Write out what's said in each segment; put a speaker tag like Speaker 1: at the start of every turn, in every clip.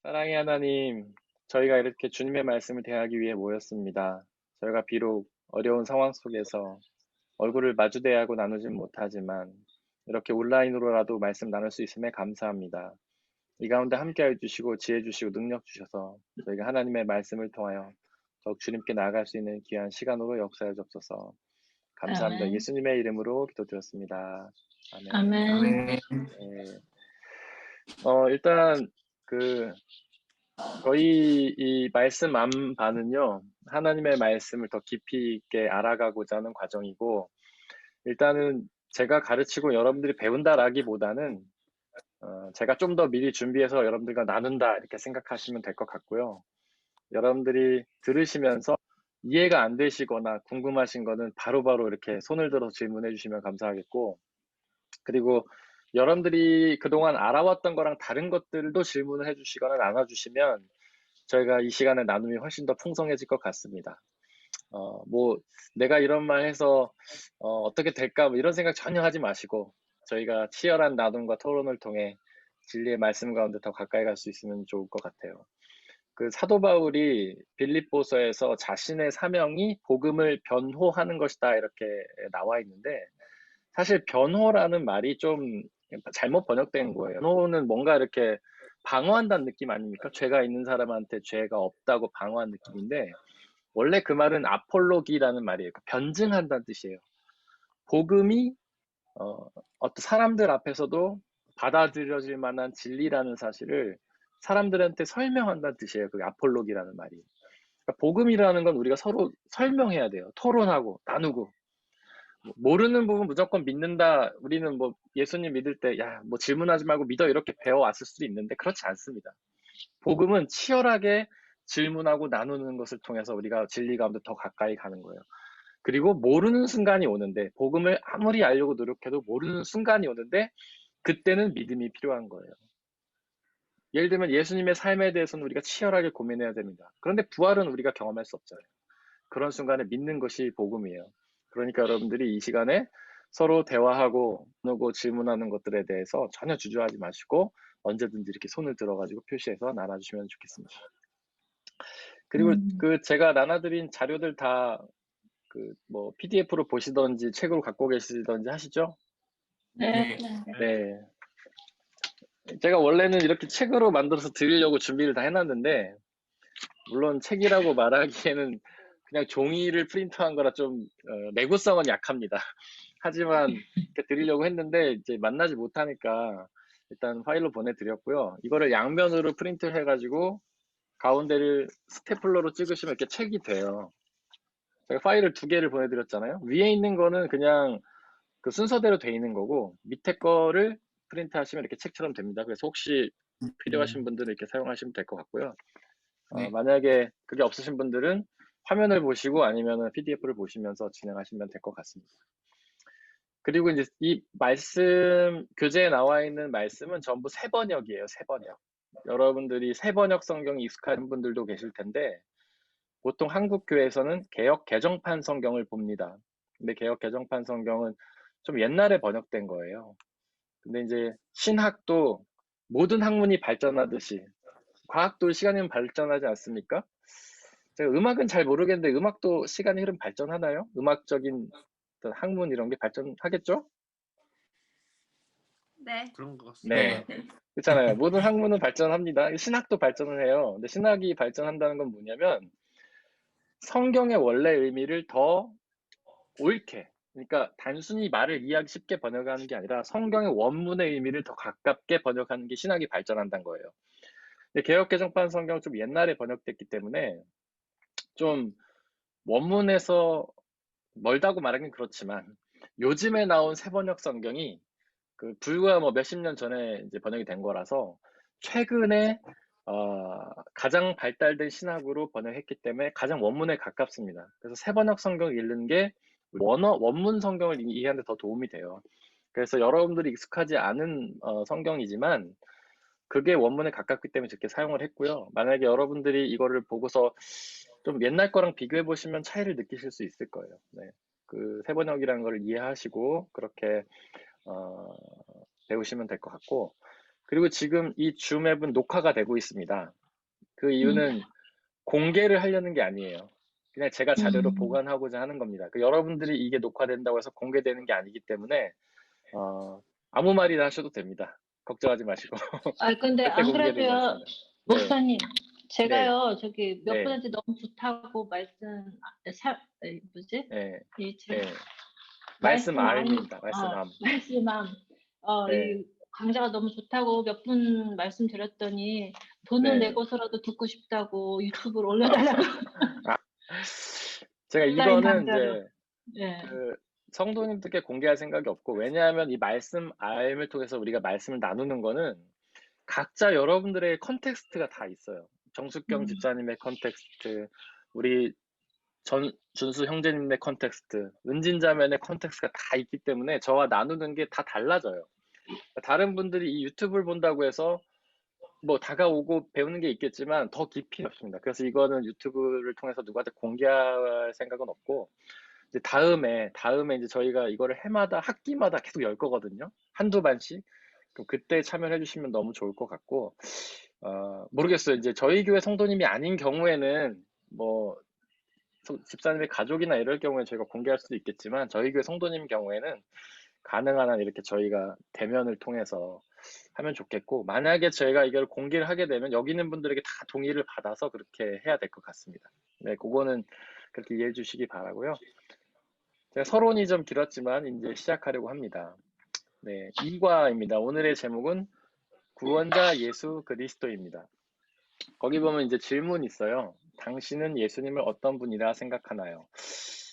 Speaker 1: 사랑의 하나님, 저희가 이렇게 주님의 말씀을 대하기 위해 모였습니다. 저희가 비록 어려운 상황 속에서 얼굴을 마주대야 하고 나누진 못하지만 이렇게 온라인으로라도 말씀 나눌 수 있음에 감사합니다. 이 가운데 함께해 주시고 지혜 주시고 능력 주셔서 저희가 하나님의 말씀을 통하여 더욱 주님께 나아갈 수 있는 귀한 시간으로 역사해 주옵소서. 감사합니다.
Speaker 2: 아멘.
Speaker 1: 예수님의 이름으로 기도드렸습니다. 아멘.
Speaker 2: 아멘.
Speaker 3: 아멘.
Speaker 1: 네. 일단 그 저희 이 말씀 안반은요, 하나님의 말씀을 더 깊이 있게 알아가고자 하는 과정이고, 일단은 제가 가르치고 여러분들이 배운다라기보다는, 제가 좀 더 미리 준비해서 여러분들과 나눈다, 이렇게 생각하시면 될 것 같고요. 여러분들이 들으시면서 이해가 안 되시거나 궁금하신 거는 바로바로 이렇게 손을 들어서 질문해 주시면 감사하겠고, 그리고 여러분들이 그동안 알아왔던 거랑 다른 것들도 질문을 해 주시거나 나눠주시면 저희가 이 시간에 나눔이 훨씬 더 풍성해질 것 같습니다. 뭐, 내가 이런 말 해서, 어떻게 될까, 뭐 이런 생각 전혀 하지 마시고, 저희가 치열한 나눔과 토론을 통해 진리의 말씀 가운데 더 가까이 갈 수 있으면 좋을 것 같아요. 그 사도 바울이 빌립보서에서 자신의 사명이 복음을 변호하는 것이다, 이렇게 나와 있는데, 사실 변호라는 말이 좀 잘못 번역된 거예요. 변호는 뭔가 이렇게 방어한다는 느낌 아닙니까? 죄가 있는 사람한테 죄가 없다고 방어한 느낌인데, 원래 그 말은 아폴로기라는 말이에요. 변증한다는 뜻이에요. 복음이 어떤 사람들 앞에서도 받아들여질 만한 진리라는 사실을 사람들한테 설명한다는 뜻이에요. 그게 아폴로기라는 말이. 그러니까 복음이라는 건 우리가 서로 설명해야 돼요. 토론하고 나누고. 모르는 부분 무조건 믿는다. 우리는 뭐 예수님 믿을 때, 야, 뭐 질문하지 말고 믿어 이렇게 배워왔을 수도 있는데 그렇지 않습니다. 복음은 치열하게 질문하고 나누는 것을 통해서 우리가 진리 가운데 더 가까이 가는 거예요. 그리고 모르는 순간이 오는데, 복음을 아무리 알려고 노력해도 모르는 순간이 오는데, 그때는 믿음이 필요한 거예요. 예를 들면 예수님의 삶에 대해서는 우리가 치열하게 고민해야 됩니다. 그런데 부활은 우리가 경험할 수 없잖아요. 그런 순간에 믿는 것이 복음이에요. 그러니까 여러분들이 이 시간에 서로 대화하고 나누고 질문하는 것들에 대해서 전혀 주저하지 마시고 언제든지 이렇게 손을 들어가지고 표시해서 나눠주시면 좋겠습니다. 그리고 그 제가 나눠드린 자료들 다 그 뭐 PDF로 보시던지 책으로 갖고 계시던지 하시죠?
Speaker 2: 네.
Speaker 1: 네. 제가 원래는 이렇게 책으로 만들어서 드리려고 준비를 다 해놨는데, 물론 책이라고 말하기에는 그냥 종이를 프린트한 거라 좀 내구성은 약합니다. 하지만 이렇게 드리려고 했는데 이제 만나지 못하니까 일단 파일로 보내드렸고요. 이거를 양면으로 프린트를 해가지고 가운데를 스테플러로 찍으시면 이렇게 책이 돼요. 제가 파일을 2개를 보내드렸잖아요. 위에 있는 거는 그냥 그 순서대로 돼 있는 거고, 밑에 거를 프린트 하시면 이렇게 책처럼 됩니다. 그래서 혹시 필요하신 분들은 이렇게 사용하시면 될 것 같고요.
Speaker 3: 네.
Speaker 1: 만약에 그게 없으신 분들은 화면을 보시고 아니면 PDF를 보시면서 진행하시면 될 것 같습니다. 그리고 이제 이 말씀, 교재에 나와 있는 말씀은 전부 새번역이에요, 새번역. 여러분들이 새번역 성경이 익숙한 분들도 계실 텐데, 보통 한국 교회에서는 개역 개정판 성경을 봅니다. 근데 개역 개정판 성경은 좀 옛날에 번역된 거예요. 근데 이제 신학도 모든 학문이 발전하듯이 과학도 시간이 발전하지 않습니까? 제가 음악은 잘 모르겠는데 음악도 시간의 흐름 발전하나요? 음악적인 어떤 학문 이런 게 발전하겠죠?
Speaker 4: 네.
Speaker 3: 그런 것 같습니다.
Speaker 1: 네. 그렇잖아요. 모든 학문은 발전합니다. 신학도 발전을 해요. 근데 신학이 발전한다는 건 뭐냐면 성경의 원래 의미를 더 옳게, 그러니까 단순히 말을 이해하기 쉽게 번역하는 게 아니라 성경의 원문의 의미를 더 가깝게 번역하는 게 신학이 발전한다는 거예요. 근데 개역개정판 성경은 좀 옛날에 번역됐기 때문에 좀 원문에서 멀다고 말하긴 그렇지만 요즘에 나온 새번역 성경이 그 불과 뭐 몇십 년 전에 이제 번역이 된 거라서 최근에 가장 발달된 신학으로 번역했기 때문에 가장 원문에 가깝습니다. 그래서 새번역 성경을 읽는 게 원문 성경을 이해하는 데 더 도움이 돼요. 그래서 여러분들이 익숙하지 않은 성경이지만 그게 원문에 가깝기 때문에 저렇게 사용을 했고요. 만약에 여러분들이 이거를 보고서 좀 옛날 거랑 비교해 보시면 차이를 느끼실 수 있을 거예요. 네. 그 새번역이라는 걸 이해하시고 그렇게 배우시면 될 것 같고, 그리고 지금 이 줌 앱은 녹화가 되고 있습니다. 그
Speaker 2: 음,
Speaker 1: 이유는 공개를 하려는 게 아니에요. 그냥 제가 자료로
Speaker 2: 음.
Speaker 1: 보관하고자 하는 겁니다. 여러분들이 이게 녹화된다고 해서 공개되는 게 아니기 때문에 어, 아무 말이나 하셔도 됩니다. 걱정하지 마시고
Speaker 2: 아, 근데
Speaker 1: 절대
Speaker 2: 안
Speaker 1: 공개되지
Speaker 2: 그래도요,
Speaker 1: 않습니다. 네,
Speaker 2: 목사님,
Speaker 1: 네,
Speaker 2: 제가요, 저기 몇
Speaker 1: 네,
Speaker 2: 분한테 너무 좋다고 뭐지?
Speaker 1: 네,
Speaker 2: 이 제,
Speaker 1: 네. 말씀
Speaker 2: 말씀 안,
Speaker 1: 암입니다. 말씀
Speaker 2: 아,
Speaker 1: 암.
Speaker 2: 말씀만,
Speaker 1: 네,
Speaker 2: 이 강좌가 너무 좋다고 몇 분 말씀드렸더니 돈을
Speaker 1: 네.
Speaker 2: 내고서라도 듣고 싶다고 유튜브로 올려달라고
Speaker 1: 아, 제가
Speaker 2: 온라인
Speaker 1: 이거는
Speaker 2: 강좌로.
Speaker 1: 이제
Speaker 2: 예.
Speaker 1: 그 성도님들께 공개할 생각이 없고, 왜냐하면 이 말씀 알을 통해서 우리가 말씀을 나누는 거는 각자 여러분들의 컨텍스트가 다 있어요. 정숙경
Speaker 2: 음,
Speaker 1: 집사님의 컨텍스트, 우리 준수 형제님의 컨텍스트, 은진자매의 컨텍스트가 다 있기 때문에 저와 나누는 게 다 달라져요. 다른 분들이 이 유튜브를 본다고 해서 뭐 다가오고 배우는 게 있겠지만 더 깊이 없습니다. 그래서 이거는 유튜브를 통해서 누구한테 공개할 생각은 없고, 이제 다음에 이제 저희가 이거를 해마다 학기마다 계속 열 거거든요. 한두 반씩. 그럼 그때 참여해 주시면 너무 좋을 것 같고, 모르겠어요. 이제 저희 교회 성도님이 아닌 경우에는 뭐 집사님의 가족이나 이럴 경우에 저희가 공개할 수도 있겠지만, 저희 교회 성도님 경우에는 가능한 한 이렇게 저희가 대면을 통해서 하면 좋겠고, 만약에 저희가 이걸 공개를 하게 되면 여기 있는 분들에게 다 동의를 받아서 그렇게 해야 될 것 같습니다. 네, 그거는 그렇게 이해해 주시기 바라고요. 제가 서론이 좀 길었지만 이제 시작하려고 합니다. 네, 2과입니다. 오늘의 제목은 구원자 예수 그리스도입니다. 거기 보면 이제 질문이 있어요. 당신은 예수님을 어떤 분이라 생각하나요?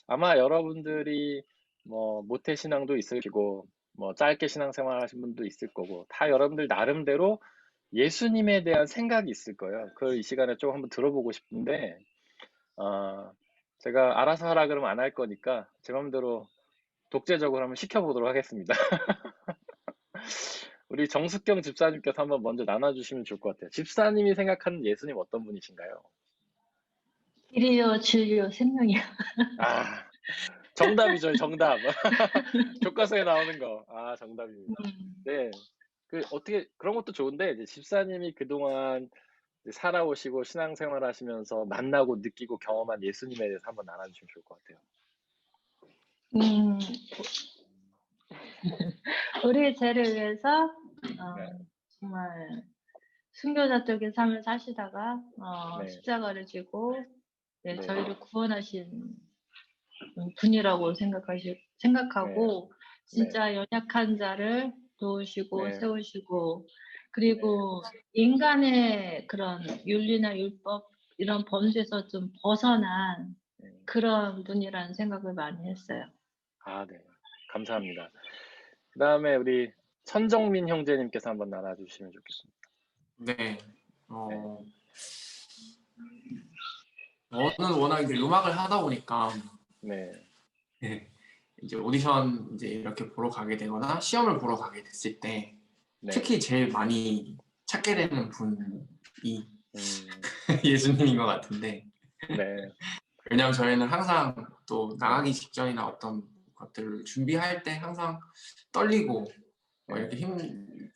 Speaker 1: 아마 여러분들이 뭐 모태 신앙도 있으시고 뭐 짧게 신앙생활 하신 분도 있을 거고, 다 여러분들 나름대로 예수님에 대한 생각이 있을 거예요. 그걸 이 시간에 좀 한번 들어보고 싶은데, 어, 제가 알아서 하라 그러면 안 할 거니까 제 마음대로 독재적으로 한번 시켜보도록 하겠습니다. 우리 정숙경 집사님께서 한번 먼저 나눠주시면 좋을 것 같아요. 집사님이 생각하는 예수님 어떤 분이신가요?
Speaker 2: 길이요, 진리요, 생명이요.
Speaker 1: 아, 정답이죠, 정답. 교과서에 나오는 거. 아, 정답입니다.
Speaker 2: 음,
Speaker 1: 네. 어떻게, 그런 것도 좋은데, 이제 집사님이 그동안 이제 살아오시고 신앙생활 하시면서 만나고 느끼고 경험한 예수님에 대해서 한번 나눠주시면 좋을 것 같아요.
Speaker 2: 음, 우리의 죄를 위해서
Speaker 1: 네,
Speaker 2: 정말 순교자적인 삶을 사시다가
Speaker 1: 네,
Speaker 2: 십자가를 지고 네,
Speaker 1: 네,
Speaker 2: 저희를 구원하신 분이라고
Speaker 1: 네,
Speaker 2: 생각하고
Speaker 1: 네,
Speaker 2: 진짜 연약한 자를 도우시고
Speaker 1: 네,
Speaker 2: 세우시고
Speaker 1: 네,
Speaker 2: 그리고 인간의 그런 윤리나 율법 이런 범죄에서 좀 벗어난
Speaker 1: 네.
Speaker 2: 그런 분이라는 생각을 많이 했어요.
Speaker 1: 아, 네. 감사합니다. 그 다음에 우리 천정민 형제님께서 한번 나눠주시면 좋겠습니다.
Speaker 3: 네.
Speaker 1: 네,
Speaker 3: 저는 워낙 이제 음악을 하다 보니까
Speaker 1: 네,
Speaker 3: 네, 이제 오디션 이제 이렇게 보러 가게 되거나 시험을 보러 가게 됐을 때
Speaker 1: 네,
Speaker 3: 특히 제일 많이 찾게 되는 분이
Speaker 1: 음,
Speaker 3: 예수님인 것 같은데,
Speaker 1: 네,
Speaker 3: 왜냐하면 저희는 항상 또
Speaker 1: 네,
Speaker 3: 나가기 직전이나 어떤 것들을 준비할 때 항상 떨리고 이렇게
Speaker 1: 네,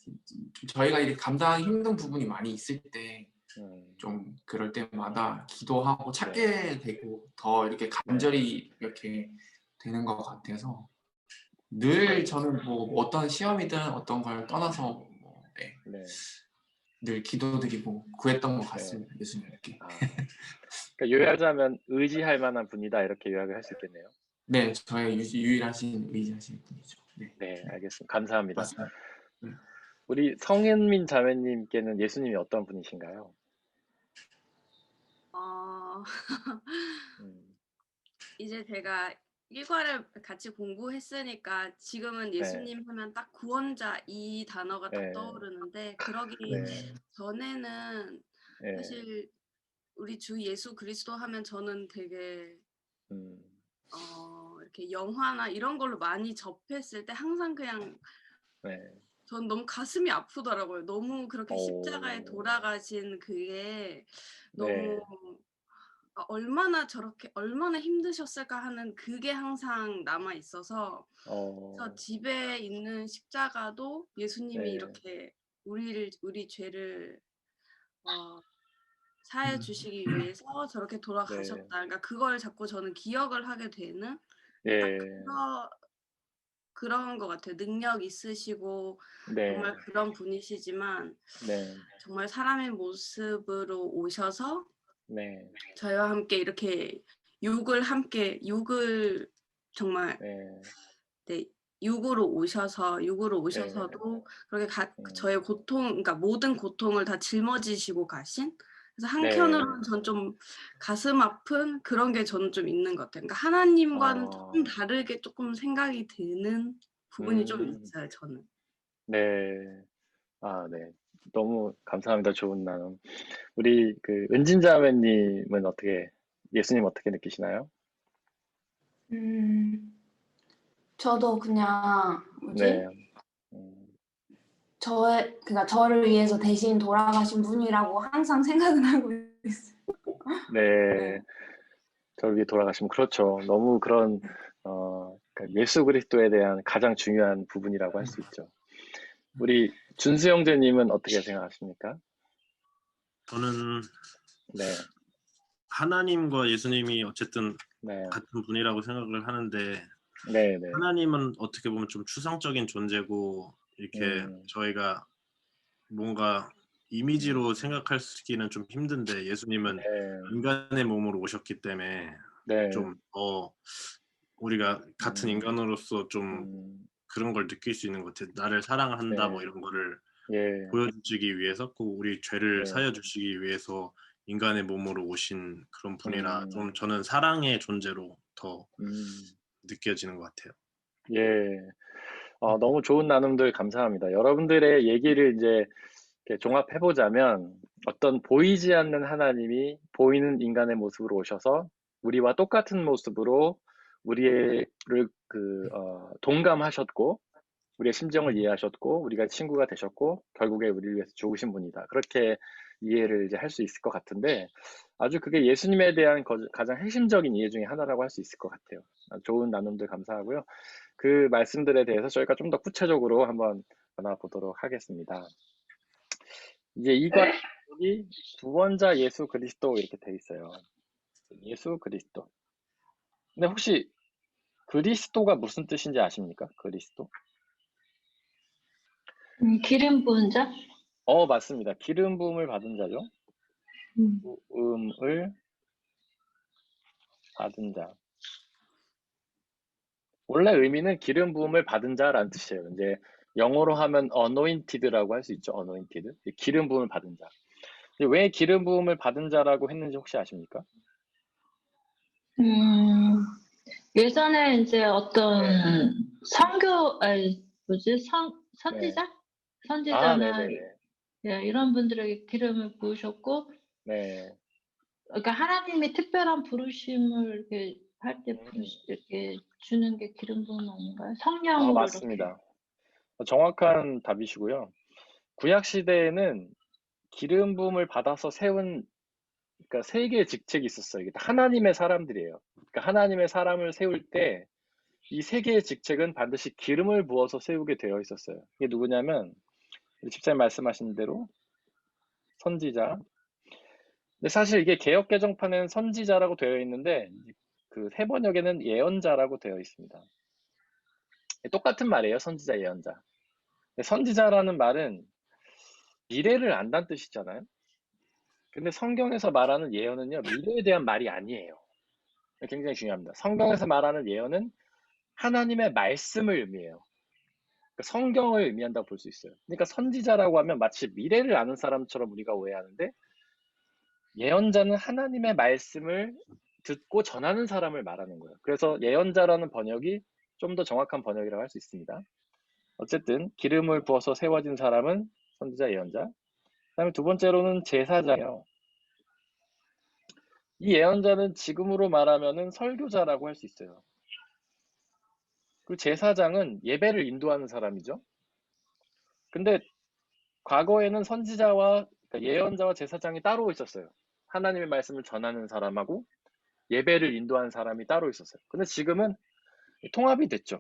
Speaker 3: 저희가 이렇게 감당하기 힘든 부분이 많이 있을 때
Speaker 1: 음,
Speaker 3: 좀 그럴 때마다 기도하고
Speaker 1: 네,
Speaker 3: 찾게 되고 더 이렇게
Speaker 1: 네,
Speaker 3: 간절히 이렇게 되는 것 같아서 늘
Speaker 1: 네,
Speaker 3: 저는 뭐 어떤 시험이든 어떤 걸 떠나서 네,
Speaker 1: 네,
Speaker 3: 늘 기도드리고 구했던 것
Speaker 1: 네.
Speaker 3: 같습니다. 예수님께.
Speaker 1: 아, 그러니까 요약하자면 의지할 만한 분이다 이렇게 요약을 할 수 있겠네요.
Speaker 3: 네, 저의 유일하신 의지하신 분이죠. 네,
Speaker 1: 네, 알겠습니다. 감사합니다.
Speaker 3: 맞아요. 네.
Speaker 1: 우리 성현민 자매님께는 예수님이 어떤 분이신가요?
Speaker 4: 어,
Speaker 1: 음,
Speaker 4: 이제 제가 일과를 같이 공부했으니까 지금은
Speaker 1: 네,
Speaker 4: 예수님 하면 딱 구원자 이 단어가 딱
Speaker 1: 네,
Speaker 4: 떠오르는데 그러기
Speaker 1: 네,
Speaker 4: 전에는
Speaker 1: 네,
Speaker 4: 사실 우리 주 예수 그리스도 하면 저는 되게
Speaker 1: 음,
Speaker 4: 이렇게 영화나 이런 걸로 많이 접했을 때 항상 그냥
Speaker 1: 네,
Speaker 4: 전 너무 가슴이 아프더라고요. 너무 그렇게 십자가에
Speaker 1: 오,
Speaker 4: 돌아가신 그게 너무
Speaker 1: 네,
Speaker 4: 얼마나 힘드셨을까 하는 그게 항상 남아 있어서 그래서
Speaker 1: 어,
Speaker 4: 집에 있는 십자가도 예수님이
Speaker 1: 네,
Speaker 4: 이렇게 우리 죄를 사해 주시기 위해서 저렇게 돌아가셨다.
Speaker 1: 네.
Speaker 4: 그러니까 그걸 자꾸 저는 기억을 하게 되는
Speaker 1: 예.
Speaker 4: 딱 그런 것 같아요. 능력 있으시고
Speaker 1: 네.
Speaker 4: 정말 그런 분이시지만
Speaker 1: 네.
Speaker 4: 정말 사람의 모습으로 오셔서
Speaker 1: 네.
Speaker 4: 저희와 함께 이렇게 육을 정말
Speaker 1: 네.
Speaker 4: 네, 육으로
Speaker 1: 네.
Speaker 4: 오셔서도 그렇게
Speaker 1: 음.
Speaker 4: 저의 그러니까 모든 고통을 다 짊어지시고 가신. 그래서
Speaker 1: 네.
Speaker 4: 한켠으로는 전 좀 가슴 아픈 그런 게 저는 좀 있는 것 같아요. 그러니까 하나님과는 조금 다르게 조금 생각이 드는 부분이 좀 있어요, 저는.
Speaker 1: 네. 아, 네. 너무 감사합니다. 좋은 나눔. 우리 그 은진자매님은 예수님 어떻게 느끼시나요?
Speaker 5: 저도 그냥
Speaker 1: 네.
Speaker 5: 그러니까 저를 위해서 대신 돌아가신 분이라고 항상 생각은 하고 있어요.
Speaker 1: 네.
Speaker 5: 네.
Speaker 1: 저를 위해 돌아가시면 그렇죠. 너무 그런 그러니까 예수 그리스도에 대한 가장 중요한 부분이라고 할 수 있죠. 우리 준수 형제님은 어떻게 생각하십니까?
Speaker 6: 저는
Speaker 1: 네.
Speaker 6: 하나님과 예수님이 어쨌든
Speaker 1: 네.
Speaker 6: 같은 분이라고 생각을 하는데
Speaker 1: 네, 네.
Speaker 6: 하나님은 어떻게 보면 좀 추상적인 존재고 이렇게 저희가 뭔가 이미지로 생각하기는 좀 힘든데 예수님은
Speaker 1: 네.
Speaker 6: 인간의 몸으로 오셨기 때문에
Speaker 1: 네.
Speaker 6: 좀 우리가 같은 인간으로서 좀
Speaker 1: 음,
Speaker 6: 그런 걸 느낄 수 있는 것 같아요. 나를 사랑한다
Speaker 1: 네.
Speaker 6: 뭐 이런 거를
Speaker 1: 예.
Speaker 6: 보여주시기 위해서 꼭 우리 죄를
Speaker 1: 네.
Speaker 6: 사여 주시기 위해서 인간의 몸으로 오신 그런 분이라 좀
Speaker 1: 음,
Speaker 6: 저는 사랑의 존재로 더
Speaker 1: 음,
Speaker 6: 느껴지는 것 같아요.
Speaker 1: 예. 너무 좋은 나눔들 감사합니다. 여러분들의 얘기를 이제 이렇게 종합해보자면 어떤 보이지 않는 하나님이 보이는 인간의 모습으로 오셔서 우리와 똑같은 모습으로 우리를 동감하셨고 우리의 심정을 이해하셨고 우리가 친구가 되셨고 결국에 우리를 위해서 죽으신 분이다. 그렇게 이해를 이제 할 수 있을 것 같은데 아주 그게 예수님에 대한 가장 핵심적인 이해 중에 하나라고 할 수 있을 것 같아요. 좋은 나눔들 감사하고요. 그 말씀들에 대해서 저희가 좀 더 구체적으로 한번 나눠보도록 하겠습니다. 이제 이 과목이 구원자 예수 그리스도 이렇게 돼 있어요. 예수 그리스도. 근데 혹시 그리스도가 무슨 뜻인지 아십니까? 그리스도?
Speaker 2: 기름 부은 자?
Speaker 1: 맞습니다. 기름 부음을 받은 자죠. 부음을 받은 자. 원래 의미는 기름 부음을 받은 자라는 뜻이에요. 이제 영어로 하면 anointed라고 할 수 있죠. anointed. 기름 부음을 받은 자. 왜 기름 부음을 받은 자라고 했는지 혹시 아십니까?
Speaker 2: 예전에 이제 어떤 선지자? 선지자나
Speaker 1: 네네네.
Speaker 2: 이런 분들에게 기름을 부으셨고,
Speaker 1: 네.
Speaker 2: 그러니까 하나님이 특별한 부르심을 이렇게 할 때 이렇게 주는 게 기름 부음 아닌가요? 성령으로 이렇게.
Speaker 1: 맞습니다. 정확한 답이시고요. 구약 시대에는 기름 부음을 받아서 세운 그러니까 세 개의 직책이 있었어요. 이게 다 하나님의 사람들이에요. 그러니까 하나님의 사람을 세울 때 이 세 개의 직책은 반드시 기름을 부어서 세우게 되어 있었어요. 이게 누구냐면 우리 집사님 말씀하신 대로 선지자. 근데 사실 이게 개역 개정판에는 선지자라고 되어 있는데 그 세번역에는 예언자라고 되어 있습니다. 똑같은 말이에요. 선지자, 예언자. 근데 선지자라는 말은 미래를 안다는 뜻이잖아요. 근데 성경에서 말하는 예언은요, 미래에 대한 말이 아니에요. 굉장히 중요합니다. 성경에서 말하는 예언은 하나님의 말씀을 의미해요. 그러니까 성경을 의미한다고 볼 수 있어요. 그러니까 선지자라고 하면 마치 미래를 아는 사람처럼 우리가 오해하는데 예언자는 하나님의 말씀을 듣고 전하는 사람을 말하는 거예요. 그래서 예언자라는 번역이 좀 더 정확한 번역이라고 할 수 있습니다. 어쨌든 기름을 부어서 세워진 사람은 선지자, 예언자. 그다음에 두 번째로는 제사자예요. 이 예언자는 지금으로 말하면은 설교자라고 할 수 있어요. 그리고 제사장은 예배를 인도하는 사람이죠. 근데 과거에는 선지자와 그러니까 예언자와 제사장이 따로 있었어요. 하나님의 말씀을 전하는 사람하고 예배를 인도하는 사람이 따로 있었어요. 근데 지금은 통합이 됐죠.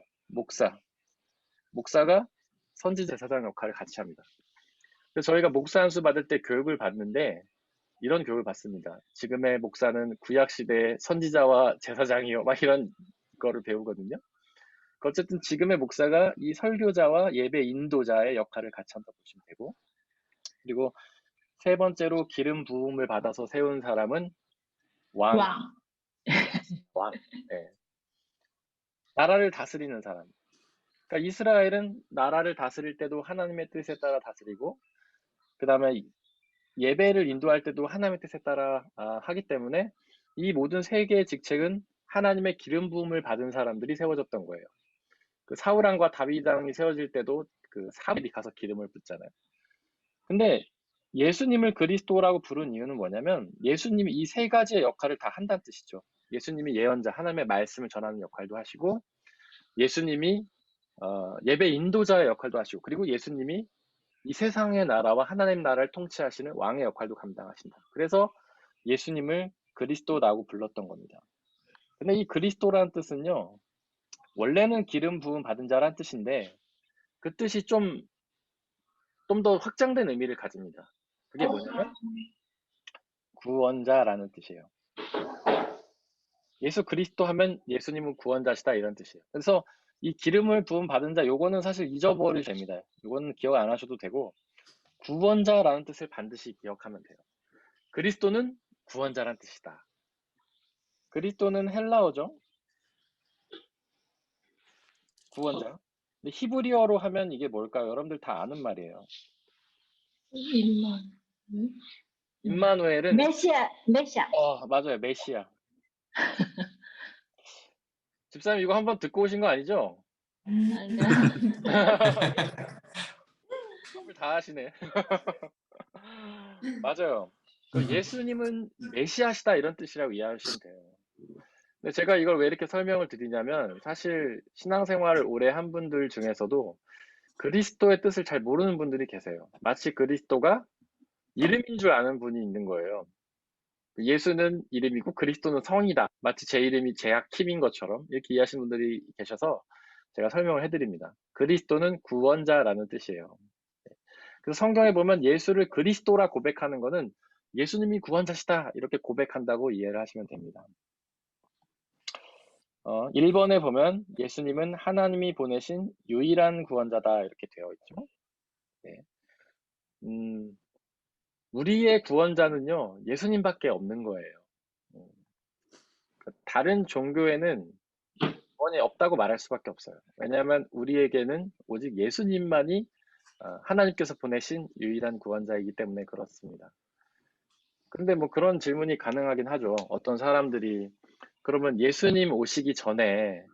Speaker 1: 목사가 선지 제사장 역할을 같이 합니다. 그래서 저희가 목사 안수 받을 때 교육을 받는데 이런 교육을 받습니다. 지금의 목사는 구약 시대의 선지자와 제사장이요, 막 이런 거를 배우거든요. 어쨌든 지금의 목사가 이 설교자와 예배 인도자의 역할을 같이 한다고 보시면 되고, 그리고 세 번째로 기름 부음을 받아서 세운 사람은 왕,
Speaker 2: 왕.
Speaker 1: 예. 나라를 다스리는 사람. 그러니까 이스라엘은 나라를 다스릴 때도 하나님의 뜻에 따라 다스리고, 그 다음에 예배를 인도할 때도 하나님의 뜻에 따라 하기 때문에 이 모든 세 개의 직책은 하나님의 기름 부음을 받은 사람들이 세워졌던 거예요. 그 사울 왕과 다윗 왕이 세워질 때도 그 사울이 가서 기름을 붓잖아요. 근데 예수님을 그리스도라고 부른 이유는 뭐냐면 예수님이 이 세 가지의 역할을 다 한다는 뜻이죠. 예수님이 예언자, 하나님의 말씀을 전하는 역할도 하시고, 예수님이 예배 인도자의 역할도 하시고, 그리고 예수님이 이 세상의 나라와 하나님 나라를 통치하시는 왕의 역할도 감당하신다. 그래서 예수님을 그리스도라고 불렀던 겁니다. 근데 이 그리스도라는 뜻은요, 원래는 기름 부음 받은 자란 뜻인데 그 뜻이 좀 더 확장된 의미를 가집니다. 그게 뭐냐면 구원자라는 뜻이에요. 예수 그리스도 하면 예수님은 구원자시다 이런 뜻이에요. 그래서 이 기름을 부음 받은 자 요거는 사실 잊어버려도 됩니다. 요거는 기억 안 하셔도 되고 구원자라는 뜻을 반드시 기억하면 돼요. 그리스도는 구원자란 뜻이다. 그리스도는 헬라어죠. 구원자. 근데 히브리어로 하면 이게 뭘까요? 여러분들 다 아는 말이에요. 임마누엘은
Speaker 2: 메시아.
Speaker 1: 맞아요. 메시아. 집사님 이거 한번 듣고 오신 거 아니죠?
Speaker 2: 아니야.
Speaker 1: 수업을 다 하시네. 맞아요. 예수님은 메시아시다 이런 뜻이라고 이해하시면 돼요. 근데 제가 이걸 왜 이렇게 설명을 드리냐면 사실 신앙생활을 오래 한 분들 중에서도 그리스도의 뜻을 잘 모르는 분들이 계세요. 마치 그리스도가 이름인 줄 아는 분이 있는 거예요. 예수는 이름이고 그리스도는 성이다. 마치 제 이름이 제약킴인 것처럼 이렇게 이해하시는 분들이 계셔서 제가 설명을 해드립니다. 그리스도는 구원자라는 뜻이에요. 그래서 성경에 보면 예수를 그리스도라 고백하는 것은 예수님이 구원자시다 이렇게 고백한다고 이해를 하시면 됩니다. 1번에 보면 예수님은 하나님이 보내신 유일한 구원자다 이렇게 되어 있죠. 네. 우리의 구원자는요 예수님밖에 없는 거예요. 다른 종교에는 구원이 없다고 말할 수밖에 없어요. 왜냐하면 우리에게는 오직 예수님만이 하나님께서 보내신 유일한 구원자이기 때문에 그렇습니다. 그런데 뭐 그런 질문이 가능하긴 하죠. 어떤 사람들이 그러면 예수님 오시기 전에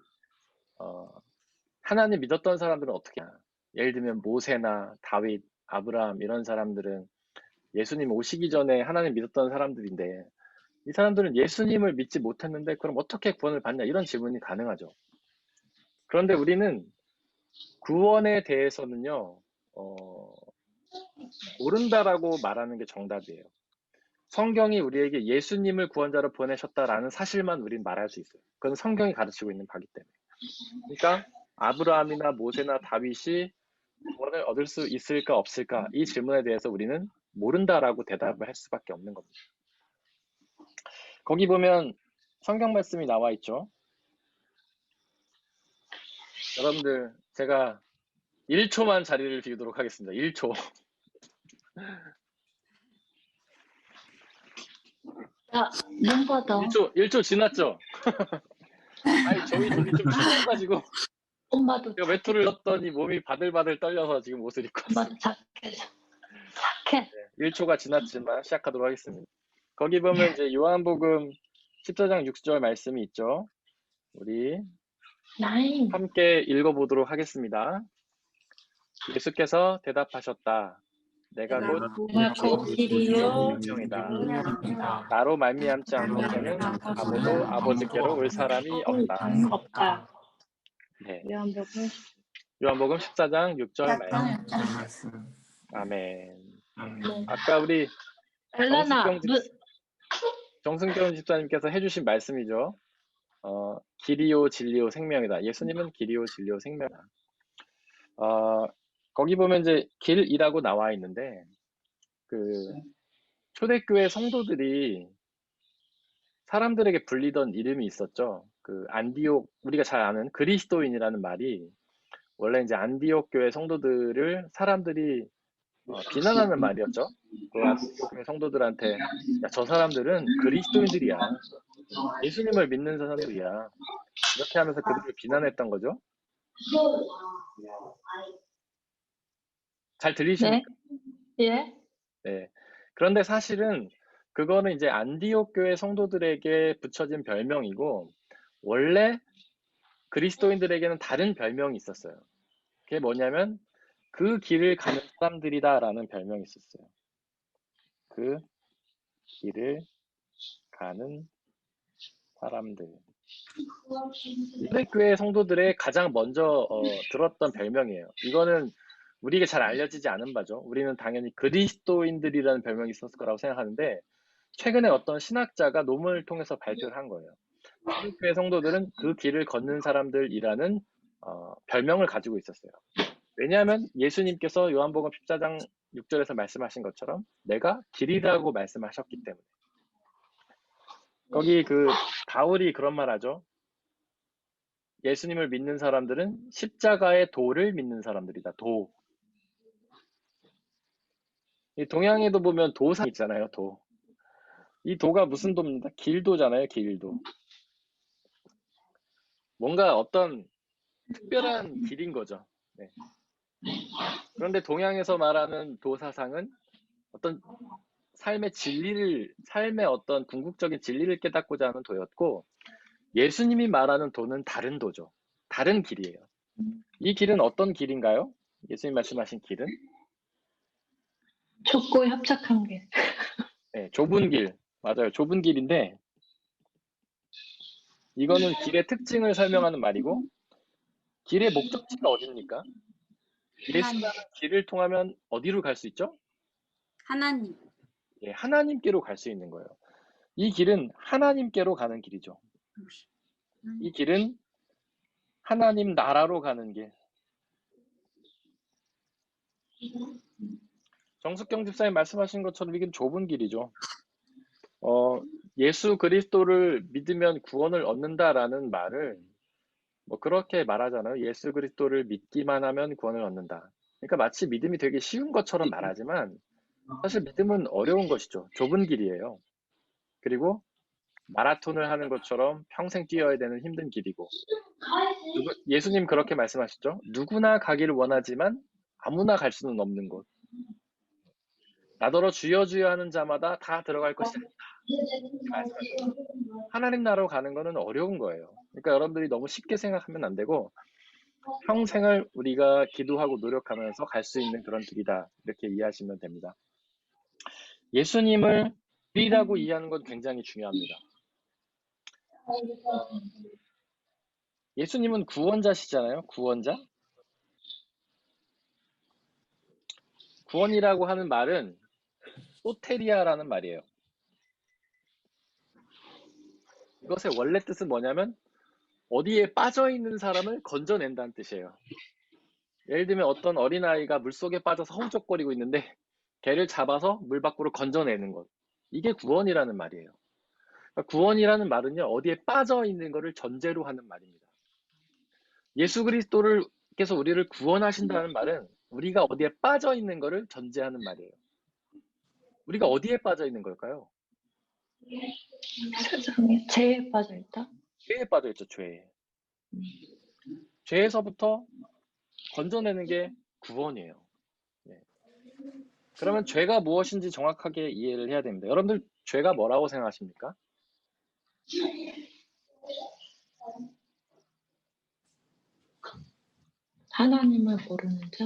Speaker 1: 하나님 믿었던 사람들은 어떻게 하냐? 예를 들면 모세나 다윗, 아브라함 이런 사람들은 예수님 오시기 전에 하나님 믿었던 사람들인데 이 사람들은 예수님을 믿지 못했는데 그럼 어떻게 구원을 받냐? 이런 질문이 가능하죠. 그런데 우리는 구원에 대해서는요, 모른다라고 말하는 게 정답이에요. 성경이 우리에게 예수님을 구원자로 보내셨다라는 사실만 우리는 말할 수 있어요. 그건 성경이 가르치고 있는 바기 때문에. 그러니까 아브라함이나 모세나 다윗이 구원을 얻을 수 있을까 없을까 이 질문에 대해서 우리는 모른다라고 대답을 할 수밖에 없는 겁니다. 거기 보면 성경 말씀이 나와 있죠. 여러분들 제가 1초만 자리를 비우도록 하겠습니다. 1초.
Speaker 2: 눈 받아.
Speaker 1: 1초 지났죠? 아니 저희 둘이 좀 친해가지고
Speaker 2: 엄마도
Speaker 1: 제가 외투를 넣었더니 몸이 바들바들 떨려서 지금 옷을 입고 왔어요.
Speaker 2: 착해.
Speaker 1: 1초가 지났지만 시작하도록 하겠습니다. 거기 보면 이제 요한복음 14장 6절 말씀이 있죠. 우리 함께 읽어보도록 하겠습니다. 예수께서 대답하셨다. 내가 곧
Speaker 2: 길이요
Speaker 1: 생명이다. 나로 말미암지 않는 자는 아무도 아버지께로 올 사람이 없다. 네. 요한복음 14장 6절 말씀. 아멘. 아까 우리 정승경 집사님께서 해주신 말씀이죠. 길이요 진리요 생명이다. 예수님은 길이요 진리요 생명이다. 거기 보면 이제 길이라고 나와 있는데 그 초대교회 성도들이 사람들에게 불리던 이름이 있었죠. 그 안디옥, 우리가 잘 아는 그리스도인이라는 말이 원래 이제 안디옥 교회 성도들을 사람들이 비난하는 말이었죠. 그 안디옥 교회 성도들한테 야, 저 사람들은 그리스도인들이야. 예수님을 믿는 사람들이야. 이렇게 하면서 그들을 비난했던 거죠. 잘 들리십니까?
Speaker 2: 네. 예.
Speaker 1: 네. 그런데 사실은 그거는 이제 안디옥 교회 성도들에게 붙여진 별명이고 원래 그리스도인들에게는 다른 별명이 있었어요. 그게 뭐냐면 그 길을 가는 사람들이다라는 별명이 있었어요. 그 길을 가는 사람들. 초대교회 성도들의 가장 먼저 들었던 별명이에요. 이거는 우리에게 잘 알려지지 않은 바죠. 우리는 당연히 그리스도인들이라는 별명이 있었을 거라고 생각하는데 최근에 어떤 신학자가 논문을 통해서 발표를 한 거예요. 초대교회 성도들은 그 길을 걷는 사람들이라는 별명을 가지고 있었어요. 왜냐하면 예수님께서 요한복음 14장 6절에서 말씀하신 것처럼 내가 길이라고 말씀하셨기 때문에. 거기 그 바울이 그런 말 하죠. 예수님을 믿는 사람들은 십자가의 도를 믿는 사람들이다. 도. 이 동양에도 보면 도상 있잖아요. 도. 이 도가 무슨 도입니다. 길도잖아요. 길도. 뭔가 어떤 특별한 길인 거죠. 네. 그런데 동양에서 말하는 도사상은 어떤 삶의 어떤 궁극적인 진리를 깨닫고자 하는 도였고, 예수님이 말하는 도는 다른 도죠. 다른 길이에요. 이 길은 어떤 길인가요? 예수님 말씀하신 길은?
Speaker 2: 좁고 협착한 길.
Speaker 1: 네, 좁은 길. 맞아요. 좁은 길인데, 이거는 길의 특징을 설명하는 말이고, 길의 목적지가 어디입니까? 예수라는 길을 통하면 어디로 갈 수 있죠?
Speaker 4: 하나님.
Speaker 1: 예, 하나님께로 갈 수 있는 거예요. 이 길은 하나님께로 가는 길이죠. 이 길은 하나님 나라로 가는 길. 정숙경 집사님 말씀하신 것처럼 이건 좁은 길이죠. 예수 그리스도를 믿으면 구원을 얻는다라는 말을 뭐 그렇게 말하잖아요. 예수 그리스도를 믿기만 하면 구원을 얻는다. 그러니까 마치 믿음이 되게 쉬운 것처럼 말하지만 사실 믿음은 어려운 것이죠. 좁은 길이에요. 그리고 마라톤을 하는 것처럼 평생 뛰어야 되는 힘든 길이고 예수님 그렇게 말씀하셨죠. 누구나 가기를 원하지만 아무나 갈 수는 없는 곳. 나더러 주여 주여 하는 자마다 다 들어갈 것이 아니다. 하나님 나라로 가는 거는 어려운 거예요. 그러니까 여러분들이 너무 쉽게 생각하면 안 되고 평생을 우리가 기도하고 노력하면서 갈 수 있는 그런 길이다. 이렇게 이해하시면 됩니다. 예수님을 길이라고 이해하는 건 굉장히 중요합니다. 예수님은 구원자시잖아요. 구원자. 구원이라고 하는 말은 소테리아라는 말이에요. 이것의 원래 뜻은 뭐냐면 어디에 빠져있는 사람을 건져낸다는 뜻이에요. 예를 들면 어떤 어린아이가 물속에 빠져서 허우적거리고 있는데 걔를 잡아서 물 밖으로 건져내는 것. 이게 구원이라는 말이에요. 그러니까 구원이라는 말은요. 어디에 빠져있는 것을 전제로 하는 말입니다. 예수 그리스도께서 우리를 구원하신다는 말은 우리가 어디에 빠져있는 것을 전제하는 말이에요. 우리가 어디에 빠져있는 걸까요?
Speaker 2: 세상에 죄에 빠져있다.
Speaker 1: 죄에 빠져있죠. 죄에. 죄에서부터 건져내는 게 구원이에요. 네. 그러면 죄가 무엇인지 정확하게 이해를 해야 됩니다. 여러분들 죄가 뭐라고 생각하십니까?
Speaker 2: 하나님을 모르는 자.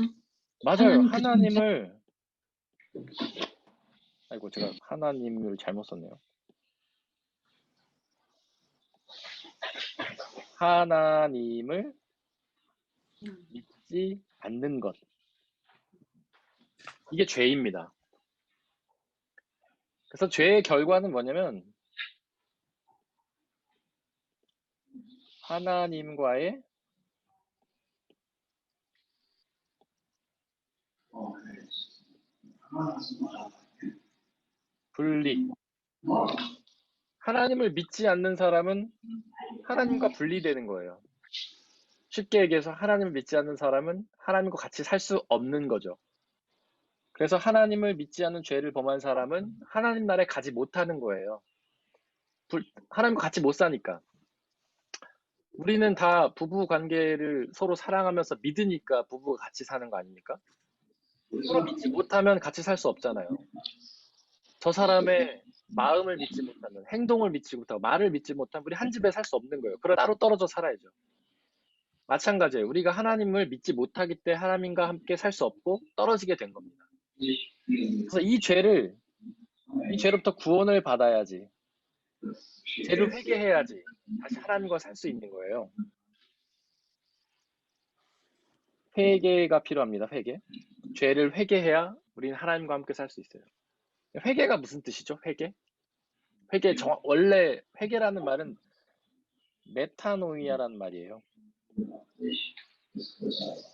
Speaker 1: 맞아요.
Speaker 2: 하나님
Speaker 1: 하나님을 아이고 제가 하나님을 잘못 썼네요. 하나님을 믿지 않는 것. 이게 죄입니다. 그래서 죄의 결과는 뭐냐면 하나님과의 분리. 하나님을 믿지 않는 사람은 하나님과 분리되는 거예요. 쉽게 얘기해서 하나님을 믿지 않는 사람은 하나님과 같이 살 수 없는 거죠. 그래서 하나님을 믿지 않는 죄를 범한 사람은 하나님 나라에 가지 못하는 거예요. 하나님과 같이 못 사니까. 우리는 다 부부 관계를 서로 사랑하면서 믿으니까 부부가 같이 사는 거 아닙니까? 서로 믿지 못하면 같이 살 수 없잖아요. 저 사람의 마음을 믿지 못하면, 행동을 믿지 못하고, 말을 믿지 못하면 우리 한 집에 살 수 없는 거예요. 그럼 따로 떨어져 살아야죠. 마찬가지예요. 우리가 하나님을 믿지 못하기 때문에 하나님과 함께 살 수 없고 떨어지게 된 겁니다. 그래서 이 죄로부터 구원을 받아야지, 죄를 회개해야지 다시 하나님과 살 수 있는 거예요. 회개가 필요합니다. 회개. 죄를 회개해야 우리는 하나님과 함께 살 수 있어요. 회개가 무슨 뜻이죠? 회개? 원래 회개라는 말은 메타노이아라는 말이에요.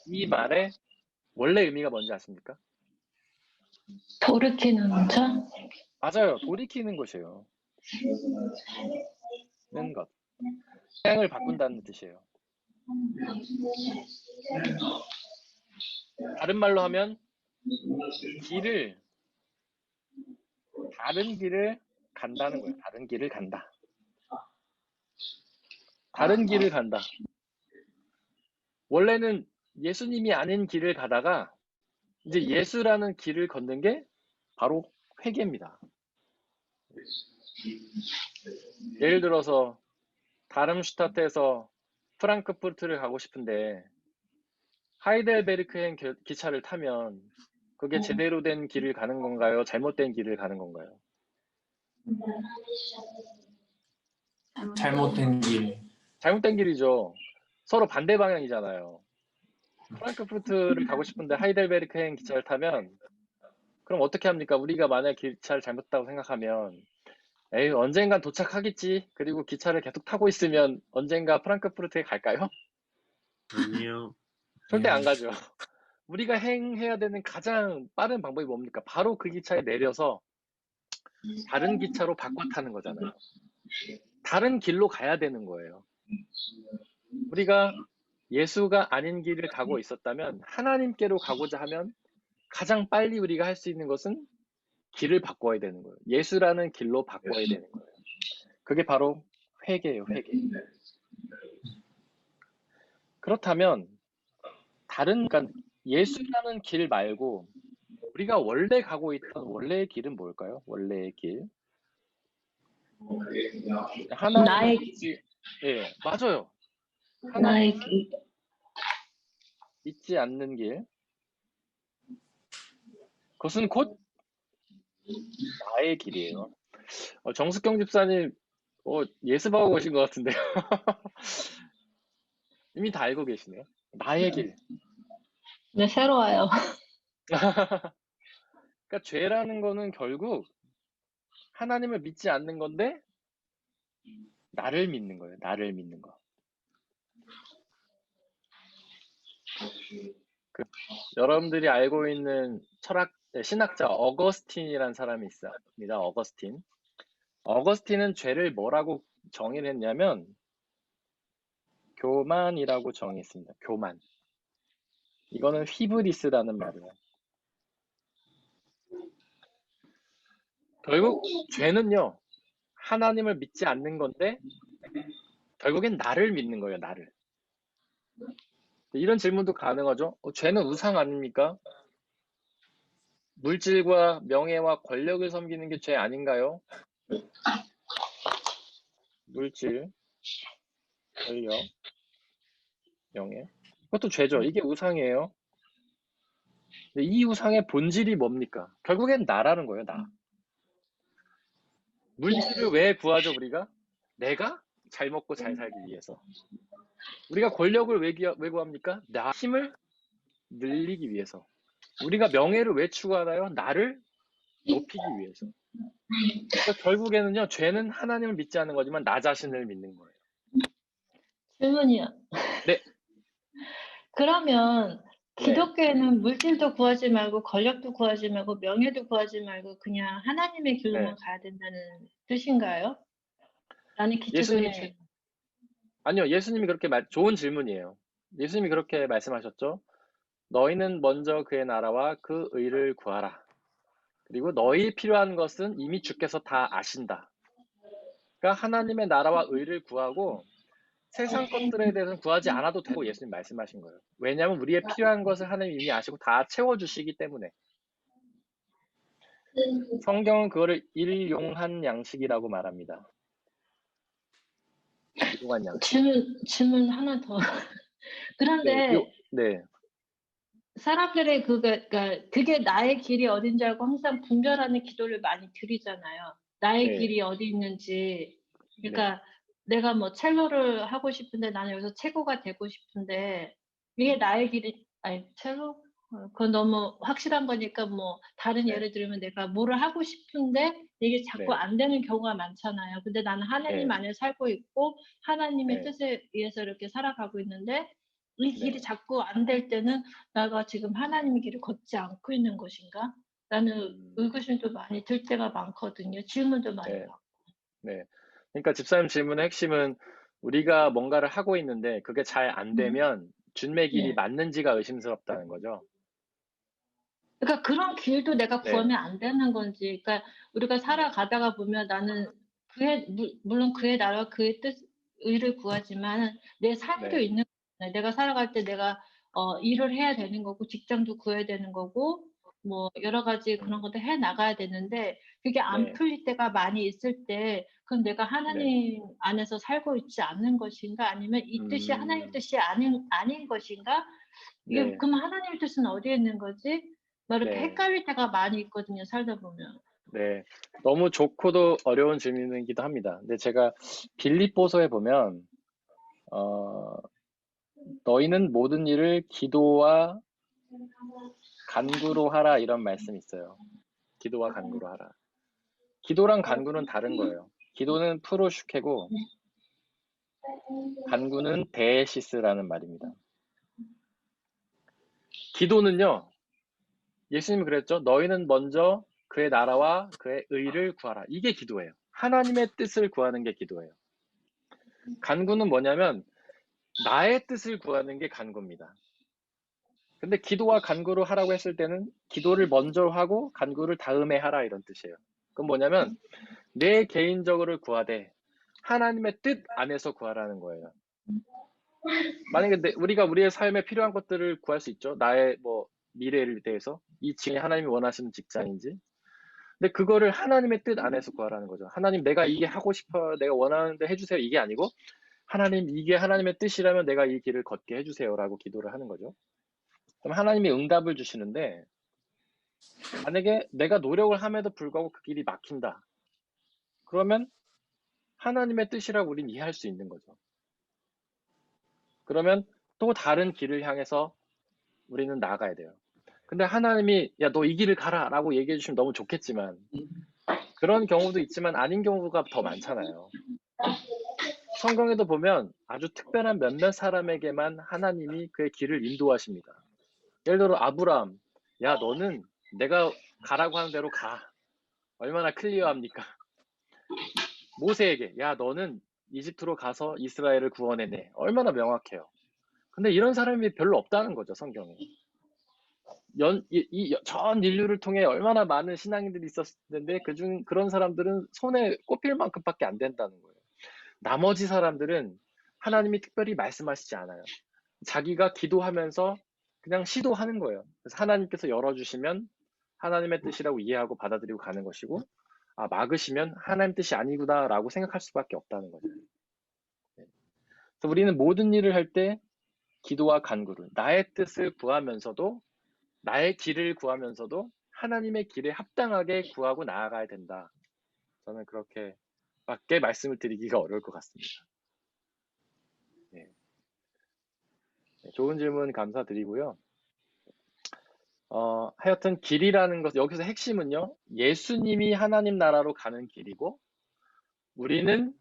Speaker 1: 이 말의 원래 의미가 뭔지 아십니까?
Speaker 2: 돌이키는 자?
Speaker 1: 맞아요. 돌이키는 것이에요. 는 것. 방향을 바꾼다는 뜻이에요. 다른 말로 하면 다른 길을 간다는 거예요. 다른 길을 간다. 다른 길을 간다. 원래는 예수님이 아닌 길을 가다가 이제 예수라는 길을 걷는 게 바로 회개입니다. 예를 들어서 다름슈타트에서 프랑크푸르트를 가고 싶은데 하이델베르크행 기차를 타면 그게 제대로 된 길을 가는 건가요? 잘못된 길을 가는 건가요?
Speaker 3: 잘못된 길.
Speaker 1: 잘못된 길이죠. 서로 반대 방향이잖아요. 프랑크푸르트를 가고 싶은데 하이델베르크행 기차를 타면 그럼 어떻게 합니까? 우리가 만약 기차를 잘못했다고 생각하면 에이, 언젠간 도착하겠지. 그리고 기차를 계속 타고 있으면 언젠가 프랑크푸르트에 갈까요?
Speaker 6: 아니요.
Speaker 1: 절대 안 가죠. 우리가 행해야 되는 가장 빠른 방법이 뭡니까? 바로 그 기차에 내려서 다른 기차로 바꿔 타는 거잖아요. 다른 길로 가야 되는 거예요. 우리가 예수가 아닌 길을 가고 있었다면 하나님께로 가고자 하면 가장 빨리 우리가 할 수 있는 것은 길을 바꿔야 되는 거예요. 예수라는 길로 바꿔야 되는 거예요. 그게 바로 회개예요. 회개. 그렇다면 그러니까 예수라는 길 말고 우리가 원래 가고 있던 원래의 길은 뭘까요? 원래의 길.
Speaker 2: 나의
Speaker 1: 길. 예, 맞아요.
Speaker 2: 나의 길.
Speaker 1: 믿지 않는 길. 그것은 곧 나의 길이에요. 정숙경 집사님 예습하고 오신 것 같은데요. 이미 다 알고 계시네요. 나의 길.
Speaker 2: 네, 새로워요.
Speaker 1: 그러니까 죄라는 거는 결국 하나님을 믿지 않는 건데 나를 믿는 거예요. 나를 믿는 거. 여러분들이 알고 있는 신학자 어거스틴이라는 사람이 있습니다. 어거스틴은 죄를 뭐라고 정의를 했냐면 교만이라고 정의했습니다. 교만. 이거는 휘브리스라는 말이에요. 결국 죄는요, 하나님을 믿지 않는 건데 결국엔 나를 믿는 거예요. 나를. 이런 질문도 가능하죠. 죄는 우상 아닙니까? 물질과 명예와 권력을 섬기는 게 죄 아닌가요? 물질, 권력, 명예. 그것도 죄죠. 이게 우상이에요. 근데 이 우상의 본질이 뭡니까? 결국엔 나라는 거예요. 나. 물질을 왜 구하죠, 우리가? 내가 잘 먹고 잘 살기 위해서. 우리가 권력을 왜 구합니까? 나 힘을 늘리기 위해서. 우리가 명예를 왜 추구하나요? 나를 높이기 위해서. 그러니까 결국에는요, 죄는 하나님을 믿지 않는 거지만 나 자신을 믿는 거예요.
Speaker 2: 질문이요.
Speaker 1: 네.
Speaker 2: 그러면 기독교에는 물질도 구하지 말고 권력도 구하지 말고 명예도 구하지 말고 그냥 하나님의 길로만 가야 된다는 뜻인가요? 라는 기초적인 질문.
Speaker 1: 아니요, 예수님이 그렇게 좋은 질문이에요. 예수님이 그렇게 말씀하셨죠. 너희는 먼저 그의 나라와 그 의를 구하라. 그리고 너희 필요한 것은 이미 주께서 다 아신다. 그러니까 하나님의 나라와 의를 구하고 세상 것들에 대해서는 구하지 않아도 되고 예수님 말씀하신 거예요. 왜냐하면 우리의 필요한 것을 하나님이 이미 아시고 다 채워주시기 때문에. 성경은 그거를 일용한 양식이라고 말합니다. 일용한 양식.
Speaker 2: 질문 하나 더. 그런데
Speaker 1: 네.
Speaker 2: 사람들의 그게 나의 길이 어딘지 알고 항상 분별하는 기도를 많이 드리잖아요. 나의
Speaker 1: 네.
Speaker 2: 길이 어디 있는지. 그러니까 내가 뭐 첼로를 하고 싶은데 나는 여기서 최고가 되고 싶은데 이게 나의 길이 아니 첼로? 그건 너무 확실한 거니까 뭐 다른 예를 들면 내가 뭐를 하고 싶은데 이게 자꾸 안 되는 경우가 많잖아요. 근데 나는 하나님 안에 살고 있고 하나님의 뜻에 의해서 이렇게 살아가고 있는데 이 길이 자꾸 안 될 때는 내가 지금 하나님의 길을 걷지 않고 있는 것인가? 라는 의구심도 많이 들 때가 많거든요. 질문도 많이 받고.
Speaker 1: 네. 그러니까 집사님 질문의 핵심은 우리가 뭔가를 하고 있는데 그게 잘 안 되면 준의 길이 맞는지가 의심스럽다는 거죠.
Speaker 2: 그러니까 그런 길도 내가 구하면 안 되는 건지. 그러니까 우리가 살아가다가 보면 나는 물론 그의 나라와 그의 의를 구하지만 내 삶도 있는 거잖아요. 내가 살아갈 때 내가 일을 해야 되는 거고 직장도 구해야 되는 거고 뭐 여러 가지 그런 것도 해 나가야 되는데 그게 안 풀릴 때가 많이 있을 때 그건 내가 하나님 안에서 살고 있지 않는 것인가 아니면 이 뜻이 하나님 뜻이 아닌 것인가? 이게 그럼 하나님 뜻은 어디에 있는 거지? 이렇게 헷갈릴 때가 많이 있거든요. 살다 보면.
Speaker 1: 네, 너무 좋고도 어려운 질문이기도 합니다. 근데 제가 빌립보서에 보면 너희는 모든 일을 기도와 간구로 하라 이런 말씀이 있어요. 기도와 간구로 하라. 기도랑 간구는 다른 거예요. 기도는 프로슈케고 간구는 데시스라는 말입니다. 기도는요. 예수님이 그랬죠. 너희는 먼저 그의 나라와 그의 의를 구하라. 이게 기도예요. 하나님의 뜻을 구하는 게 기도예요. 간구는 뭐냐면 나의 뜻을 구하는 게 간구입니다. 근데 기도와 간구를 하라고 했을 때는 기도를 먼저 하고 간구를 다음에 하라 이런 뜻이에요. 그건 뭐냐면 내 개인적으로 구하되 하나님의 뜻 안에서 구하라는 거예요. 만약에 우리가 우리의 삶에 필요한 것들을 구할 수 있죠. 나의 뭐 미래를 대해서 이 지금 하나님이 원하시는 직장인지. 근데 그거를 하나님의 뜻 안에서 구하라는 거죠. 하나님 내가 이게 하고 싶어요. 내가 원하는데 해주세요. 이게 아니고 하나님 이게 하나님의 뜻이라면 내가 이 길을 걷게 해주세요라고 기도를 하는 거죠. 그럼 하나님이 응답을 주시는데 만약에 내가 노력을 함에도 불구하고 그 길이 막힌다. 그러면 하나님의 뜻이라고 우리는 이해할 수 있는 거죠. 그러면 또 다른 길을 향해서 우리는 나아가야 돼요. 근데 하나님이 야, 너 이 길을 가라 라고 얘기해 주시면 너무 좋겠지만 그런 경우도 있지만 아닌 경우가 더 많잖아요. 성경에도 보면 아주 특별한 몇몇 사람에게만 하나님이 그의 길을 인도하십니다. 예를 들어 아브라함, 야 너는 내가 가라고 하는 대로 가. 얼마나 클리어합니까? 모세에게 야 너는 이집트로 가서 이스라엘을 구원해내. 얼마나 명확해요. 근데 이런 사람이 별로 없다는 거죠, 성경에. 전 인류를 통해 얼마나 많은 신앙인들이 있었는데 그런 사람들은 손에 꼽힐 만큼밖에 안 된다는 거예요. 나머지 사람들은 하나님이 특별히 말씀하시지 않아요. 자기가 기도하면서 그냥 시도하는 거예요. 그래서 하나님께서 열어주시면 하나님의 뜻이라고 이해하고 받아들이고 가는 것이고 막으시면 하나님 뜻이 아니구나 라고 생각할 수밖에 없다는 거죠. 그래서 우리는 모든 일을 할 때 기도와 간구를 나의 뜻을 구하면서도 나의 길을 구하면서도 하나님의 길에 합당하게 구하고 나아가야 된다. 저는 그렇게 밖에 말씀을 드리기가 어려울 것 같습니다. 네. 좋은 질문 감사드리고요. 하여튼 길이라는 것, 여기서 핵심은요. 예수님이 하나님 나라로 가는 길이고 우리는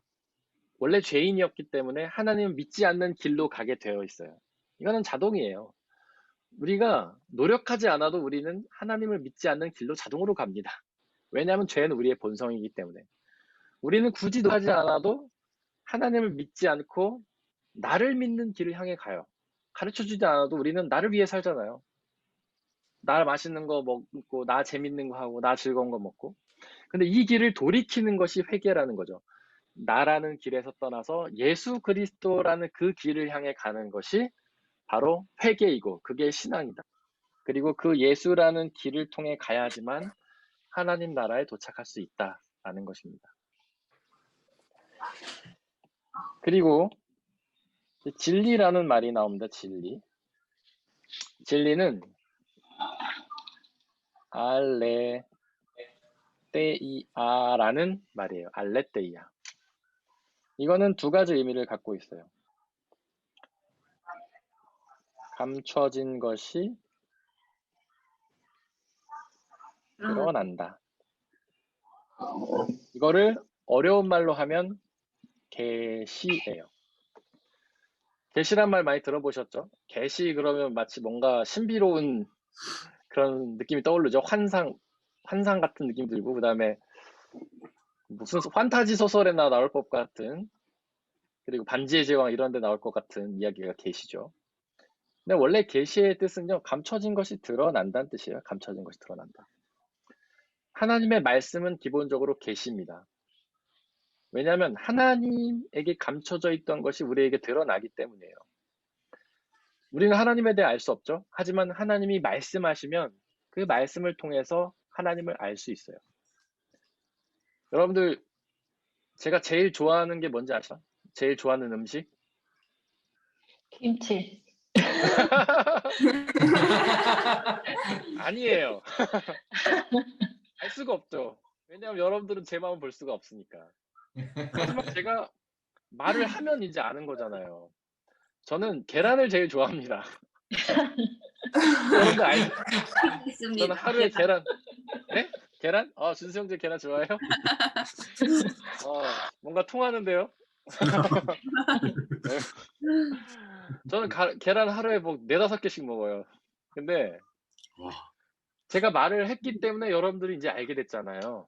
Speaker 1: 원래 죄인이었기 때문에 하나님을 믿지 않는 길로 가게 되어 있어요. 이거는 자동이에요. 우리가 노력하지 않아도 우리는 하나님을 믿지 않는 길로 자동으로 갑니다. 왜냐하면 죄는 우리의 본성이기 때문에. 우리는 굳이 노력하지 않아도 하나님을 믿지 않고 나를 믿는 길을 향해 가요. 가르쳐주지 않아도 우리는 나를 위해 살잖아요. 나 맛있는 거 먹고, 나 재밌는 거 하고, 나 즐거운 거 먹고. 근데 이 길을 돌이키는 것이 회개라는 거죠. 나라는 길에서 떠나서 예수 그리스도라는 그 길을 향해 가는 것이 바로 회개이고, 그게 신앙이다. 그리고 그 예수라는 길을 통해 가야지만 하나님 나라에 도착할 수 있다라는 것입니다. 그리고 진리라는 말이 나옵니다. 진리. 진리는 알레테이아라는 말이에요. 알레테이아. 이거는 두 가지 의미를 갖고 있어요. 감춰진 것이 드러난다. 이거를 어려운 말로 하면 계시예요. 계시란 말 많이 들어보셨죠? 계시 그러면 마치 뭔가 신비로운 그런 느낌이 떠오르죠. 환상 같은 느낌 들고, 그 다음에 무슨 판타지 소설에나 나올 것 같은, 그리고 반지의 제왕 이런 데 나올 것 같은 이야기가 계시죠. 근데 원래 계시의 뜻은요, 감춰진 것이 드러난다는 뜻이에요. 감춰진 것이 드러난다. 하나님의 말씀은 기본적으로 계시입니다. 왜냐하면 하나님에게 감춰져 있던 것이 우리에게 드러나기 때문이에요. 우리는 하나님에 대해 알 수 없죠. 하지만 하나님이 말씀하시면 그 말씀을 통해서 하나님을 알 수 있어요. 여러분들, 제가 제일 좋아하는 게 뭔지 아시죠? 제일 좋아하는 음식?
Speaker 2: 김치.
Speaker 1: 아니에요. 알 수가 없죠. 왜냐하면 여러분들은 제 마음을 볼 수가 없으니까. 하지만 제가 말을 하면 이제 아는 거잖아요. 저는 계란을 제일 좋아합니다. 여러분들 알죠? 저는 하루에 계란. 네? 계란? 준수 형제 계란 좋아해요? 뭔가 통하는데요? 네. 저는 계란 하루에 뭐 4-5개씩 먹어요. 근데 제가 말을 했기 때문에 여러분들이 이제 알게 됐잖아요.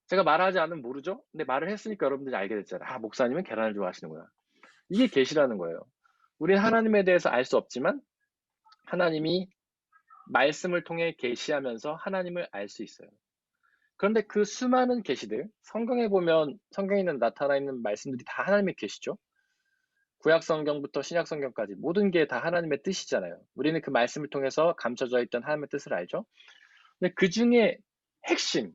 Speaker 1: 제가 말하지 않으면 모르죠? 근데 말을 했으니까 여러분들이 알게 됐잖아요. 목사님은 계란을 좋아하시는구나. 이게 계시라는 거예요. 우리는 하나님에 대해서 알 수 없지만 하나님이 말씀을 통해 계시하면서 하나님을 알 수 있어요. 그런데 그 수많은 계시들, 성경에 보면 성경에 나타나 있는 말씀들이 다 하나님의 계시죠. 구약 성경부터 신약 성경까지 모든 게 다 하나님의 뜻이잖아요. 우리는 그 말씀을 통해서 감춰져 있던 하나님의 뜻을 알죠. 근데 그 중에 핵심,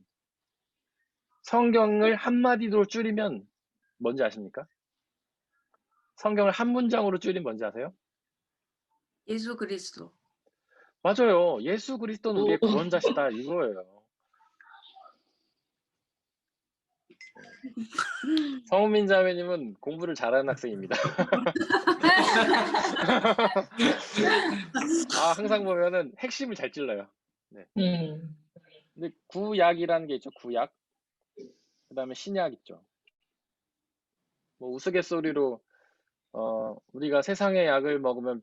Speaker 1: 성경을 한마디로 줄이면 뭔지 아십니까? 성경을 한 문장으로 줄이면 뭔지 아세요?
Speaker 4: 예수 그리스도.
Speaker 1: 맞아요. 예수 그리스도는 우리의 구원자시다 이거예요. 성우민 자매님은 공부를 잘하는 학생입니다. 항상 보면은 핵심을 잘 찔러요. 네. 근데 구약이라는 게 있죠. 구약. 그 다음에 신약 있죠. 뭐 우스갯소리로 우리가 세상의 약을 먹으면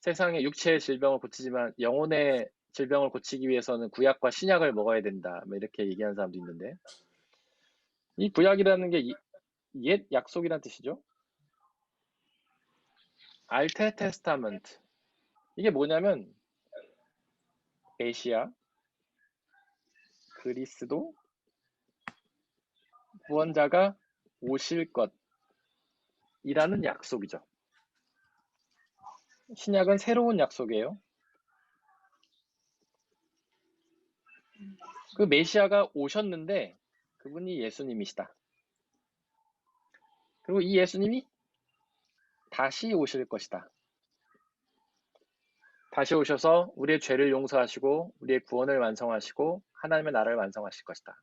Speaker 1: 세상의 육체의 질병을 고치지만 영혼의 질병을 고치기 위해서는 구약과 신약을 먹어야 된다. 뭐 이렇게 얘기하는 사람도 있는데, 이 구약이라는 게 옛 약속이란 뜻이죠. 알테 테스타먼트. 이게 뭐냐면 메시아, 그리스도, 구원자가 오실 것이라는 약속이죠. 신약은 새로운 약속이에요. 그 메시아가 오셨는데 그분이 예수님이시다. 그리고 이 예수님이 다시 오실 것이다. 다시 오셔서 우리의 죄를 용서하시고 우리의 구원을 완성하시고 하나님의 나라를 완성하실 것이다.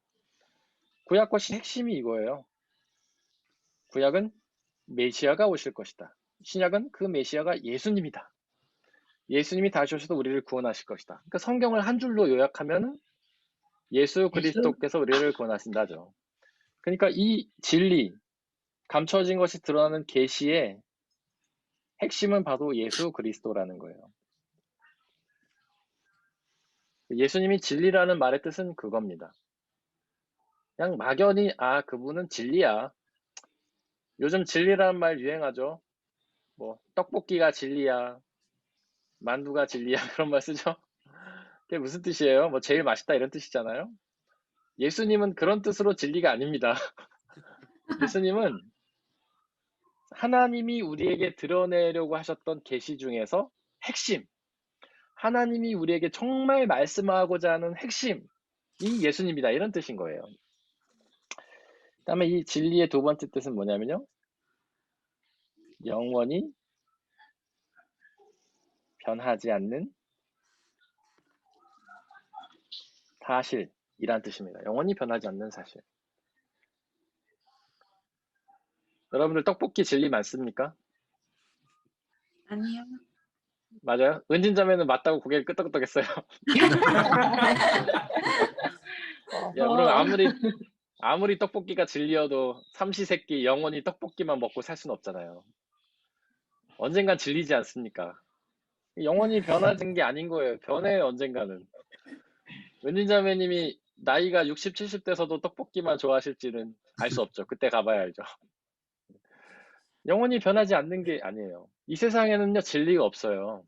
Speaker 1: 구약과 신약의 핵심이 이거예요. 구약은 메시아가 오실 것이다. 신약은 그 메시아가 예수님이다. 예수님이 다시 오셔서 우리를 구원하실 것이다. 그러니까 성경을 한 줄로 요약하면 예수 그리스도께서 우리를 구원하신다죠. 그러니까 이 진리, 감춰진 것이 드러나는 계시의 핵심은 바로 예수 그리스도라는 거예요. 예수님이 진리라는 말의 뜻은 그겁니다. 그냥 막연히 그분은 진리야. 요즘 진리라는 말 유행하죠. 뭐 떡볶이가 진리야, 만두가 진리야 그런 말 쓰죠. 그게 무슨 뜻이에요? 뭐 제일 맛있다 이런 뜻이잖아요. 예수님은 그런 뜻으로 진리가 아닙니다. 예수님은 하나님이 우리에게 드러내려고 하셨던 계시 중에서 핵심, 하나님이 우리에게 정말 말씀하고자 하는 핵심이 예수님이다 이런 뜻인 거예요. 그다음에 이 진리의 두 번째 뜻은 뭐냐면요. 영원히 변하지 않는 사실이란 뜻입니다. 영원히 변하지 않는 사실. 여러분들 떡볶이 진리 많습니까?
Speaker 4: 아니요.
Speaker 1: 맞아요? 은진자매는 맞다고 고개를 끄덕끄덕했어요. 야, 그럼 아무리 떡볶이가 진리여도 삼시세끼 영원히 떡볶이만 먹고 살 수는 없잖아요. 언젠간 질리지 않습니까? 영원히 변하는 게 아닌 거예요. 변해요, 언젠가는. 은진자매님이 나이가 60, 70대서도 떡볶이만 좋아하실지는 알 수 없죠. 그때 가봐야 알죠. 영원히 변하지 않는 게 아니에요. 이 세상에는요, 진리가 없어요.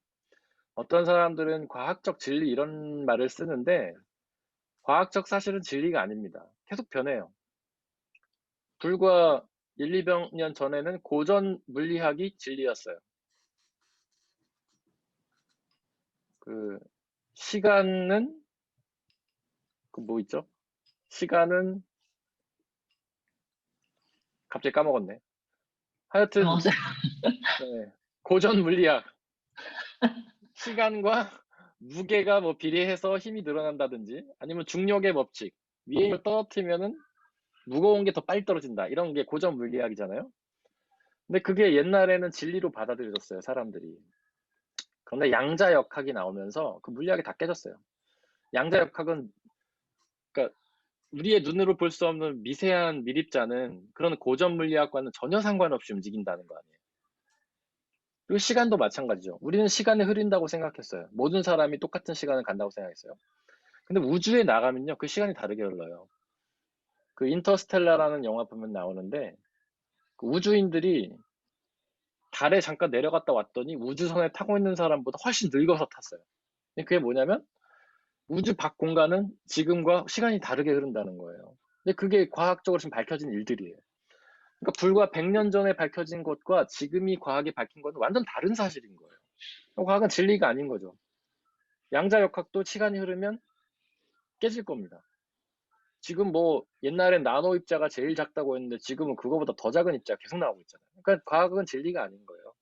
Speaker 1: 어떤 사람들은 과학적 진리 이런 말을 쓰는데 과학적 사실은 진리가 아닙니다. 계속 변해요. 불과 1, 200년 전에는 고전 물리학이 진리였어요. 그 시간은 뭐 있죠? 시간은 갑자기 까먹었네. 하여튼 네, 고전 물리학 시간과 무게가 뭐 비례해서 힘이 늘어난다든지 아니면 중력의 법칙 위에 힘을 떨어뜨리면은 무거운 게 더 빨리 떨어진다 이런 게 고전 물리학이잖아요. 근데 그게 옛날에는 진리로 받아들여졌어요, 사람들이. 그런데 양자역학이 나오면서 그 물리학이 다 깨졌어요. 양자역학은 그러니까 우리의 눈으로 볼 수 없는 미세한 미립자는 그런 고전 물리학과는 전혀 상관없이 움직인다는 거 아니에요. 그리고 시간도 마찬가지죠. 우리는 시간이 흐른다고 생각했어요. 모든 사람이 똑같은 시간을 간다고 생각했어요. 근데 우주에 나가면요, 그 시간이 다르게 흘러요. 그 인터스텔라라는 영화 보면 나오는데 그 우주인들이 달에 잠깐 내려갔다 왔더니 우주선에 타고 있는 사람보다 훨씬 늙어서 탔어요. 근데 그게 뭐냐면 우주 밖 공간은 지금과 시간이 다르게 흐른다는 거예요. 근데 그게 과학적으로 지금 밝혀진 일들이에요. 그러니까 불과 100년 전에 밝혀진 것과 지금이 과학이 밝힌 것은 완전 다른 사실인 거예요. 과학은 진리가 아닌 거죠. 양자역학도 시간이 흐르면 깨질 겁니다. 지금 뭐 옛날엔 나노 입자가 제일 작다고 했는데 지금은 그거보다 더 작은 입자가 계속 나오고 있잖아요. 그러니까 과학은 진리가 아닌 거예요.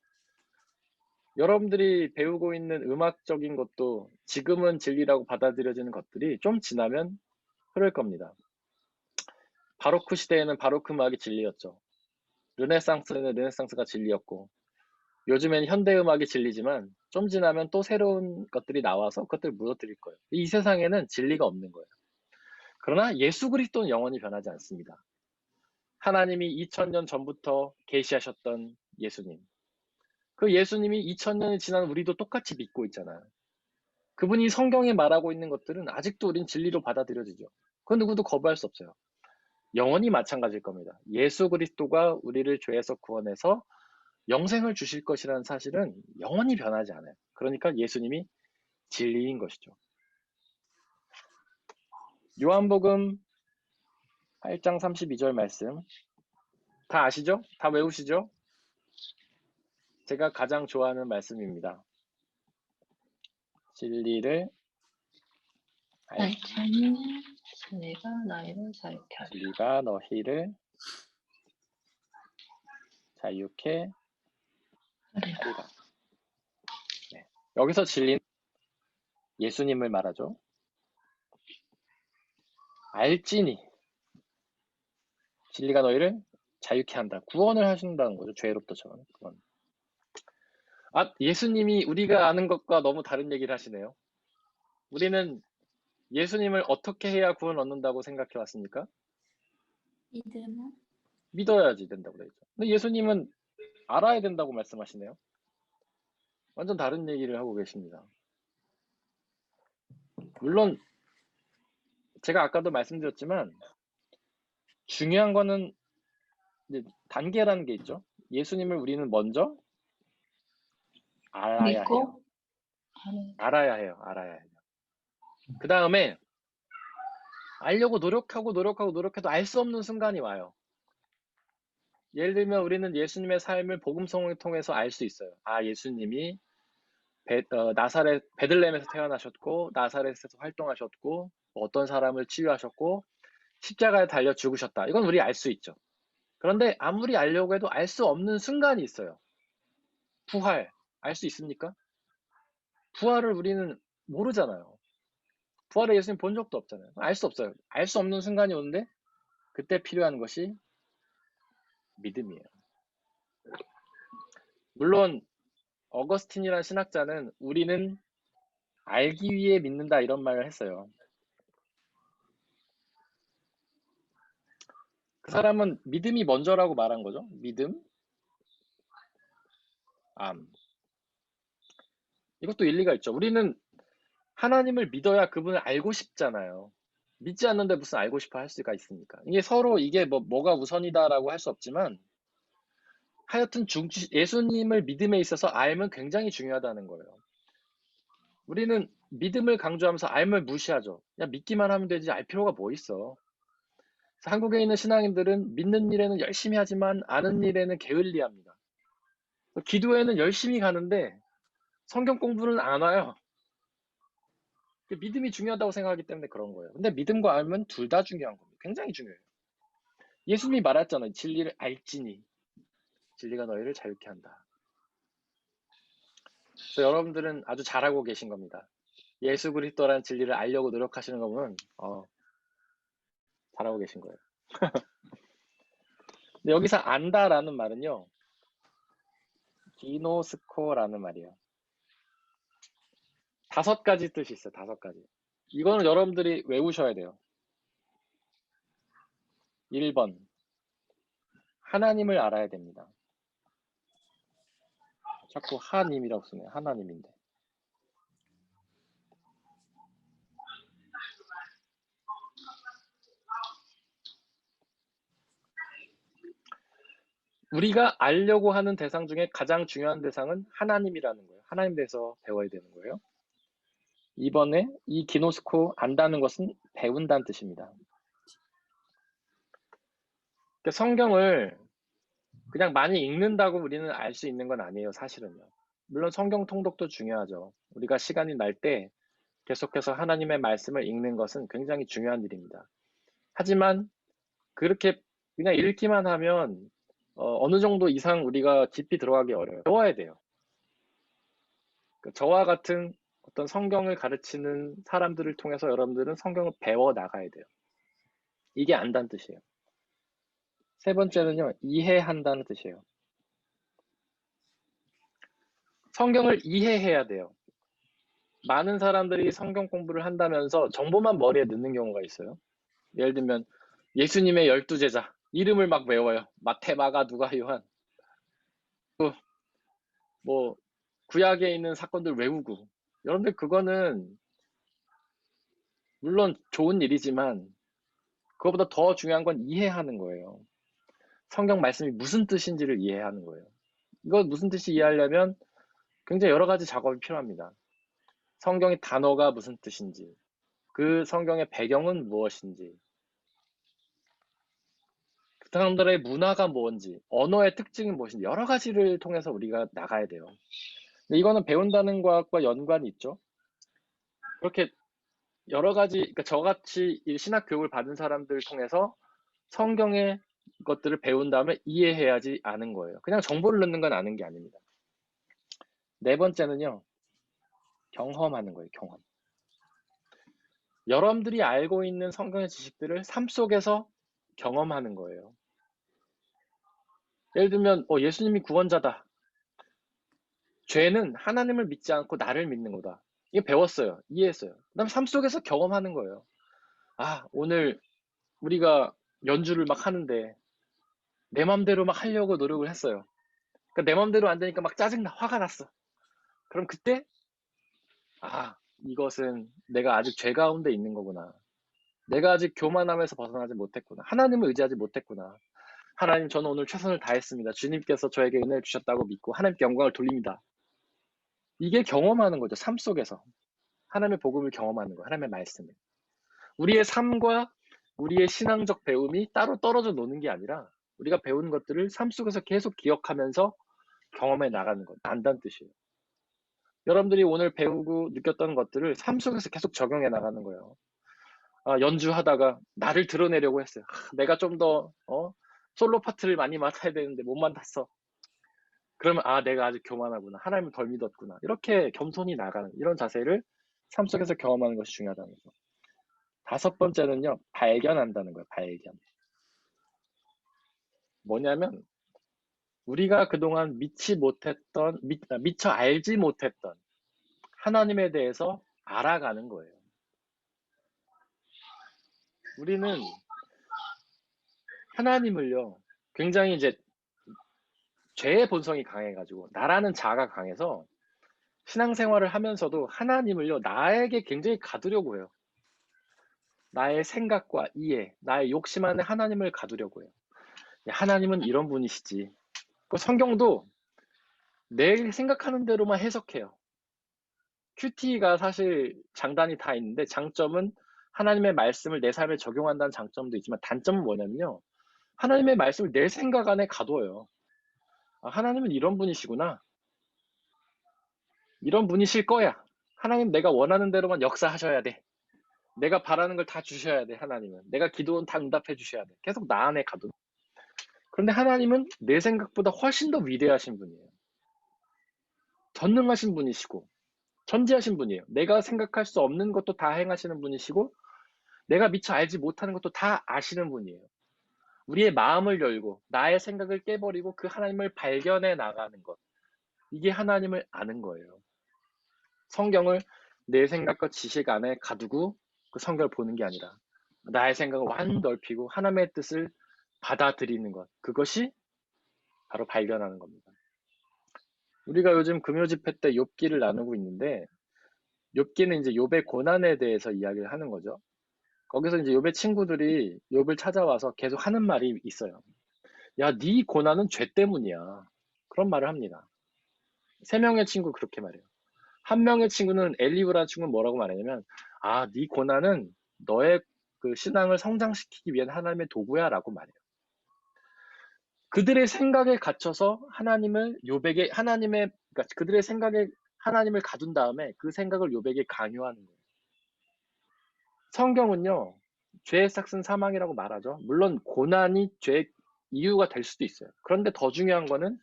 Speaker 1: 여러분들이 배우고 있는 음악적인 것도 지금은 진리라고 받아들여지는 것들이 좀 지나면 흐를 겁니다. 바로크 시대에는 바로크 음악이 진리였죠. 르네상스에는 르네상스가 진리였고 요즘엔 현대 음악이 진리지만 좀 지나면 또 새로운 것들이 나와서 그것들을 무너뜨릴 거예요. 이 세상에는 진리가 없는 거예요. 그러나 예수 그리스도는 영원히 변하지 않습니다. 하나님이 2000년 전부터 계시하셨던 예수님. 그 예수님이 2000년이 지난 우리도 똑같이 믿고 있잖아요. 그분이 성경에 말하고 있는 것들은 아직도 우린 진리로 받아들여지죠. 그 누구도 거부할 수 없어요. 영원히 마찬가지일 겁니다. 예수 그리스도가 우리를 죄에서 구원해서 영생을 주실 것이라는 사실은 영원히 변하지 않아요. 그러니까 예수님이 진리인 것이죠. 요한복음 8장 32절 말씀 다 아시죠? 다 외우시죠? 제가 가장 좋아하는 말씀입니다. 진리를
Speaker 2: 알자니 내가 너희를 자유케 하리라.
Speaker 1: 진리가 너희를 자유케 하리라. 네. 여기서 진리는 예수님을 말하죠. 알지니 진리가 너희를 자유케 한다. 구원을 하신다는 거죠. 죄로부터 저는 구원. 예수님이 우리가 아는 것과 너무 다른 얘기를 하시네요. 우리는 예수님을 어떻게 해야 구원 얻는다고 생각해 왔습니까?
Speaker 5: 믿으면
Speaker 1: 믿어야지 된다고 그랬죠. 근데 예수님은 알아야 된다고 말씀하시네요. 완전 다른 얘기를 하고 계십니다. 물론 제가 아까도 말씀드렸지만 중요한 거는 이제 단계라는 게 있죠. 예수님을 우리는 먼저 알아야 해요.
Speaker 2: 믿고
Speaker 1: 알아야 해요. 그 다음에 알려고 노력해도 알 수 없는 순간이 와요. 예를 들면 우리는 예수님의 삶을 복음성을 통해서 알 수 있어요. 아, 예수님이 나사렛 베들레헴에서 태어나셨고 나사렛에서 활동하셨고 어떤 사람을 치유하셨고 십자가에 달려 죽으셨다. 이건 우리 알 수 있죠. 그런데 아무리 알려고 해도 알 수 없는 순간이 있어요. 부활 알 수 있습니까? 부활을 우리는 모르잖아요. 부활의 예수님 본 적도 없잖아요. 알 수 없어요. 알 수 없는 순간이 오는데 그때 필요한 것이 믿음이에요. 물론 어거스틴이라는 신학자는 우리는 알기 위해 믿는다 이런 말을 했어요. 그 사람은 믿음이 먼저라고 말한 거죠. 믿음, 암. 이것도 일리가 있죠. 우리는 하나님을 믿어야 그분을 알고 싶잖아요. 믿지 않는데 무슨 알고 싶어 할 수가 있습니까? 이게 서로 이게 뭐가 우선이다라고 할 수 없지만 하여튼 예수님을 믿음에 있어서 알면 굉장히 중요하다는 거예요. 우리는 믿음을 강조하면서 알을 무시하죠. 그냥 믿기만 하면 되지 알 필요가 뭐 있어. 한국에 있는 신앙인들은 믿는 일에는 열심히 하지만 아는 일에는 게을리합니다. 기도에는 열심히 가는데 성경 공부는 안 와요. 믿음이 중요하다고 생각하기 때문에 그런 거예요. 근데 믿음과 알면 둘 다 중요한 겁니다. 굉장히 중요해요. 예수님이 말했잖아요. 진리를 알지니 진리가 너희를 자유케 한다. 그래서 여러분들은 아주 잘하고 계신 겁니다. 예수 그리스도라는 진리를 알려고 노력하시는 거 보면 잘하고 계신 거예요. 근데 여기서 안다라는 말은요. 기노스코라는 말이에요. 5가지 뜻이 있어요. 5가지. 이거는 여러분들이 외우셔야 돼요. 1번 하나님을 알아야 됩니다. 자꾸 하님이라고 쓰네요. 하나님인데. 우리가 알려고 하는 대상 중에 가장 중요한 대상은 하나님이라는 거예요. 하나님 대해서 배워야 되는 거예요. 이번에 이 기노스코 안다는 것은 배운다는 뜻입니다. 그러니까 성경을 그냥 많이 읽는다고 우리는 알 수 있는 건 아니에요. 사실은요. 물론 성경 통독도 중요하죠. 우리가 시간이 날 때 계속해서 하나님의 말씀을 읽는 것은 굉장히 중요한 일입니다. 하지만 그렇게 그냥 읽기만 하면 어느 정도 이상 우리가 깊이 들어가기 어려워요. 배워야 돼요. 저와 같은 어떤 성경을 가르치는 사람들을 통해서 여러분들은 성경을 배워 나가야 돼요. 이게 안다는 뜻이에요. 3번째는요, 이해한다는 뜻이에요. 성경을 이해해야 돼요. 많은 사람들이 성경 공부를 한다면서 정보만 머리에 넣는 경우가 있어요. 예를 들면 예수님의 12제자 이름을 막 외워요. 마태, 마가, 누가, 요한. 뭐 구약에 있는 사건들 외우고. 여러분들 그거는 물론 좋은 일이지만 그것보다 더 중요한 건 이해하는 거예요. 성경 말씀이 무슨 뜻인지를 이해하는 거예요. 이거 무슨 뜻이 이해하려면 굉장히 여러 가지 작업이 필요합니다. 성경의 단어가 무슨 뜻인지, 그 성경의 배경은 무엇인지, 그 사람들의 문화가 뭔지, 언어의 특징이 무엇인지 여러 가지를 통해서 우리가 나가야 돼요. 근데 이거는 배운다는 것과 연관이 있죠. 그렇게 여러 가지, 그러니까 저같이 신학 교육을 받은 사람들을 통해서 성경의 것들을 배운 다음에 이해해야지 아는 거예요. 그냥 정보를 넣는 건 아는 게 아닙니다. 4번째는요, 경험하는 거예요. 경험. 여러분들이 알고 있는 성경의 지식들을 삶 속에서 경험하는 거예요. 예를 들면 예수님이 구원자다. 죄는 하나님을 믿지 않고 나를 믿는 거다. 이거 배웠어요. 이해했어요. 그다음 삶 속에서 경험하는 거예요. 아, 오늘 우리가 연주를 막 하는데 내 맘대로 막 하려고 노력을 했어요. 그러니까 내 맘대로 안 되니까 막 짜증나, 화가 났어. 그럼 그때 이것은 내가 아직 죄 가운데 있는 거구나. 내가 아직 교만함에서 벗어나지 못했구나. 하나님을 의지하지 못했구나. 하나님, 저는 오늘 최선을 다했습니다. 주님께서 저에게 은혜를 주셨다고 믿고 하나님께 영광을 돌립니다. 이게 경험하는 거죠. 삶 속에서. 하나님의 복음을 경험하는 거예요. 하나님의 말씀을. 우리의 삶과 우리의 신앙적 배움이 따로 떨어져 노는 게 아니라 우리가 배운 것들을 삶 속에서 계속 기억하면서 경험해 나가는 것, 안다는 뜻이에요. 여러분들이 오늘 배우고 느꼈던 것들을 삶 속에서 계속 적용해 나가는 거예요. 연주하다가 나를 드러내려고 했어요. 내가 좀 더 솔로 파트를 많이 맡아야 되는데 못 맡았어. 그러면 내가 아직 교만하구나. 하나님을 덜 믿었구나. 이렇게 겸손히 나가는 이런 자세를 삶 속에서 경험하는 것이 중요하다는 거죠. 5번째는요. 발견한다는 거예요. 발견. 뭐냐면 우리가 그동안 미처 알지 못했던 하나님에 대해서 알아가는 거예요. 우리는 하나님을요, 굉장히 이제 죄의 본성이 강해가지고 나라는 자아가 강해서 신앙생활을 하면서도 하나님을요, 나에게 굉장히 가두려고 해요. 나의 생각과 이해, 나의 욕심 안에 하나님을 가두려고 해요. 하나님은 이런 분이시지. 그 성경도 내 생각하는 대로만 해석해요. 큐티가 사실 장단이 다 있는데 장점은 하나님의 말씀을 내 삶에 적용한다는 장점도 있지만 단점은 뭐냐면요. 하나님의 말씀을 내 생각 안에 가둬요. 하나님은 이런 분이시구나. 이런 분이실 거야. 하나님 내가 원하는 대로만 역사하셔야 돼. 내가 바라는 걸 다 주셔야 돼. 하나님은. 내가 기도는 다 응답해 주셔야 돼. 계속 나 안에 가둬. 그런데 하나님은 내 생각보다 훨씬 더 위대하신 분이에요. 전능하신 분이시고 전지하신 분이에요. 내가 생각할 수 없는 것도 다 행하시는 분이시고 내가 미처 알지 못하는 것도 다 아시는 분이에요. 우리의 마음을 열고 나의 생각을 깨버리고 그 하나님을 발견해 나가는 것. 이게 하나님을 아는 거예요. 성경을 내 생각과 지식 안에 가두고 그 성경을 보는 게 아니라 나의 생각을 완 넓히고 하나님의 뜻을 받아들이는 것. 그것이 바로 발견하는 겁니다. 우리가 요즘 금요 집회 때 욥기를 나누고 있는데 욥기는 이제 욥의 고난에 대해서 이야기를 하는 거죠. 거기서 이제 욥의 친구들이 욥을 찾아와서 계속 하는 말이 있어요. 야, 네 고난은 죄 때문이야. 그런 말을 합니다. 3명의 친구 그렇게 말해요. 한 명의 친구는 엘리후라는 친구는 뭐라고 말하냐면 네 고난은 너의 그 신앙을 성장시키기 위한 하나님의 도구야라고 말해요. 그들의 생각에 갇혀서 그러니까 그들의 생각에 하나님을 가둔 다음에 그 생각을 욥에게 강요하는 거예요. 성경은요, 죄의 삭은 사망이라고 말하죠. 물론 고난이 죄의 이유가 될 수도 있어요. 그런데 더 중요한 거는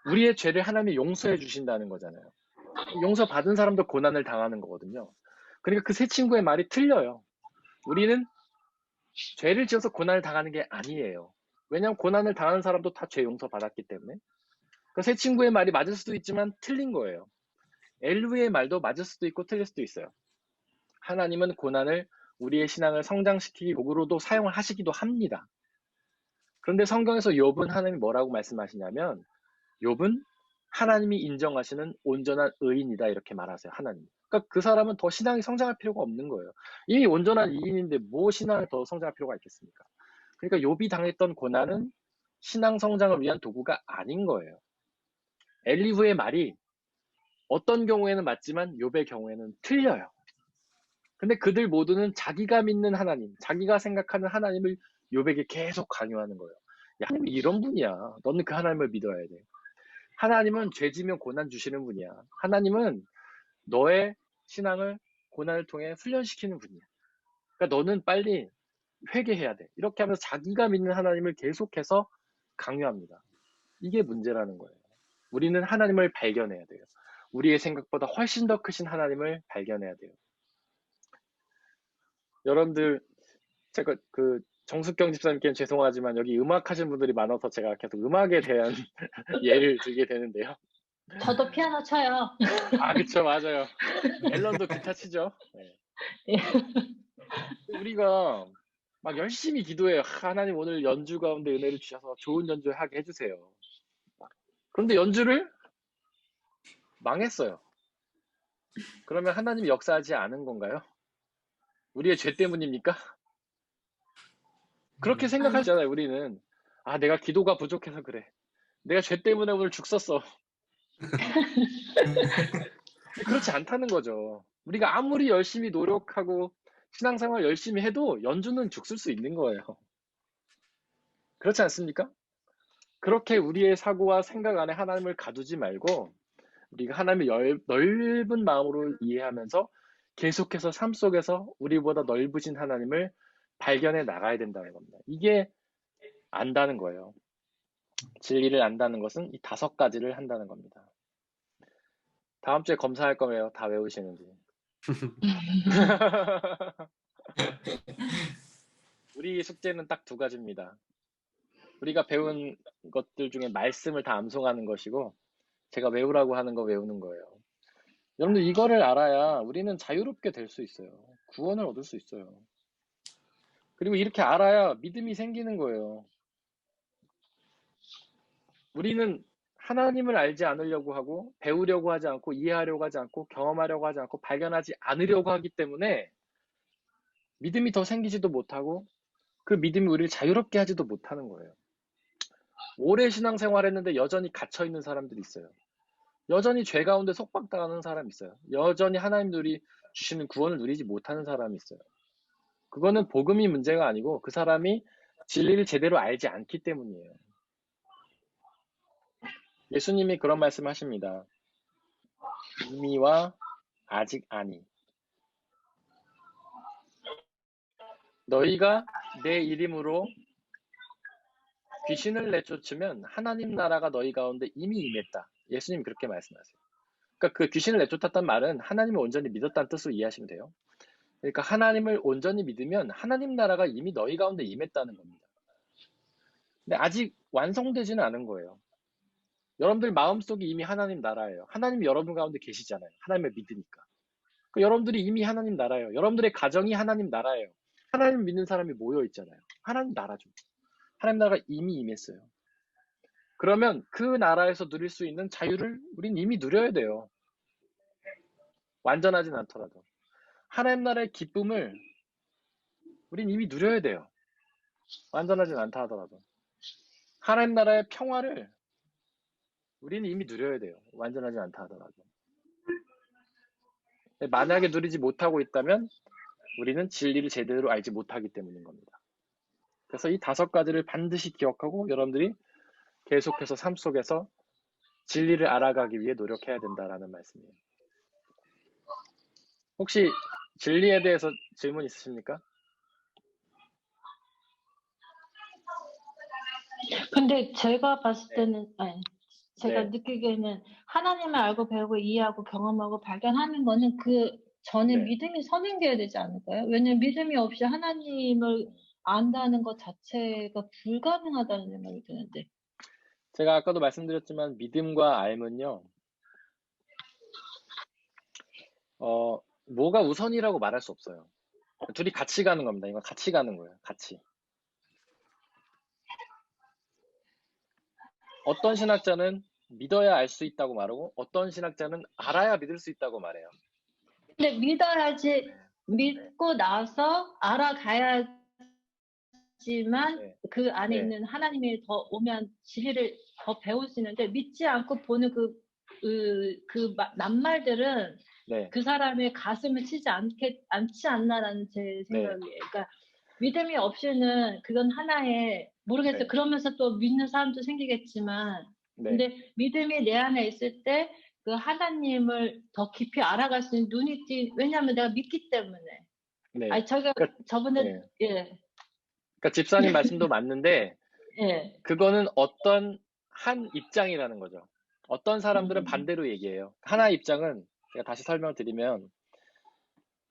Speaker 1: 우리의 죄를 하나님이 용서해 주신다는 거잖아요. 용서받은 사람도 고난을 당하는 거거든요. 그러니까 그 세 친구의 말이 틀려요. 우리는 죄를 지어서 고난을 당하는 게 아니에요. 왜냐하면 고난을 당하는 사람도 다 죄 용서받았기 때문에. 그 세 친구의 말이 맞을 수도 있지만 틀린 거예요. 엘루의 말도 맞을 수도 있고 틀릴 수도 있어요. 하나님은 고난을 우리의 신앙을 성장시키기 도구로도 사용을 하시기도 합니다. 그런데 성경에서 욥은 하나님이 뭐라고 말씀하시냐면 욥은 하나님이 인정하시는 온전한 의인이다 이렇게 말하세요. 하나님. 그러니까 그 사람은 더 신앙이 성장할 필요가 없는 거예요. 이미 온전한 의인인데 뭐 신앙을 더 성장할 필요가 있겠습니까? 그러니까 욥이 당했던 고난은 신앙 성장을 위한 도구가 아닌 거예요. 엘리후의 말이 어떤 경우에는 맞지만 욥의 경우에는 틀려요. 근데 그들 모두는 자기가 믿는 하나님, 자기가 생각하는 하나님을 욥에게 계속 강요하는 거예요. 야, 하나님이 이런 분이야. 너는 그 하나님을 믿어야 돼. 하나님은 죄 지면 고난 주시는 분이야. 하나님은 너의 신앙을 고난을 통해 훈련시키는 분이야. 그러니까 너는 빨리 회개해야 돼. 이렇게 하면서 자기가 믿는 하나님을 계속해서 강요합니다. 이게 문제라는 거예요. 우리는 하나님을 발견해야 돼요. 우리의 생각보다 훨씬 더 크신 하나님을 발견해야 돼요. 여러분들, 제가 정숙경 집사님께는 죄송하지만 여기 음악 하시는 분들이 많아서 제가 계속 음악에 대한 예를 들게 되는데요.
Speaker 2: 저도 피아노 쳐요.
Speaker 1: 그쵸, 맞아요. 앨런도 기타 치죠. 네. 우리가 막 열심히 기도해요. 하나님 오늘 연주 가운데 은혜를 주셔서 좋은 연주 하게 해주세요. 그런데 연주를 망했어요. 그러면 하나님이 역사하지 않은 건가요? 우리의 죄 때문입니까? 그렇게 생각하잖아요, 우리는. 아, 내가 기도가 부족해서 그래. 내가 죄 때문에 오늘 죽 썼어. 그렇지 않다는 거죠. 우리가 아무리 열심히 노력하고 신앙생활 열심히 해도 연주는 죽을 수 있는 거예요. 그렇지 않습니까? 그렇게 우리의 사고와 생각 안에 하나님을 가두지 말고 우리가 하나님의 넓은 마음으로 이해하면서 계속해서 삶 속에서 우리보다 넓으신 하나님을 발견해 나가야 된다는 겁니다. 이게 안다는 거예요. 진리를 안다는 것은 이 5가지를 한다는 겁니다. 다음 주에 검사할 거예요. 다 외우시는지. 우리 숙제는 딱 2가지입니다. 우리가 배운 것들 중에 말씀을 다 암송하는 것이고 제가 외우라고 하는 거 외우는 거예요. 여러분들 이거를 알아야 우리는 자유롭게 될 수 있어요. 구원을 얻을 수 있어요. 그리고 이렇게 알아야 믿음이 생기는 거예요. 우리는 하나님을 알지 않으려고 하고 배우려고 하지 않고 이해하려고 하지 않고 경험하려고 하지 않고 발견하지 않으려고 하기 때문에 믿음이 더 생기지도 못하고 그 믿음이 우리를 자유롭게 하지도 못하는 거예요. 오래 신앙생활 했는데 여전히 갇혀있는 사람들이 있어요. 여전히 죄 가운데 속박당하는 사람이 있어요. 여전히 하나님들이 주시는 구원을 누리지 못하는 사람이 있어요. 그거는 복음이 문제가 아니고 그 사람이 진리를 제대로 알지 않기 때문이에요. 예수님이 그런 말씀 하십니다. 이미와 아직 아니. 너희가 내 이름으로 귀신을 내쫓으면 하나님 나라가 너희 가운데 이미 임했다. 예수님이 그렇게 말씀하세요. 그러니까 그 귀신을 내쫓았단 말은 하나님을 온전히 믿었다는 뜻으로 이해하시면 돼요. 그러니까 하나님을 온전히 믿으면 하나님 나라가 이미 너희 가운데 임했다는 겁니다. 근데 아직 완성되지는 않은 거예요. 여러분들 마음속에 이미 하나님 나라예요. 하나님이 여러분 가운데 계시잖아요. 하나님을 믿으니까. 그러니까 여러분들이 이미 하나님 나라예요. 여러분들의 가정이 하나님 나라예요. 하나님 믿는 사람이 모여 있잖아요. 하나님 나라죠. 하나님 나라가 이미 임했어요. 그러면 그 나라에서 누릴 수 있는 자유를 우린 이미 누려야 돼요. 완전하진 않더라도. 하나님 나라의 기쁨을 우린 이미 누려야 돼요. 완전하진 않다 하더라도. 하나님 나라의 평화를 우리는 이미 누려야 돼요. 완전하지 않다 하더라도. 만약에 누리지 못하고 있다면 우리는 진리를 제대로 알지 못하기 때문인 겁니다. 그래서 이 5가지를 반드시 기억하고 여러분들이 계속해서 삶 속에서 진리를 알아가기 위해 노력해야 된다라는 말씀이에요. 혹시 진리에 대해서 질문 있으십니까?
Speaker 2: 근데 제가 봤을 때는, 아니, 제가
Speaker 1: 네.
Speaker 2: 느끼기에는 하나님을 알고 배우고 이해하고 경험하고 발견하는 거는 그 전에
Speaker 1: 네.
Speaker 2: 믿음이 선행돼야 되지 않을까요? 왜냐면 믿음이 없이 하나님을 안다는 것 자체가 불가능하다는 생각이 드는데.
Speaker 1: 제가 아까도 말씀드렸지만 믿음과 알면요. 뭐가 우선이라고 말할 수 없어요. 둘이 같이 가는 겁니다. 이건 같이 가는 거예요. 같이. 어떤 신학자는 믿어야 알 수 있다고 말하고 어떤 신학자는 알아야 믿을 수 있다고 말해요.
Speaker 2: 근데 믿어야지, 믿고 나서 알아가야지만
Speaker 1: 네.
Speaker 2: 그 안에
Speaker 1: 네.
Speaker 2: 있는 하나님이 더 오면 진리를 더 배울 수 있는데 믿지 않고 보는 낱말들은
Speaker 1: 네.
Speaker 2: 그 사람의 가슴을 치지 않지 않나라는 제 생각이에요. 그러니까 믿음이 없이는 그건 하나의 모르겠어요.
Speaker 1: 네.
Speaker 2: 그러면서 또 믿는 사람도 생기겠지만
Speaker 1: 네.
Speaker 2: 근데 믿음이 내 안에 있을 때 그 하나님을 더 깊이 알아갈 수 있는 눈이 왜냐하면 내가 믿기 때문에.
Speaker 1: 네.
Speaker 2: 아니 저희가 저번에
Speaker 1: 네.
Speaker 2: 예.
Speaker 1: 그러니까 집사님 말씀도 맞는데
Speaker 2: 예.
Speaker 1: 그거는 어떤 한 입장이라는 거죠. 어떤 사람들은 반대로 얘기해요. 하나의 입장은 제가 다시 설명드리면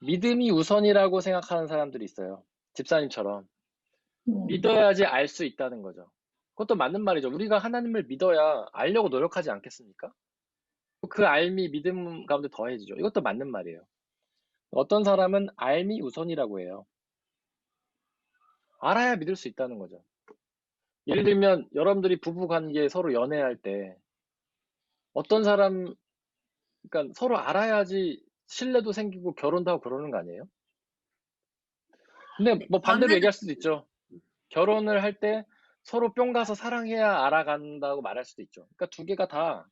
Speaker 1: 믿음이 우선이라고 생각하는 사람들이 있어요. 집사님처럼. 믿어야지 알 수 있다는 거죠. 그것도 맞는 말이죠. 우리가 하나님을 믿어야 알려고 노력하지 않겠습니까? 그 알미 믿음 가운데 더해지죠. 이것도 맞는 말이에요. 어떤 사람은 알미 우선이라고 해요. 알아야 믿을 수 있다는 거죠. 예를 들면 여러분들이 부부 관계에 서로 연애할 때 어떤 사람, 그러니까 서로 알아야지 신뢰도 생기고 결혼도 하고 그러는 거 아니에요? 근데 뭐 반대로
Speaker 4: 저는
Speaker 1: 얘기할 수도 있죠. 결혼을 할 때 서로 뿅 가서 사랑해야 알아간다고 말할 수도 있죠. 그러니까 두 개가 다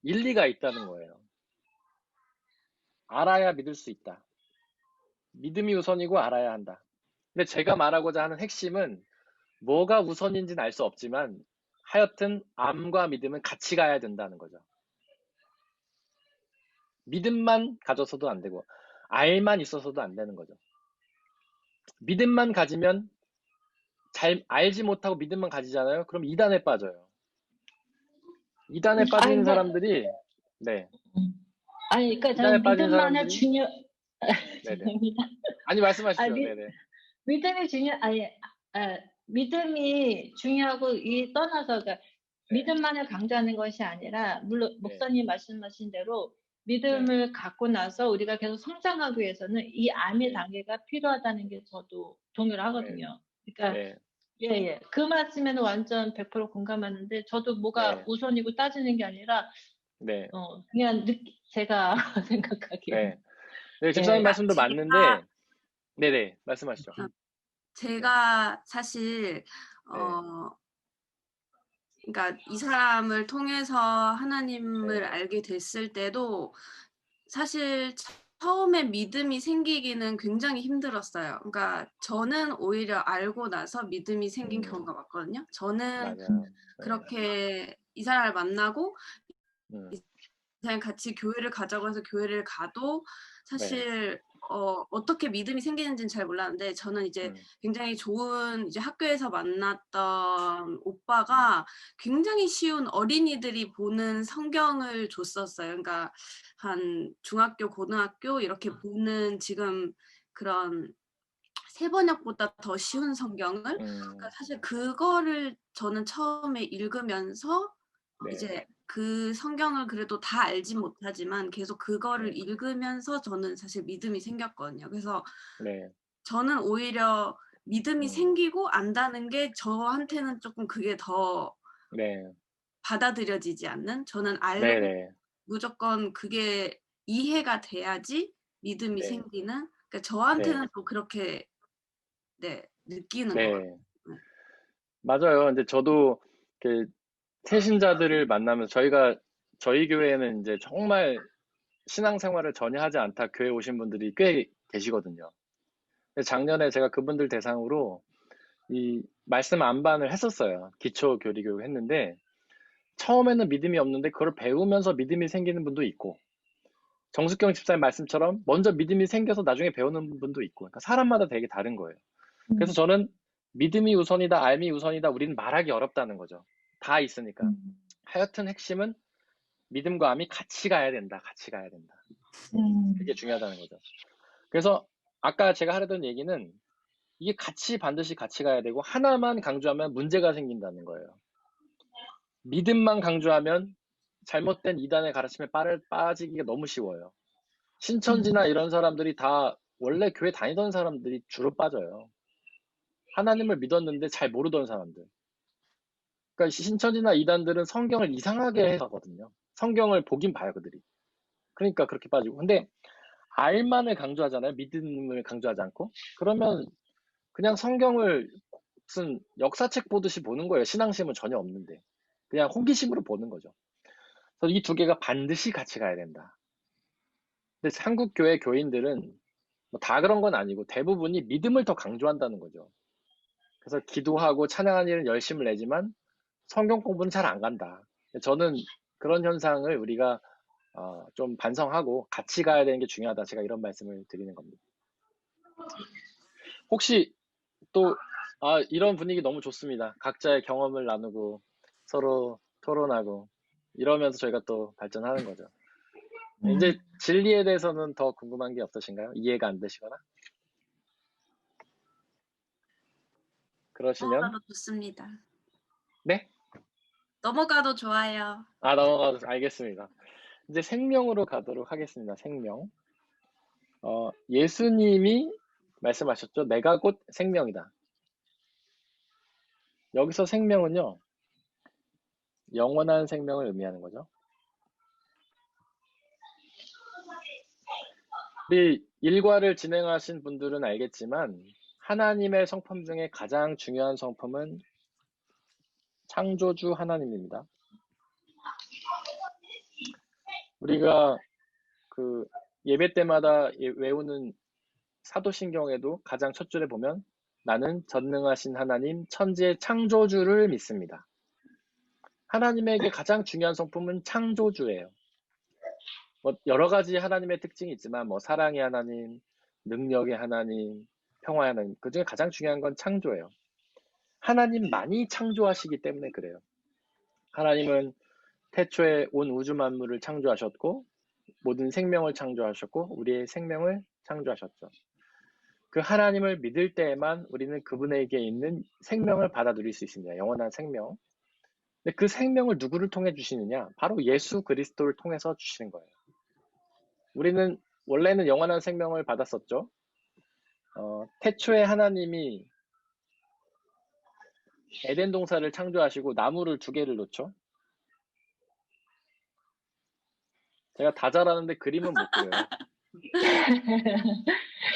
Speaker 1: 일리가 있다는 거예요. 알아야 믿을 수 있다. 믿음이 우선이고 알아야 한다. 근데 제가 말하고자 하는 핵심은 뭐가 우선인지는 알 수 없지만 하여튼 암과 믿음은 같이 가야 된다는 거죠. 믿음만 가져서도 안 되고 알만 있어서도 안 되는 거죠. 믿음만 가지면 잘 알지 못하고 믿음만 가지잖아요. 그럼 이단에 빠져요. 이단에
Speaker 2: 아니,
Speaker 1: 빠지는
Speaker 2: 근데,
Speaker 1: 사람들이 네.
Speaker 2: 아니, 그러니까
Speaker 1: 이단에
Speaker 2: 저는
Speaker 1: 빠진
Speaker 2: 믿음만의
Speaker 1: 사람들이
Speaker 2: 중요,
Speaker 1: 네네.
Speaker 2: 죄송합니다.
Speaker 1: 아니 말씀하시죠.
Speaker 2: 아니,
Speaker 1: 네네.
Speaker 2: 믿음이 중요하고 이 떠나서 그러니까 믿음만을 강조하는 것이 아니라 물론
Speaker 1: 네.
Speaker 2: 목사님 말씀하신 대로 믿음을 갖고 나서 우리가 계속 성장하기 위해서는 이 암의 단계가 필요하다는 게 저도 동의를 하거든요. 그러니까
Speaker 1: 네.
Speaker 2: 예. 그 말씀에는 완전 100% 공감하는데 저도 뭐가
Speaker 1: 네.
Speaker 2: 우선이고 따지는 게 아니라
Speaker 1: 네.
Speaker 2: 그냥 제가 생각하기에
Speaker 1: 네. 네, 집사님
Speaker 2: 예.
Speaker 1: 말씀도
Speaker 4: 제가
Speaker 1: 맞는데 네네. 말씀하시죠.
Speaker 4: 제가 사실
Speaker 1: 네.
Speaker 4: 그러니까 이 사람을 통해서 하나님을
Speaker 1: 네.
Speaker 4: 알게 됐을 때도 사실 처음에 믿음이 생기기는 굉장히 힘들었어요. 그러니까 저는 오히려 알고 나서 믿음이 생긴 경우가 많거든요. 저는
Speaker 1: 맞아요.
Speaker 4: 그렇게 이 사람을 만나고
Speaker 1: 음.
Speaker 4: 그냥 같이 교회를 가자고 해서 교회를 가도
Speaker 1: 네.
Speaker 4: 사실 어떻게 믿음이 생기는지는 잘 몰랐는데 저는 이제 굉장히 좋은 이제 학교에서 만났던 오빠가 굉장히 쉬운 어린이들이 보는 성경을 줬었어요. 그러니까 한 중학교, 고등학교 이렇게 보는 지금 그런 세번역보다 더 쉬운 성경을 그러니까 사실 그거를 저는 처음에 읽으면서
Speaker 1: 네.
Speaker 4: 이제 그 성경을 그래도 다 알진 못하지만 계속 그거를 읽으면서 저는 사실 믿음이 생겼거든요. 그래서
Speaker 1: 네.
Speaker 4: 저는 오히려 믿음이
Speaker 1: 음.
Speaker 4: 생기고 안다는 게 저한테는 조금 그게 더
Speaker 1: 네.
Speaker 4: 받아들여지지 않는 저는 알고
Speaker 1: 네네.
Speaker 4: 무조건 그게 이해가 돼야지 믿음이
Speaker 1: 네.
Speaker 4: 생기는 그러니까
Speaker 1: 네.
Speaker 4: 저한테는 또 그렇게 느끼는 것 같아요.
Speaker 1: 네. 맞아요. 근데 저도 그 새신자들을 만나면 저희 교회에는 이제 정말 신앙생활을 전혀 하지 않다 교회 오신 분들이 꽤 계시거든요. 근데 작년에 제가 그분들 대상으로 이 말씀 안반을 했었어요. 기초 교리 교육 했는데 처음에는 믿음이 없는데 그걸 배우면서 믿음이 생기는 분도 있고 정숙경 집사님 말씀처럼 먼저 믿음이 생겨서 나중에 배우는 분도 있고 그러니까 사람마다 되게 다른 거예요. 그래서 저는 믿음이 우선이다, 알미 우선이다, 우리는 말하기 어렵다는 거죠. 다 있으니까. 하여튼 핵심은 믿음과 암이 같이 가야 된다, 같이 가야 된다. 그게 중요하다는 거죠. 그래서 아까 제가 하려던 얘기는 이게 반드시 같이 가야 되고 하나만 강조하면 문제가 생긴다는 거예요. 믿음만 강조하면 잘못된 이단의 가르침에 빠지기가 너무 쉬워요. 신천지나 이런 사람들이 다 원래 교회 다니던 사람들이 주로 빠져요. 하나님을 믿었는데 잘 모르던 사람들. 그러니까 신천지나 이단들은 성경을 이상하게 해서거든요. 성경을 보긴 봐요, 그들이. 그러니까 그렇게 빠지고. 근데 알만을 강조하잖아요. 믿음을 강조하지 않고. 그러면 그냥 성경을 무슨 역사책 보듯이 보는 거예요. 신앙심은 전혀 없는데. 그냥 호기심으로 보는 거죠. 그래서 이 두 개가 반드시 같이 가야 된다. 근데 한국 교회 교인들은 뭐 다 그런 건 아니고 대부분이 믿음을 더 강조한다는 거죠. 그래서 기도하고 찬양하는 일은 열심을 내지만 성경 공부는 잘 안 간다. 저는 그런 현상을 우리가 좀 반성하고 같이 가야 되는 게 중요하다. 제가 이런 말씀을 드리는 겁니다. 혹시 또 이런 분위기 너무 좋습니다. 각자의 경험을 나누고 서로 토론하고 이러면서 저희가 또 발전하는 거죠. 이제 진리에 대해서는 더 궁금한 게 없으신가요? 이해가 안 되시거나? 그러시면
Speaker 4: 넘어가도 좋습니다.
Speaker 1: 네?
Speaker 4: 넘어가도 좋아요.
Speaker 1: 넘어가도 알겠습니다. 이제 생명으로 가도록 하겠습니다. 생명. 예수님이 말씀하셨죠. 내가 곧 생명이다. 여기서 생명은요. 영원한 생명을 의미하는 거죠. 우리 일과를 진행하신 분들은 알겠지만 하나님의 성품 중에 가장 중요한 성품은 창조주 하나님입니다. 우리가 그 예배 때마다 외우는 사도신경에도 가장 첫 줄에 보면 나는 전능하신 하나님 천지의 창조주를 믿습니다. 하나님에게 가장 중요한 성품은 창조주예요. 뭐 여러 가지 하나님의 특징이 있지만 뭐 사랑의 하나님, 능력의 하나님, 평화의 하나님, 그 중에 가장 중요한 건 창조예요. 하나님만이 창조하시기 때문에 그래요. 하나님은 태초에 온 우주 만물을 창조하셨고 모든 생명을 창조하셨고 우리의 생명을 창조하셨죠. 그 하나님을 믿을 때에만 우리는 그분에게 있는 생명을 받아 누릴 수 있습니다. 영원한 생명. 근데 그 생명을 누구를 통해 주시느냐? 바로 예수 그리스도를 통해서 주시는 거예요. 우리는 원래는 영원한 생명을 받았었죠. 태초에 하나님이 에덴 동산을 창조하시고 나무를 2개를 놓죠. 제가 다 잘하는데 그림은 못 그려요.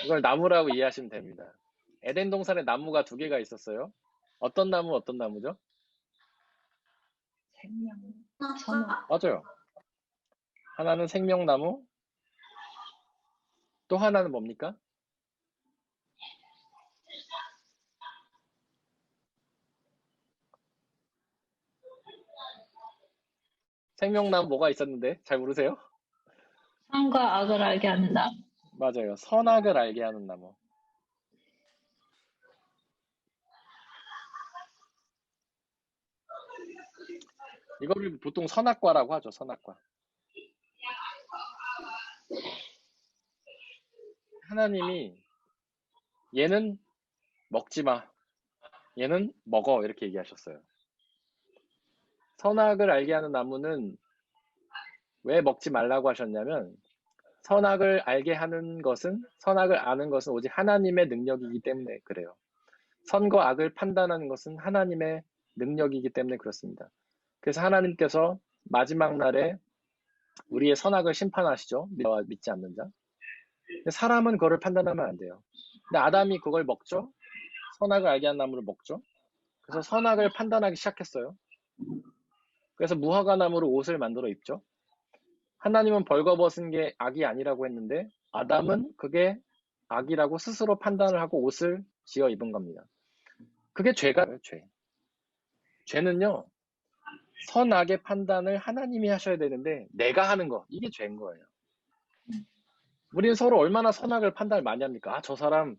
Speaker 1: 이걸 나무라고 이해하시면 됩니다. 에덴 동산에 나무가 2개가 있었어요. 어떤 나무, 어떤 나무죠? 맞아요. 하나는 생명나무, 또 하나는 뭡니까? 생명나무 뭐가 있었는데? 잘 모르세요?
Speaker 2: 선과 악을 알게 하는 나무.
Speaker 1: 맞아요. 선악을 알게 하는 나무. 이거를 보통 선악과라고 하죠. 선악과. 하나님이 얘는 먹지 마. 얘는 먹어. 이렇게 얘기하셨어요. 선악을 알게 하는 나무는 왜 먹지 말라고 하셨냐면 선악을 알게 하는 것은 선악을 아는 것은 오직 하나님의 능력이기 때문에 그래요. 선과 악을 판단하는 것은 하나님의 능력이기 때문에 그렇습니다. 그래서 하나님께서 마지막 날에 우리의 선악을 심판하시죠. 믿어와 믿지 않는 자. 근데 사람은 그거를 판단하면 안 돼요. 근데 아담이 그걸 먹죠. 선악을 알게 한 나무를 먹죠. 그래서 선악을 판단하기 시작했어요. 그래서 무화과 나무로 옷을 만들어 입죠. 하나님은 벌거벗은 게 악이 아니라고 했는데 아담은 그게 악이라고 스스로 판단을 하고 옷을 지어 입은 겁니다. 그게 죄가요, 죄. 죄는요, 선악의 판단을 하나님이 하셔야 되는데 내가 하는 거, 이게 죄인 거예요. 우리는 서로 얼마나 선악을 판단을 많이 합니까? 아, 저 사람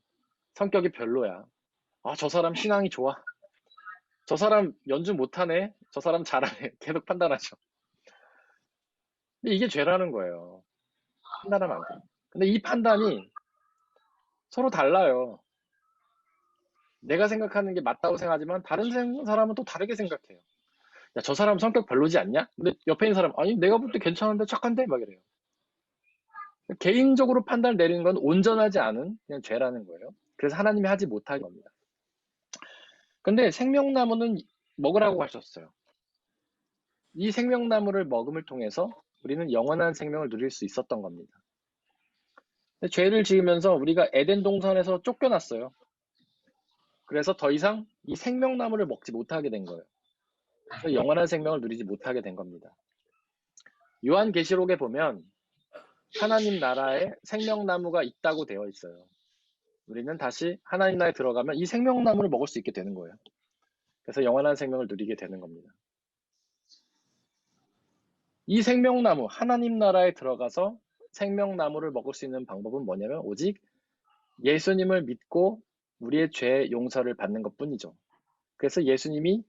Speaker 1: 성격이 별로야. 아, 저 사람 신앙이 좋아. 저 사람 연주 못하네. 저 사람 잘하네. 계속 판단하죠. 근데 이게 죄라는 거예요. 판단하면 안 돼요. 근데 이 판단이 서로 달라요. 내가 생각하는 게 맞다고 생각하지만 다른 사람은 또 다르게 생각해요. 야, 저 사람 성격 별로지 않냐? 근데 옆에 있는 사람, 아니, 내가 볼 때 괜찮은데 착한데? 막 이래요. 개인적으로 판단을 내리는 건 온전하지 않은 그냥 죄라는 거예요. 그래서 하나님이 하지 못하는 겁니다. 근데 생명나무는 먹으라고 하셨어요. 이 생명나무를 먹음을 통해서 우리는 영원한 생명을 누릴 수 있었던 겁니다. 근데 죄를 지으면서 우리가 에덴 동산에서 쫓겨났어요. 그래서 더 이상 이 생명나무를 먹지 못하게 된 거예요. 그래서 영원한 생명을 누리지 못하게 된 겁니다. 요한계시록에 보면 하나님 나라에 생명나무가 있다고 되어 있어요. 우리는 다시 하나님 나라에 들어가면 이 생명나무를 먹을 수 있게 되는 거예요. 그래서 영원한 생명을 누리게 되는 겁니다. 이 생명나무, 하나님 나라에 들어가서 생명나무를 먹을 수 있는 방법은 뭐냐면 오직 예수님을 믿고 우리의 죄 용서를 받는 것 뿐이죠. 그래서 예수님이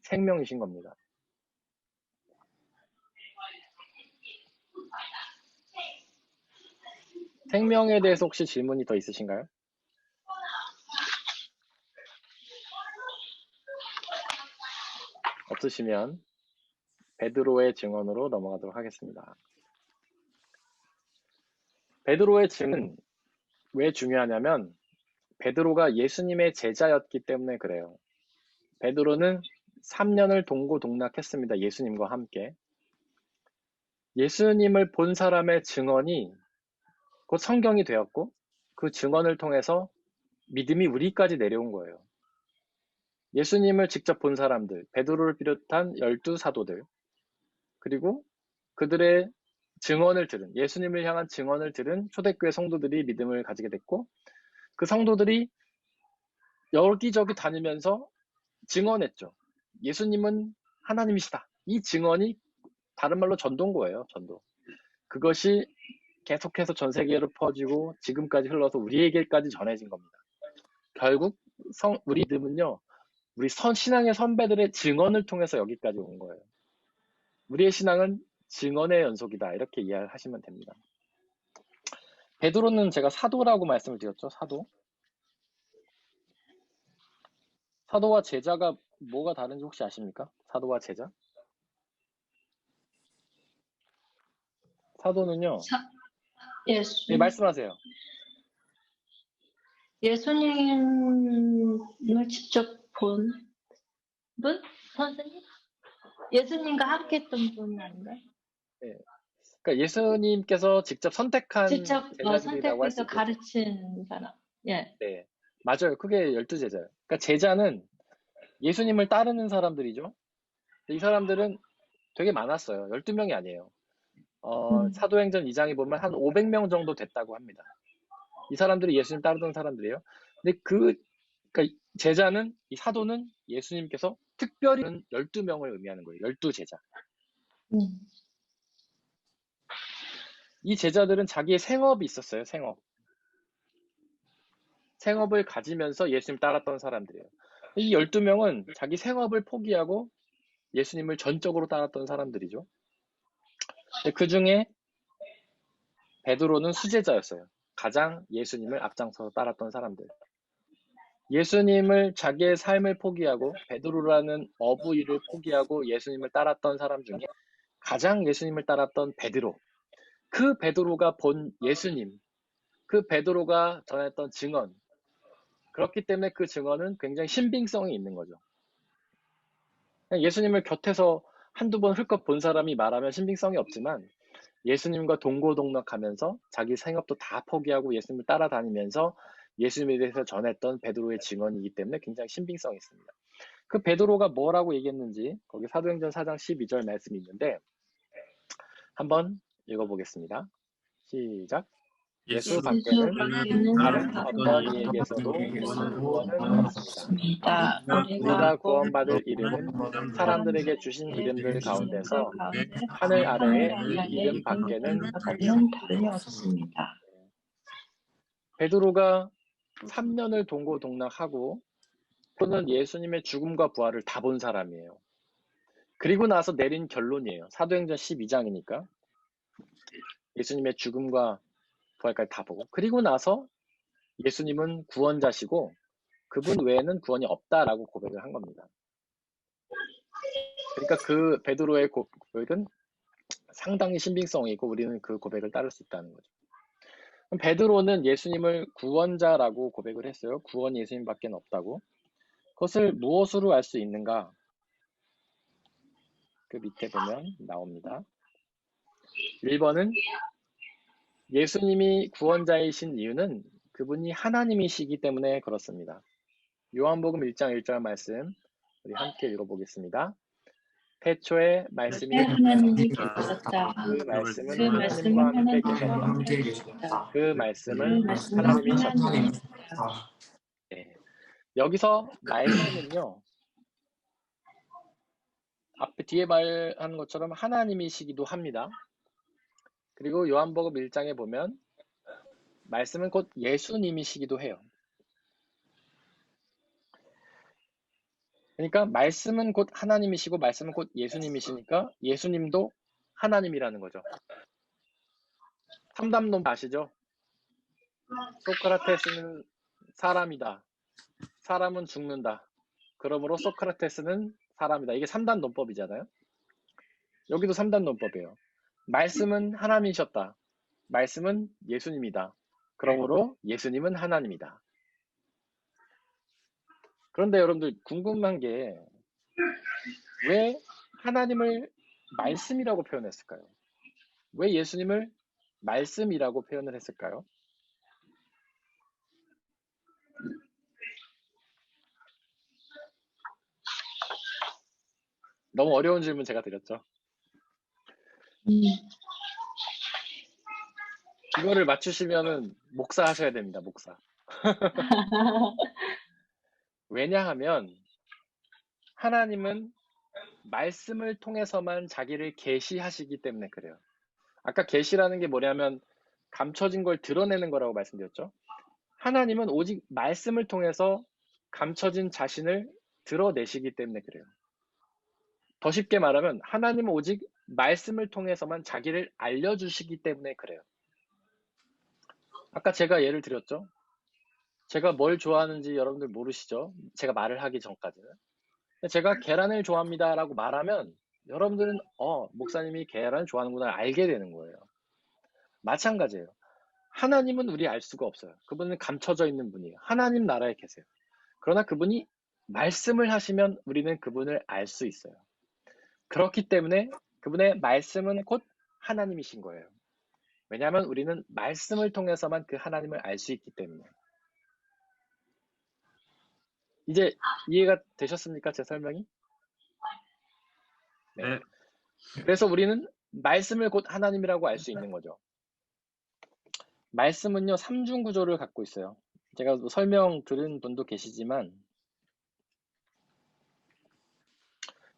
Speaker 1: 생명이신 겁니다. 생명에 대해서 혹시 질문이 더 있으신가요? 없으시면 베드로의 증언으로 넘어가도록 하겠습니다. 베드로의 증은 왜 중요하냐면 베드로가 예수님의 제자였기 때문에 그래요. 베드로는 3년을 동고동락했습니다. 예수님과 함께. 예수님을 본 사람의 증언이 곧 성경이 되었고 그 증언을 통해서 믿음이 우리까지 내려온 거예요. 예수님을 직접 본 사람들, 베드로를 비롯한 12사도들, 그리고 그들의 증언을 들은, 예수님을 향한 증언을 들은 초대교회 성도들이 믿음을 가지게 됐고, 그 성도들이 여기저기 다니면서 증언했죠. 예수님은 하나님이시다. 이 증언이 다른 말로 전도인 전도. 그것이 계속해서 전 세계로 퍼지고 지금까지 흘러서 우리에게까지 전해진 겁니다. 결국 우리 믿음은요, 우리 신앙의 선배들의 증언을 통해서 여기까지 온 거예요. 우리의 신앙은 증언의 연속이다. 이렇게 이해하시면 됩니다. 베드로는 제가 사도라고 말씀을 드렸죠. 사도와 제자가 뭐가 다른지 혹시 아십니까? 사도와 제자? 사도는요. 네, 말씀하세요.
Speaker 2: 예수님을 직접 본 분? 선생님? 예수님과 함께 했던 분 아닌가요?
Speaker 1: 네. 그러니까 예수님께서 직접 선택한 제자들이라고 할 수
Speaker 2: 선택해서
Speaker 1: 있죠.
Speaker 2: 가르친 사람. 예.
Speaker 1: 네, 맞아요. 그게 12제자예요. 그러니까 제자는 예수님을 따르는 사람들이죠. 이 사람들은 되게 많았어요. 12명이 아니에요. 사도행전 2장에 보면 한 500명 정도 됐다고 합니다. 이 사람들이 예수님 따르던 사람들이에요. 근데 그러니까 제자는, 이 사도는 예수님께서 특별히 12명을 의미하는 거예요. 12제자. 이 제자들은 자기의 생업이 있었어요. 생업을 가지면서 예수님 따랐던 사람들이에요. 이 12명은 자기 생업을 포기하고 예수님을 전적으로 따랐던 사람들이죠. 그 중에 베드로는 수제자였어요. 가장 예수님을 앞장서서 따랐던 사람들. 예수님을, 자기의 삶을 포기하고 베드로라는 어부일을 포기하고 예수님을 따랐던 사람 중에 가장 예수님을 따랐던 베드로. 그 베드로가 본 예수님, 그 베드로가 전했던 증언. 그렇기 때문에 그 증언은 굉장히 신빙성이 있는 거죠. 예수님을 곁에서 한두 번 헐컥 본 사람이 말하면 신빙성이 없지만, 예수님과 동고동락하면서 자기 생업도 다 포기하고 예수님을 따라다니면서 예수님에 대해서 전했던 베드로의 증언이기 때문에 굉장히 신빙성이 있습니다. 그 베드로가 뭐라고 얘기했는지 거기 사도행전 4장 12절 말씀이 있는데 한번 읽어보겠습니다. 시작. 예수 밖에는 다른 어떤 이에게서도 무슨 구원은 없습니다. 우리가 구원받을 이름은 사람들에게 주신 이름들 가운데서 하늘 아래에 이 이름 밖에는
Speaker 2: 다름이 없습니다.
Speaker 1: 베드로가 3년을 동고동락하고 또는 예수님의 죽음과 부활을 다 본 사람이에요. 그리고 나서 내린 결론이에요. 사도행전 12장이니까 예수님의 죽음과 부활까지 다 보고, 그리고 나서 예수님은 구원자시고 그분 외에는 구원이 없다라고 고백을 한 겁니다. 그러니까 그 베드로의 고백은 상당히 신빙성이 있고 우리는 그 고백을 따를 수 있다는 거죠. 그럼 베드로는 예수님을 구원자라고 고백을 했어요. 구원이 예수님밖에 없다고. 그것을 무엇으로 알 수 있는가? 그 밑에 보면 나옵니다. 1번은 예수님이 구원자이신 이유는 그분이 하나님이시기 때문에 그렇습니다. 요한복음 1장 1절 말씀 우리 함께 읽어보겠습니다. 태초에 말씀이
Speaker 2: 하나님이 계셨다.
Speaker 1: 그 말씀은
Speaker 2: 그 말씀은
Speaker 1: 하나님과 함께 계셨다. 그 말씀은 하나님이셨다. 네. 여기서 말씀은요, 앞에 뒤에 말하는 것처럼 하나님이시기도 합니다. 그리고 요한복음 1장에 보면 말씀은 곧 예수님이시기도 해요. 그러니까 말씀은 곧 하나님이시고 말씀은 곧 예수님이시니까 예수님도 하나님이라는 거죠. 삼담론 아시죠? 소크라테스는 사람이다. 사람은 죽는다. 그러므로 소크라테스는 사람이다. 이게 3단 논법이잖아요. 여기도 3단 논법이에요. 말씀은 하나님이셨다. 말씀은 예수님이다. 그러므로 예수님은 하나님이다. 그런데 여러분들 궁금한 게 왜 하나님을 말씀이라고 표현했을까요? 왜 예수님을 말씀이라고 표현을 했을까요? 너무 어려운 질문 제가 드렸죠. 이거를 맞추시면은 목사 하셔야 됩니다. 목사. 왜냐하면 하나님은 말씀을 통해서만 자기를 계시하시기 때문에 그래요. 아까 계시라는 게 뭐냐면 감춰진 걸 드러내는 거라고 말씀드렸죠. 하나님은 오직 말씀을 통해서 감춰진 자신을 드러내시기 때문에 그래요. 더 쉽게 말하면 하나님은 오직 말씀을 통해서만 자기를 알려주시기 때문에 그래요. 아까 제가 예를 드렸죠. 제가 뭘 좋아하는지 여러분들 모르시죠? 제가 말을 하기 전까지는. 제가 계란을 좋아합니다 라고 말하면 여러분들은 목사님이 계란을 좋아하는구나 알게 되는 거예요. 마찬가지예요. 하나님은 우리 알 수가 없어요. 그분은 감춰져 있는 분이에요. 하나님 나라에 계세요. 그러나 그분이 말씀을 하시면 우리는 그분을 알 수 있어요. 그렇기 때문에 그분의 말씀은 곧 하나님이신 거예요. 왜냐하면 우리는 말씀을 통해서만 그 하나님을 알 수 있기 때문에. 이제 이해가 되셨습니까? 제 설명이?
Speaker 6: 네.
Speaker 1: 그래서 우리는 말씀을 곧 하나님이라고 알 수 있는 거죠. 말씀은요, 삼중 구조를 갖고 있어요. 제가 설명 들은 분도 계시지만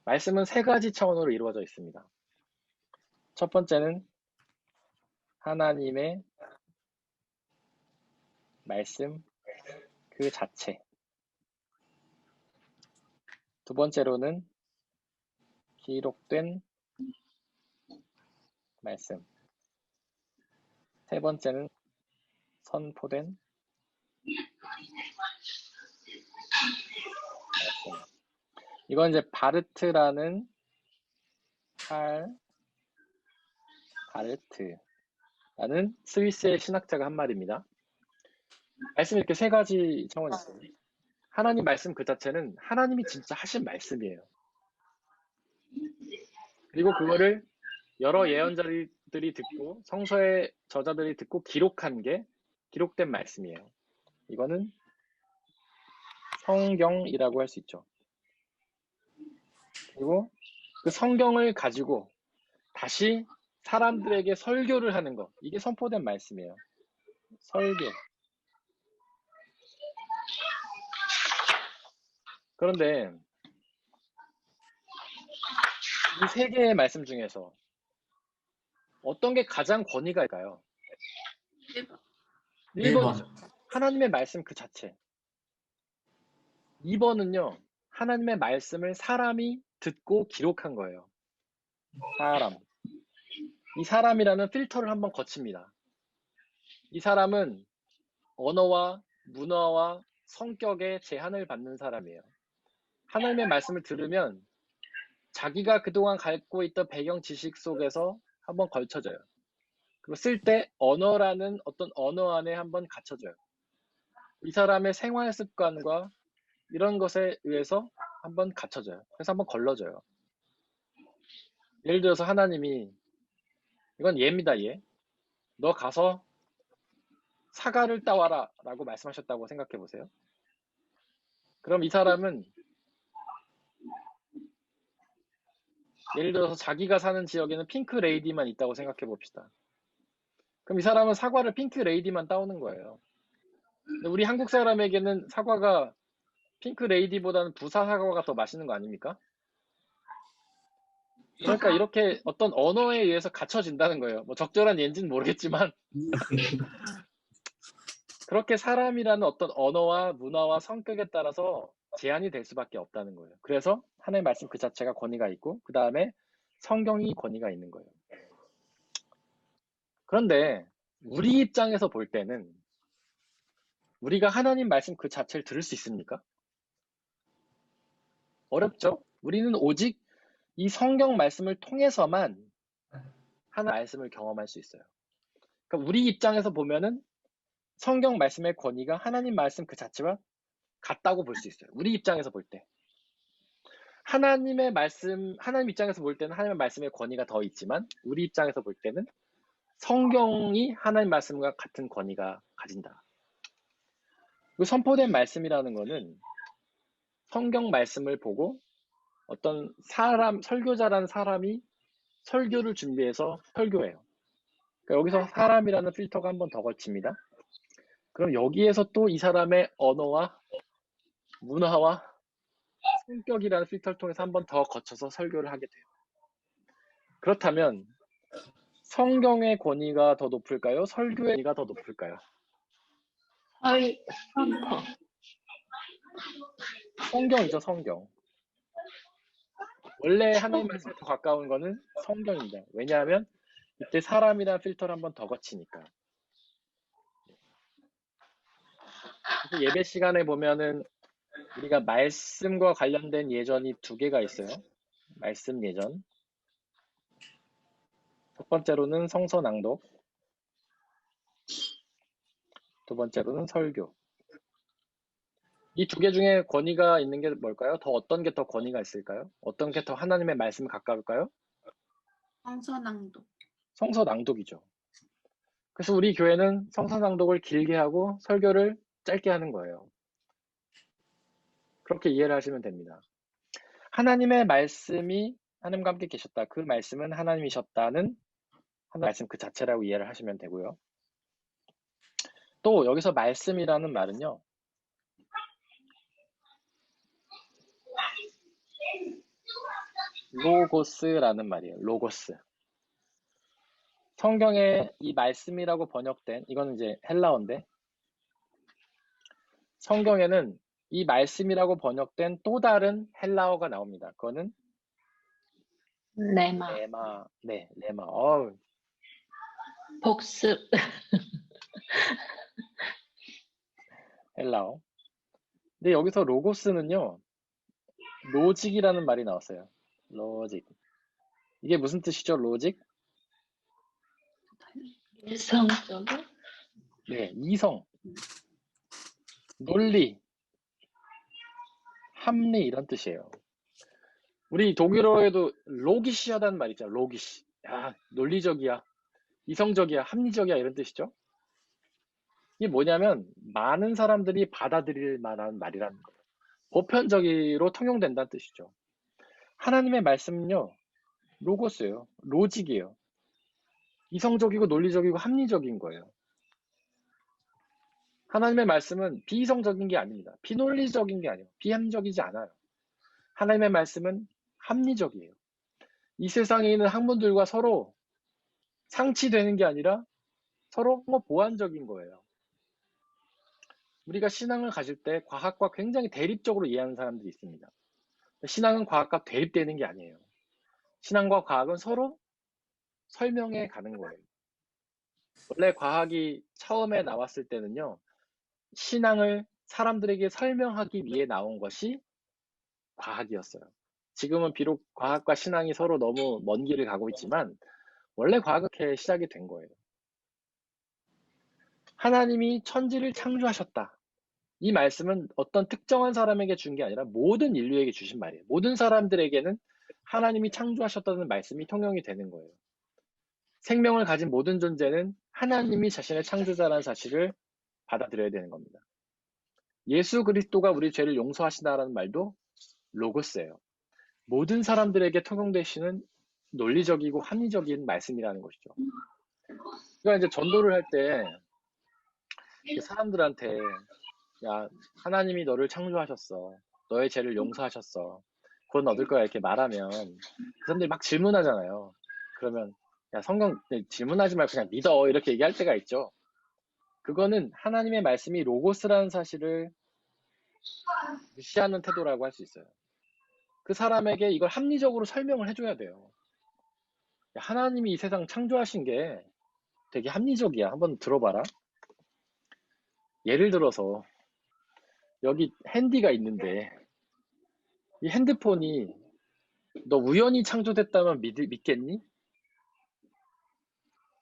Speaker 1: 말씀은 세 가지 차원으로 이루어져 있습니다. 첫 번째는 하나님의 말씀 그 자체. 두 번째로는 기록된 말씀. 세 번째는 선포된 말씀. 이건 이제 바르트라는 바르트라는 스위스의 신학자가 한 말입니다. 말씀 이렇게 세 가지 차원이 있어요. 하나님 말씀 그 자체는 하나님이 진짜 하신 말씀이에요. 그리고 그거를 여러 예언자들이 듣고 성서의 저자들이 듣고 기록한 게 기록된 말씀이에요. 이거는 성경이라고 할 수 있죠. 그리고 그 성경을 가지고 다시 사람들에게 설교를 하는 거. 이게 선포된 말씀이에요. 설교. 그런데 이 세 개의 말씀 중에서 어떤 게 가장 권위가 있을까요? 1번이죠. 하나님의 말씀 그 자체. 2번은요. 하나님의 말씀을 사람이 듣고 기록한 거예요. 사람. 이 사람이라는 필터를 한번 거칩니다. 이 사람은 언어와 문화와 성격에 제한을 받는 사람이에요. 하나님의 말씀을 들으면 자기가 그동안 갖고 있던 배경 지식 속에서 한번 걸쳐져요. 그리고 쓸 때 언어라는 어떤 언어 안에 한번 갇혀져요. 이 사람의 생활 습관과 이런 것에 의해서 한번 갇혀져요. 그래서 한번 걸러져요. 예를 들어서 하나님이 이건 예입니다. 예. 너 가서 사과를 따와라 라고 말씀하셨다고 생각해 보세요. 그럼 이 사람은 예를 들어서 자기가 사는 지역에는 핑크 레이디만 있다고 생각해 봅시다. 그럼 이 사람은 사과를 핑크 레이디만 따오는 거예요. 근데 우리 한국 사람에게는 사과가 핑크 레이디보다는 부사 사과가 더 맛있는 거 아닙니까? 그러니까 이렇게 어떤 언어에 의해서 갇혀진다는 거예요. 뭐 적절한 예인지는 모르겠지만 그렇게 사람이라는 어떤 언어와 문화와 성격에 따라서 제한이 될 수밖에 없다는 거예요. 그래서 하나님의 말씀 그 자체가 권위가 있고 그 다음에 성경이 권위가 있는 거예요. 그런데 우리 입장에서 볼 때는 우리가 하나님 말씀 그 자체를 들을 수 있습니까? 어렵죠? 우리는 오직 이 성경 말씀을 통해서만 하나님 말씀을 경험할 수 있어요. 그러니까 우리 입장에서 보면은 성경 말씀의 권위가 하나님 말씀 그 자체와 같다고 볼 수 있어요. 우리 입장에서 볼 때. 하나님 입장에서 볼 때는 하나님의 말씀의 권위가 더 있지만 우리 입장에서 볼 때는 성경이 하나님 말씀과 같은 권위가 가진다. 그 선포된 말씀이라는 거는 성경 말씀을 보고 어떤 사람, 설교자라는 사람이 설교를 준비해서 설교해요. 그러니까 여기서 사람이라는 필터가 한 번 더 걸칩니다. 그럼 여기에서 또 이 사람의 언어와 문화와 성격이라는 필터를 통해서 한 번 더 거쳐서 설교를 하게 돼요. 그렇다면 성경의 권위가 더 높을까요? 설교의 권위가 더 높을까요?
Speaker 2: 선포.
Speaker 1: 성경이죠, 성경. 원래 하나님 말씀에 더 가까운 거는 성경입니다. 왜냐하면 이때 사람이라는 필터를 한 번 더 거치니까. 그래서 예배 시간에 보면은 우리가 말씀과 관련된 예전이 2개가 있어요. 말씀 예전. 첫 번째로는 성서 낭독. 두 번째로는 설교. 이 2개 중에 권위가 있는 게 뭘까요? 더 어떤 게 더 권위가 있을까요? 어떤 게 더 하나님의 말씀에 가까울까요?
Speaker 4: 성서낭독.
Speaker 1: 성서 낭독이죠. 그래서 우리 교회는 성서 낭독을 길게 하고 설교를 짧게 하는 거예요. 그렇게 이해를 하시면 됩니다. 하나님의 말씀이 하나님과 함께 계셨다. 그 말씀은 하나님이셨다는 하나님 말씀 그 자체라고 이해를 하시면 되고요. 또 여기서 말씀이라는 말은요. 로고스라는 말이에요. 로고스. 성경에 이 말씀이라고 번역된, 이건 이제 헬라어인데, 성경에는 이 말씀이라고 번역된 또 다른 헬라어가 나옵니다. 그거는
Speaker 2: 레마.
Speaker 1: 레마. 네, 레마.
Speaker 2: 복습.
Speaker 1: 헬라어. 근데 여기서 로고스는요, 로직이라는 말이 나왔어요. 로직. 이게 무슨 뜻이죠, 로직?
Speaker 2: 이성적인?
Speaker 1: 네, 이성, 논리, 합리 이런 뜻이에요. 우리 독일어에도 로기시하다는 말 있잖아요. 로기시. 야, 논리적이야, 이성적이야, 합리적이야 이런 뜻이죠. 이게 뭐냐면 많은 사람들이 받아들일 만한 말이라는 거예요. 보편적으로 통용된다는 뜻이죠. 하나님의 말씀은요, 로고스예요. 로직이에요. 이성적이고 논리적이고 합리적인 거예요. 하나님의 말씀은 비이성적인 게 아닙니다. 비논리적인 게 아니에요. 비합리적이지 않아요. 하나님의 말씀은 합리적이에요. 이 세상에 있는 학문들과 서로 상치되는 게 아니라 서로 보완적인 거예요. 우리가 신앙을 가질 때 과학과 굉장히 대립적으로 이해하는 사람들이 있습니다. 신앙은 과학과 대립되는 게 아니에요. 신앙과 과학은 서로 설명해 가는 거예요. 원래 과학이 처음에 나왔을 때는요, 신앙을 사람들에게 설명하기 위해 나온 것이 과학이었어요. 지금은 비록 과학과 신앙이 서로 너무 먼 길을 가고 있지만 원래 과학은 그렇게 시작이 된 거예요. 하나님이 천지를 창조하셨다. 이 말씀은 어떤 특정한 사람에게 준 게 아니라 모든 인류에게 주신 말이에요. 모든 사람들에게는 하나님이 창조하셨다는 말씀이 통용이 되는 거예요. 생명을 가진 모든 존재는 하나님이 자신의 창조자라는 사실을 받아들여야 되는 겁니다. 예수 그리스도가 우리 죄를 용서하신다라는 말도 로고스예요. 모든 사람들에게 통용되시는 논리적이고 합리적인 말씀이라는 것이죠. 그러니까 이제 전도를 할 때 사람들한테 야, 하나님이 너를 창조하셨어. 너의 죄를 용서하셨어. 구원 얻을 거야 이렇게 말하면 그 사람들이 막 질문하잖아요. 그러면 야, 성경 질문하지 말고 그냥 믿어 이렇게 얘기할 때가 있죠. 그거는 하나님의 말씀이 로고스라는 사실을 무시하는 태도라고 할 수 있어요. 그 사람에게 이걸 합리적으로 설명을 해줘야 돼요. 야, 하나님이 이 세상 창조하신 게 되게 합리적이야. 한번 들어봐라. 예를 들어서 여기 핸디가 있는데 이 핸드폰이 너 우연히 창조됐다면 믿겠니?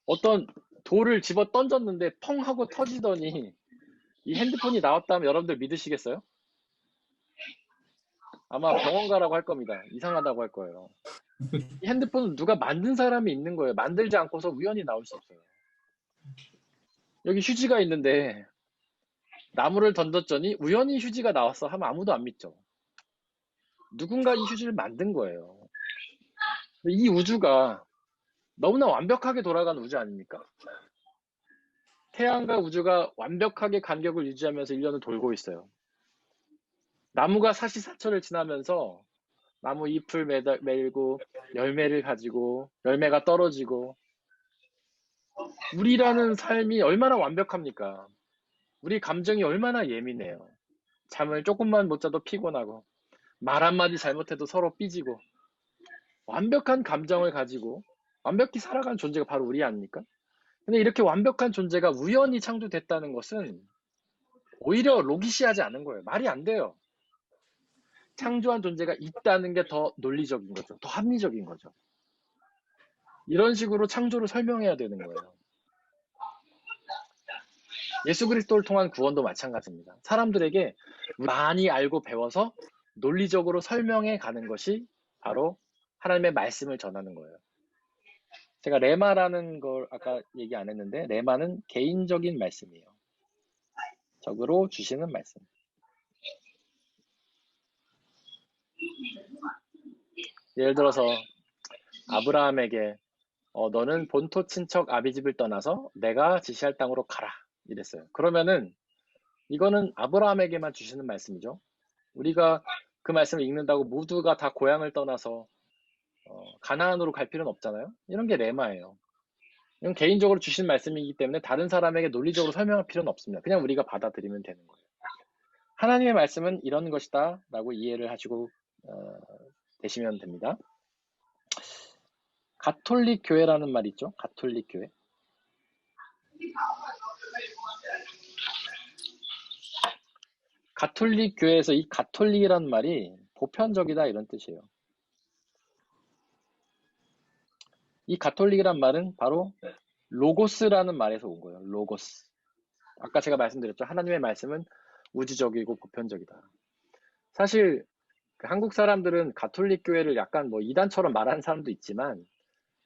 Speaker 1: 어떤 돌을 집어 던졌는데 펑 하고 터지더니 이 핸드폰이 나왔다면 여러분들 믿으시겠어요? 아마 병원 가라고 할 겁니다. 이상하다고 할 거예요. 이 핸드폰은 누가 만든 사람이 있는 거예요. 만들지 않고서 우연히 나올 수 없어요. 여기 휴지가 있는데 나무를 던졌더니 우연히 휴지가 나왔어 하면 아무도 안 믿죠. 누군가 이 휴지를 만든 거예요. 이 우주가 너무나 완벽하게 돌아가는 우주 아닙니까? 태양과 우주가 완벽하게 간격을 유지하면서 1년을 돌고 있어요. 나무가 사시사철을 지나면서 나무 잎을 메고 열매를 가지고 열매가 떨어지고 우리라는 삶이 얼마나 완벽합니까? 우리 감정이 얼마나 예민해요. 잠을 조금만 못 자도 피곤하고 말 한마디 잘못해도 서로 삐지고 완벽한 감정을 가지고 완벽히 살아가는 존재가 바로 우리 아닙니까? 근데 이렇게 완벽한 존재가 우연히 창조됐다는 것은 오히려 로기시하지 않은 거예요. 말이 안 돼요. 창조한 존재가 있다는 게 더 논리적인 거죠. 더 합리적인 거죠. 이런 식으로 창조를 설명해야 되는 거예요. 예수 그리스도를 통한 구원도 마찬가지입니다. 사람들에게 많이 알고 배워서 논리적으로 설명해 가는 것이 바로 하나님의 말씀을 전하는 거예요. 제가 레마라는 걸 아까 얘기 안 했는데 레마는 개인적인 말씀이에요. 적으로 주시는 말씀. 예를 들어서 아브라함에게 너는 본토 친척 아비집을 떠나서 내가 지시할 땅으로 가라 이랬어요. 그러면은 이거는 아브라함에게만 주시는 말씀이죠. 우리가 그 말씀을 읽는다고 모두가 다 고향을 떠나서 가나안으로 갈 필요는 없잖아요. 이런 게 레마예요. 이건 개인적으로 주신 말씀이기 때문에 다른 사람에게 논리적으로 설명할 필요는 없습니다. 그냥 우리가 받아들이면 되는 거예요. 하나님의 말씀은 이런 것이다 라고 이해를 하시고 되시면 됩니다. 가톨릭 교회라는 말이 있죠. 가톨릭 교회. 가톨릭 교회에서 이 가톨릭이라는 말이 보편적이다 이런 뜻이에요. 이 가톨릭이란 말은 바로 로고스라는 말에서 온 거예요. 로고스. 아까 제가 말씀드렸죠. 하나님의 말씀은 우주적이고 보편적이다. 사실 한국 사람들은 가톨릭 교회를 약간 뭐 이단처럼 말하는 사람도 있지만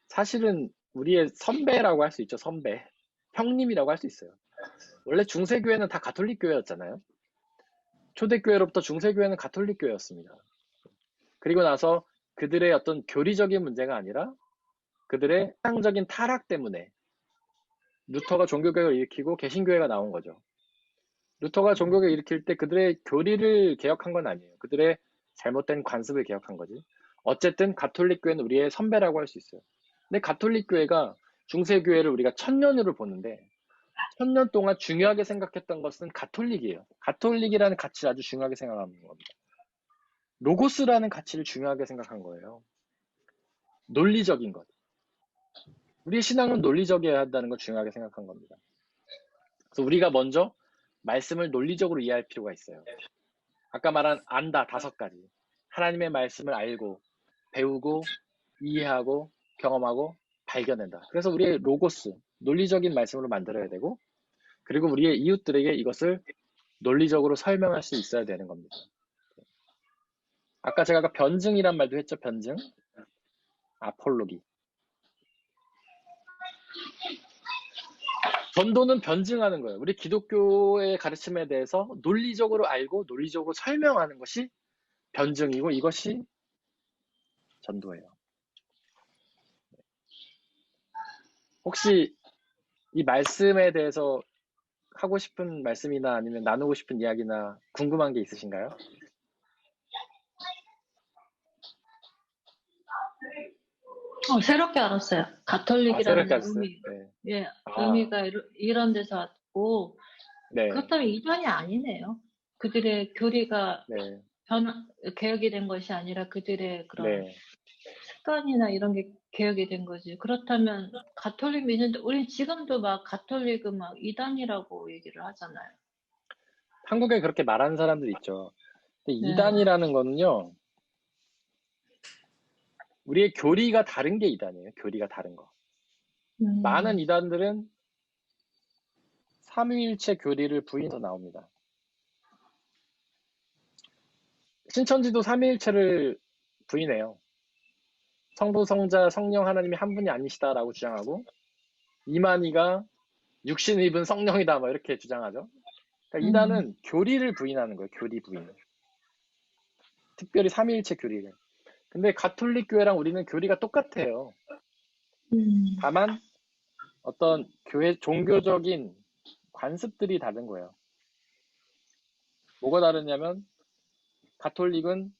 Speaker 1: 사실은 우리의 선배라고 할 수 있죠. 선배. 형님이라고 할 수 있어요. 원래 중세교회는 다 가톨릭 교회였잖아요. 초대교회로부터 중세교회는 가톨릭 교회였습니다. 그리고 나서 그들의 어떤 교리적인 문제가 아니라 그들의 신앙적인 타락 때문에 루터가 종교개혁을 일으키고 개신교회가 나온 거죠. 루터가 종교개혁을 일으킬 때 그들의 교리를 개혁한 건 아니에요. 그들의 잘못된 관습을 개혁한 거지. 어쨌든 가톨릭 교회는 우리의 선배라고 할 수 있어요. 근데 가톨릭 교회가 중세교회를 우리가 1000년으로 보는데 1000년 동안 중요하게 생각했던 것은 가톨릭이에요. 가톨릭이라는 가치를 아주 중요하게 생각하는 겁니다. 로고스라는 가치를 중요하게 생각한 거예요. 논리적인 것. 우리의 신앙은 논리적이어야 한다는 걸 중요하게 생각한 겁니다. 그래서 우리가 먼저 말씀을 논리적으로 이해할 필요가 있어요. 아까 말한 안다 5가지. 하나님의 말씀을 알고 배우고 이해하고 경험하고 발견한다. 그래서 우리의 로고스, 논리적인 말씀으로 만들어야 되고 그리고 우리의 이웃들에게 이것을 논리적으로 설명할 수 있어야 되는 겁니다. 아까 제가 변증이란 말도 했죠. 변증. 아폴로기. 전도는 변증하는 거예요. 우리 기독교의 가르침에 대해서 논리적으로 알고 논리적으로 설명하는 것이 변증이고 이것이 전도예요. 혹시 이 말씀에 대해서 하고 싶은 말씀이나 아니면 나누고 싶은 이야기나 궁금한 게 있으신가요?
Speaker 2: 새롭게 알았어요. 가톨릭이라는
Speaker 1: 새롭게 알았어요?
Speaker 2: 의미.
Speaker 1: 네.
Speaker 2: 예, 의미가 이런 데서 왔고
Speaker 1: 네.
Speaker 2: 그렇다면 이단이 아니네요. 그들의 교리가
Speaker 1: 네.
Speaker 2: 개혁이 된 것이 아니라 그들의 그런
Speaker 1: 네.
Speaker 2: 습관이나 이런 게 개혁이 된 거지. 그렇다면 가톨릭 믿는데 우리 지금도 막 가톨릭은 막 이단이라고 얘기를 하잖아요.
Speaker 1: 한국에 그렇게 말하는 사람들 있죠. 근데
Speaker 2: 네.
Speaker 1: 이단이라는 거는요. 우리의 교리가 다른 게 이단이에요. 교리가 다른 거. 많은 이단들은 삼위일체 교리를 부인해서 나옵니다. 신천지도 삼위일체를 부인해요. 성부, 성자, 성령 하나님이 한 분이 아니시다라고 주장하고 이만희가 육신을 입은 성령이다 뭐 이렇게 주장하죠. 그러니까 이단은 교리를 부인하는 거예요. 교리 부인. 특별히 삼위일체 교리를. 근데 가톨릭 교회랑 우리는 교리가 똑같아요. 다만 어떤 교회 종교적인 관습들이 다른 거예요. 뭐가 다르냐면 가톨릭은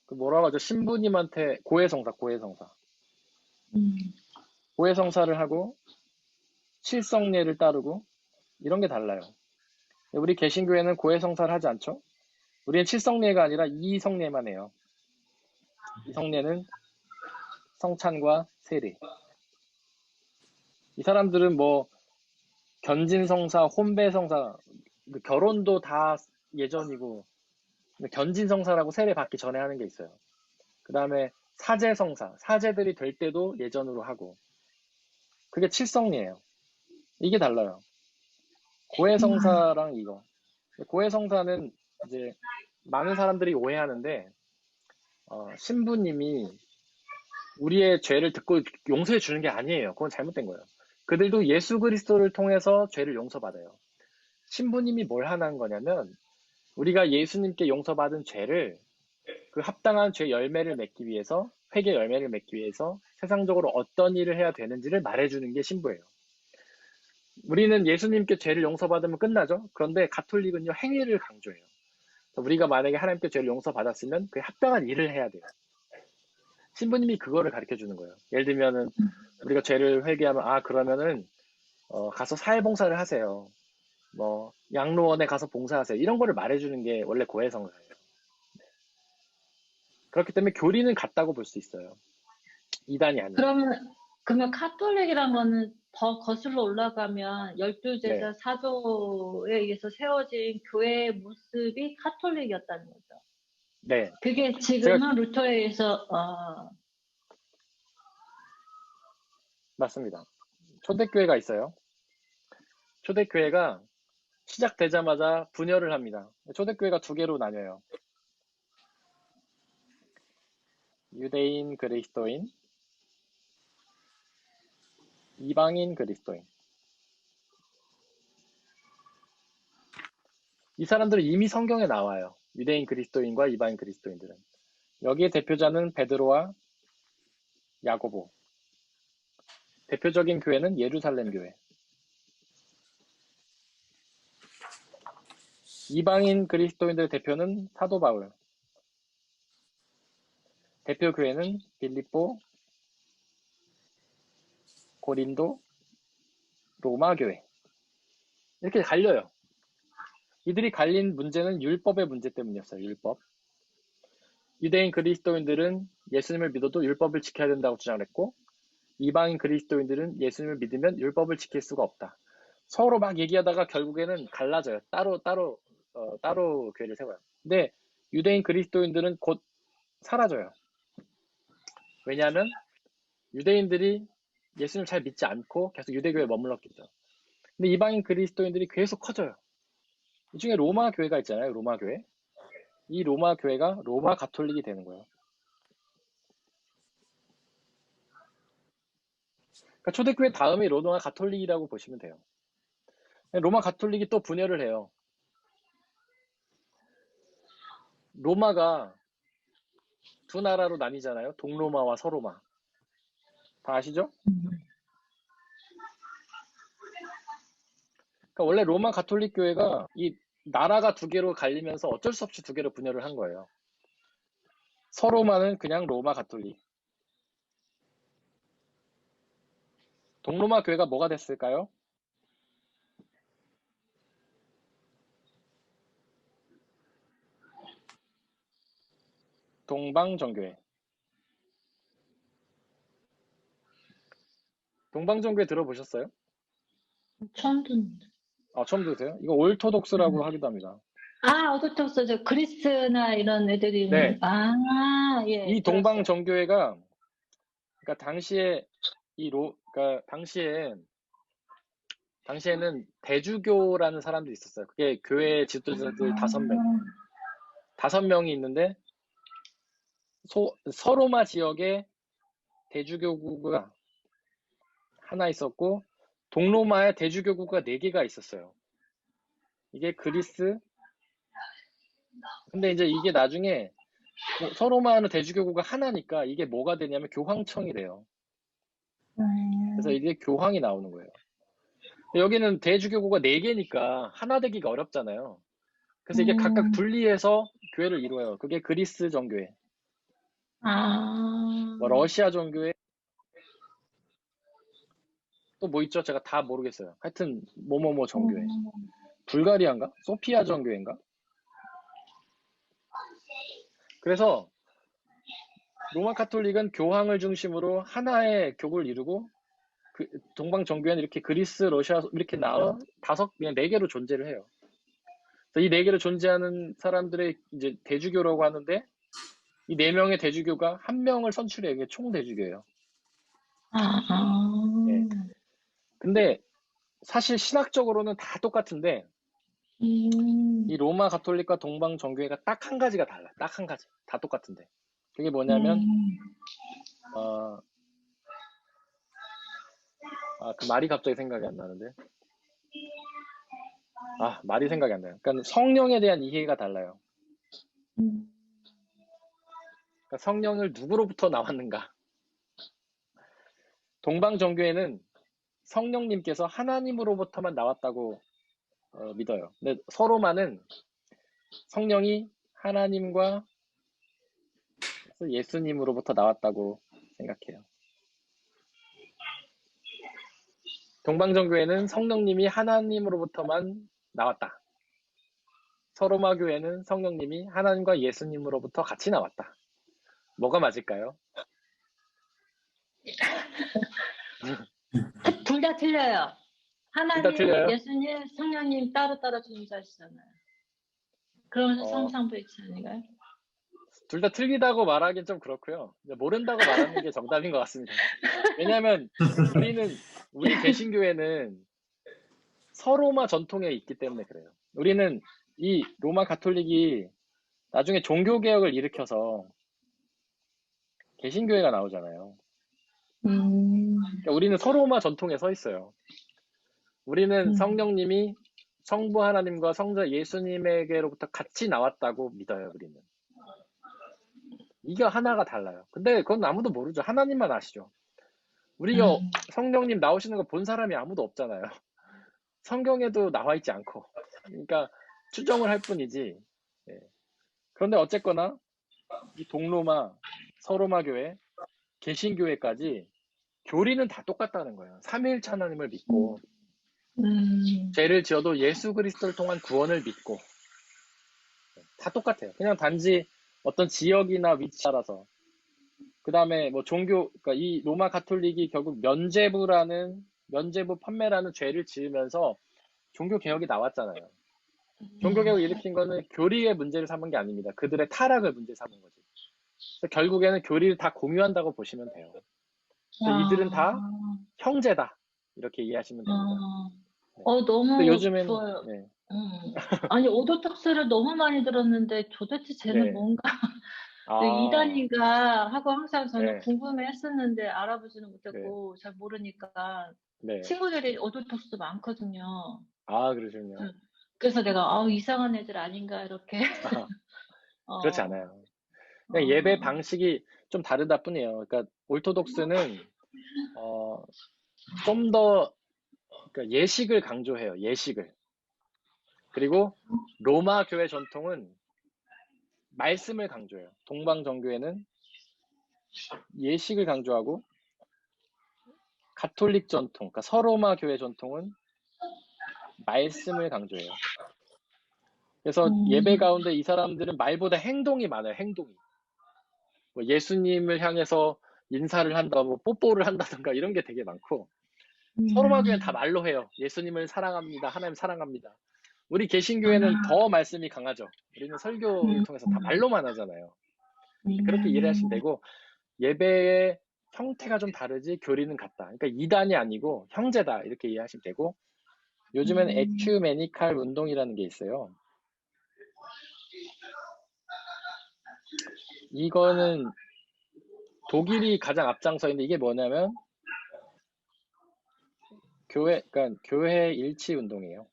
Speaker 1: 그 뭐라고 하죠? 신부님한테 고해성사 고해성사를 하고 칠성례를 따르고 이런 게 달라요. 우리 개신교회는 고해성사를 하지 않죠? 우리는 칠성례가 아니라 이성례만 해요. 이성례는 성찬과 세례. 이 사람들은 뭐 견진성사, 혼배성사, 결혼도 다 예전이고 견진성사라고 세례 받기 전에 하는 게 있어요. 그 다음에 사제성사, 사제들이 될 때도 예전으로 하고 그게 칠성례예요. 이게 달라요. 고해성사랑 이거. 고해성사는 이제 많은 사람들이 오해하는데 신부님이 우리의 죄를 듣고 용서해 주는 게 아니에요. 그건 잘못된 거예요. 그들도 예수 그리스도를 통해서 죄를 용서받아요. 신부님이 뭘 하는 거냐면 우리가 예수님께 용서받은 죄를 그 합당한 죄 열매를 맺기 위해서 회개 열매를 맺기 위해서 세상적으로 어떤 일을 해야 되는지를 말해주는 게 신부예요. 우리는 예수님께 죄를 용서받으면 끝나죠. 그런데 가톨릭은요 행위를 강조해요. 우리가 만약에 하나님께 죄를 용서받았으면 그에 합당한 일을 해야 돼요. 신부님이 그거를 가르쳐 주는 거예요. 예를 들면은 우리가 죄를 회개하면 그러면은 가서 사회봉사를 하세요. 뭐 양로원에 가서 봉사하세요. 이런 거를 말해주는 게 원래 고해성사예요. 그렇기 때문에 교리는 같다고 볼 수 있어요. 이단이 아니에요.
Speaker 2: 그러면 카톨릭이란 거는 더 거슬러 올라가면 12제자
Speaker 1: 네.
Speaker 2: 사도에 의해서 세워진 교회의 모습이 카톨릭이었다는 거죠.
Speaker 1: 네.
Speaker 2: 그게 지금은 루터에 의해서
Speaker 1: 맞습니다. 초대교회가 있어요. 초대교회가 시작되자마자 분열을 합니다. 초대교회가 두 개로 나뉘어요. 유대인 그리스도인, 이방인 그리스도인. 이 사람들은 이미 성경에 나와요. 유대인 그리스도인과 이방인 그리스도인들은. 여기에 대표자는 베드로와 야고보. 대표적인 교회는 예루살렘 교회. 이방인 그리스도인들의 대표는 사도 바울. 대표 교회는 빌립보, 고린도, 로마 교회. 이렇게 갈려요. 이들이 갈린 문제는 율법의 문제 때문이었어요. 율법. 유대인 그리스도인들은 예수님을 믿어도 율법을 지켜야 된다고 주장을 했고 이방인 그리스도인들은 예수님을 믿으면 율법을 지킬 수가 없다. 서로 막 얘기하다가 결국에는 갈라져요. 따로 교회를 세워요. 근데 유대인 그리스도인들은 곧 사라져요. 왜냐하면 유대인들이 예수님을 잘 믿지 않고 계속 유대교회에 머물렀겠죠. 근데 이방인 그리스도인들이 계속 커져요. 이 중에 로마 교회가 있잖아요. 로마 교회. 이 로마 교회가 로마 가톨릭이 되는 거예요. 그러니까 초대교회 다음이 로마 가톨릭이라고 보시면 돼요. 로마 가톨릭이 또 분열을 해요. 로마가 두 나라로 나뉘잖아요. 동로마와 서로마. 다 아시죠? 그러니까 원래 로마 가톨릭 교회가 이 나라가 두 개로 갈리면서 어쩔 수 없이 두 개로 분열을 한 거예요. 서로마는 그냥 로마 가톨릭. 동로마 교회가 뭐가 됐을까요? 동방정교회. 동방정교회 들어보셨어요?
Speaker 2: 처음 듣는데.
Speaker 1: 처음 들으세요? 이거 올토독스라고 하기도 합니다.
Speaker 2: 오토톡스, 저 그리스나 이런 애들이
Speaker 1: 네.
Speaker 2: 예.
Speaker 1: 이 동방정교회가 그러니까 당시에 그러니까 당시에는 대주교라는 사람들이 있었어요. 그게 교회 지도자들 5명. 5명이 있는데 서로마 지역에 대주교구가 하나 있었고 동로마에 대주교구가 4개가 있었어요. 이게 그리스. 근데 이제 이게 나중에 서로마는 대주교구가 하나니까 이게 뭐가 되냐면 교황청이 돼요. 그래서 이게 교황이 나오는 거예요. 여기는 대주교구가 4개니까 하나 되기가 어렵잖아요. 그래서 이게 각각 분리해서 교회를 이루어요. 그게 그리스 정교회, 뭐 러시아 정교회, 또 뭐 있죠? 제가 다 모르겠어요. 하여튼 뭐뭐뭐 정교회, 불가리아인가? 소피아 정교회인가? 그래서 로마 카톨릭은 교황을 중심으로 하나의 교구를 이루고 동방 정교회는 이렇게 그리스, 러시아 이렇게 나와 그냥 4개로 존재를 해요. 그래서 이 4개로 존재하는 사람들의 이제 대주교라고 하는데 이 4명의 대주교가 1명을 선출해요. 이게 총대주교예요. 네. 근데 사실 신학적으로는 다 똑같은데 이 로마 가톨릭과 동방 정교회가 딱 한 가지가 달라. 딱 한 가지. 다 똑같은데. 그게 뭐냐면 그 말이 갑자기 생각이 안 나는데. 말이 생각이 안 나요. 그러니까 성령에 대한 이해가 달라요. 그러니까 성령을 누구로부터 나왔는가? 동방 정교회는 성령님께서 하나님으로부터만 나왔다고 믿어요. 근데 서로마는 성령이 하나님과 예수님으로부터 나왔다고 생각해요. 동방정교회는 성령님이 하나님으로부터만 나왔다. 서로마 교회는 성령님이 하나님과 예수님으로부터 같이 나왔다. 뭐가 맞을까요?
Speaker 2: 둘 다 틀려요. 하나님,
Speaker 1: 둘다 틀려요?
Speaker 2: 예수님, 성령님 따로따로 존재하시잖아요. 그러면서 성상부일치 아닌가요?
Speaker 1: 둘 다 틀리다고 말하기는 좀 그렇고요. 모른다고 말하는 게 정답인 것 같습니다. 왜냐하면 우리 개신교회는 서로마 전통에 있기 때문에 그래요. 우리는 이 로마 가톨릭이 나중에 종교개혁을 일으켜서 개신교회가 나오잖아요. 그러니까 우리는 서로마 전통에 서 있어요. 우리는 성령님이 성부 하나님과 성자 예수님에게로부터 같이 나왔다고 믿어요. 우리는. 이게 하나가 달라요. 근데 그건 아무도 모르죠. 하나님만 아시죠. 우리가 성령님 나오시는 거 본 사람이 아무도 없잖아요. 성경에도 나와 있지 않고. 그러니까 추정을 할 뿐이지. 예. 그런데 어쨌거나 이 동로마, 서로마 교회, 개신교회까지 교리는 다 똑같다는 거예요. 삼위일체 하나님을 믿고 죄를 지어도 예수 그리스도를 통한 구원을 믿고 다 똑같아요. 그냥 단지 어떤 지역이나 위치 따라서. 그 다음에 뭐 그러니까 이 로마 가톨릭이 결국 면죄부 판매라는 죄를 지으면서 종교 개혁이 나왔잖아요. 종교 개혁을 일으킨 거는 교리의 문제를 삼은 게 아닙니다. 그들의 타락을 문제 삼은 거지. 그래서 결국에는 교리를 다 공유한다고 보시면 돼요. 이들은 다 형제다. 이렇게 이해하시면 됩니다.
Speaker 2: 너무
Speaker 1: 요즘에는,
Speaker 2: 좋아요.
Speaker 1: 네.
Speaker 2: 아니, 오도톡스를 너무 많이 들었는데 도대체 쟤는
Speaker 1: 네.
Speaker 2: 뭔가 이단인가 하고 항상 저는 궁금해 했었는데 알아보지는 못했고 잘 모르니까 친구들이 오도톡스 많거든요.
Speaker 1: 그러시군요.
Speaker 2: 그래서 내가 이상한 애들 아닌가 이렇게.
Speaker 1: 그렇지 않아요. 그냥 예배 방식이 좀 다르다 뿐이에요. 그러니까 오르토독스는 좀 더 그러니까 예식을 강조해요. 예식을. 그리고 로마 교회 전통은 말씀을 강조해요. 동방 정교회는 예식을 강조하고 가톨릭 전통, 그러니까 서로마 교회 전통은 말씀을 강조해요. 그래서 예배 가운데 이 사람들은 말보다 행동이 많아요. 행동이. 뭐 예수님을 향해서 인사를 한다, 뭐 뽀뽀를 한다든가 이런 게 되게 많고 서로마 교회는 다 말로 해요. 예수님을 사랑합니다. 하나님 사랑합니다. 우리 개신교회는 더 말씀이 강하죠. 우리는 설교를 통해서 다 말로만 하잖아요. 그렇게 이해를 하시면 되고 예배의 형태가 좀 다르지 교리는 같다. 그러니까 이단이 아니고 형제다 이렇게 이해하시면 되고 요즘에는 에큐메니칼 운동이라는 게 있어요. 이거는 독일이 가장 앞장서있는데 이게 뭐냐면 그러니까 교회 일치 운동이에요.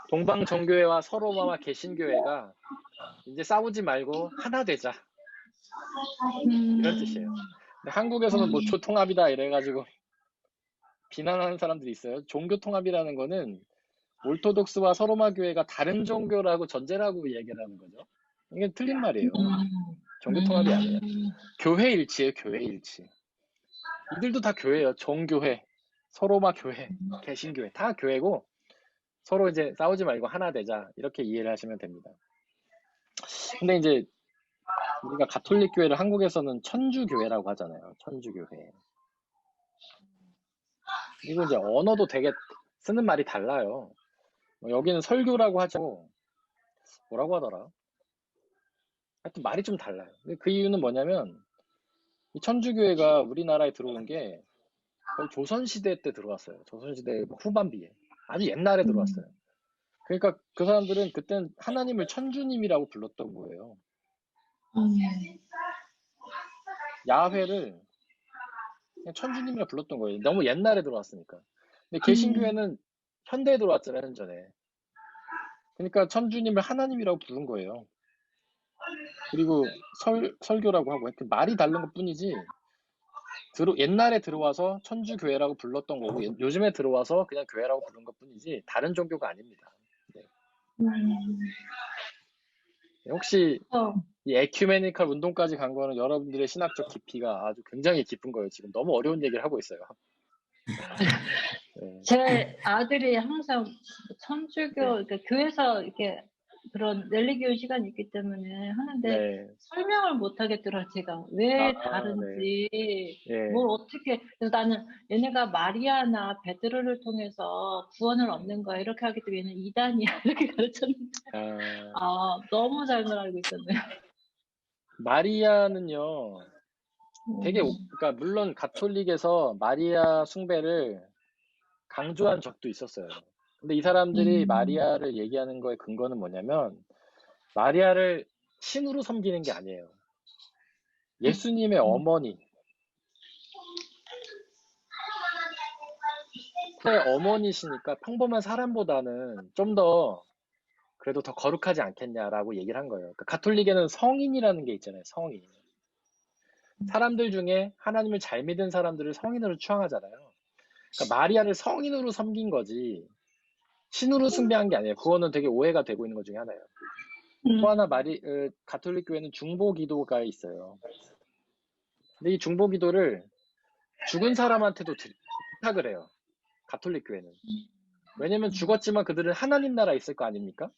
Speaker 1: 동방정교회와 서로마와 개신교회가 이제 싸우지 말고 하나 되자 이런 뜻이에요. 근데 한국에서는 뭐 조통합이다 이래가지고 비난하는 사람들이 있어요. 종교통합이라는 거는 올토독스와 서로마 교회가 다른 종교라고 전제라고 얘기를 하는 거죠. 이게 틀린 말이에요. 종교통합이 아니에요. 교회 일치예요. 교회 일치. 이들도 다 교회예요. 종교회, 서로마 교회, 개신교회 다 교회고 서로 이제 싸우지 말고 하나 되자 이렇게 이해를 하시면 됩니다. 근데 이제 우리가 가톨릭 교회를 한국에서는 천주교회라고 하잖아요. 천주교회. 그리고 이제 언어도 되게 쓰는 말이 달라요. 여기는 설교라고 하죠. 뭐라고 하더라? 하여튼 말이 좀 달라요. 근데 그 이유는 뭐냐면 이 천주교회가 우리나라에 들어온 게 거의 조선시대 때 들어왔어요. 조선시대 후반기에. 아주 옛날에 들어왔어요. 그러니까 그 사람들은 그땐 하나님을 천주님이라고 불렀던 거예요. 야훼를 그냥 천주님이라고 불렀던 거예요. 너무 옛날에 들어왔으니까. 근데 개신교회는 현대에 들어왔잖아요, 현전에. 그러니까 천주님을 하나님이라고 부른 거예요. 그리고 설교라고 하고 하여튼 말이 다른 것 뿐이지 옛날에 들어와서 천주교회라고 불렀던 거고 요즘에 들어와서 그냥 교회라고 부른 것 뿐이지 다른 종교가 아닙니다. 네. 혹시 이 에큐메니컬 운동까지 간 거는 여러분들의 신학적 깊이가 아주 굉장히 깊은 거예요. 지금 너무 어려운 얘기를 하고 있어요. 네.
Speaker 2: 제 아들이 항상 천주교, 그러니까 교회에서 이렇게 그런 렐리기온 시간이 있기 때문에 하는데 설명을 못 하겠더라 제가 왜 다른지 뭘 어떻게. 그래서 나는 얘네가 마리아나 베드로를 통해서 구원을 얻는 거야 이렇게 하기 때문에 얘는 이단이야 이렇게 가르쳤는데 너무 잘못 알고 있었네요.
Speaker 1: 마리아는요 되게 그러니까 물론 가톨릭에서 마리아 숭배를 강조한 적도 있었어요. 근데 이 사람들이 마리아를 얘기하는 거의 근거는 뭐냐면 마리아를 신으로 섬기는 게 아니에요. 예수님의 어머니. 어머니시니까 평범한 사람보다는 좀 더 그래도 더 거룩하지 않겠냐라고 얘기를 한 거예요. 그러니까 가톨릭에는 성인이라는 게 있잖아요. 성인. 사람들 중에 하나님을 잘 믿은 사람들을 성인으로 추앙하잖아요. 그러니까 마리아를 성인으로 섬긴 거지 신으로 숭배한 게 아니에요. 그거는 되게 오해가 되고 있는 것 중에 하나예요. 또 하나 가톨릭 교회는 중보기도가 있어요. 근데 이 중보기도를 죽은 사람한테도 부탁을 해요. 가톨릭 교회는. 왜냐면 죽었지만 그들은 하나님 나라에 있을 거 아닙니까?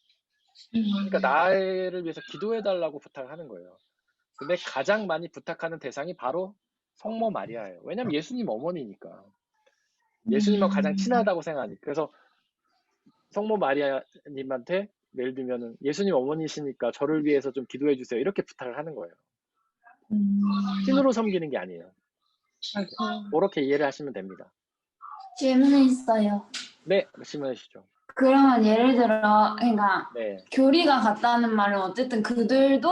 Speaker 1: 그러니까 나를 위해서 기도해달라고 부탁을 하는 거예요. 근데 가장 많이 부탁하는 대상이 바로 성모 마리아예요. 왜냐면 예수님 어머니니까. 예수님하고 가장 친하다고 생각하니까. 그래서 성모 마리아님한테 예를 들면은 예수님 어머니시니까 저를 위해서 좀 기도해 주세요. 이렇게 부탁을 하는 거예요. 신으로 섬기는 게 아니에요. 그렇게 이해를 하시면 됩니다.
Speaker 5: 질문이 있어요.
Speaker 1: 네, 질문해 주시죠.
Speaker 5: 그러면 예를 들어, 그러니까 교리가 같다는 말은 어쨌든 그들도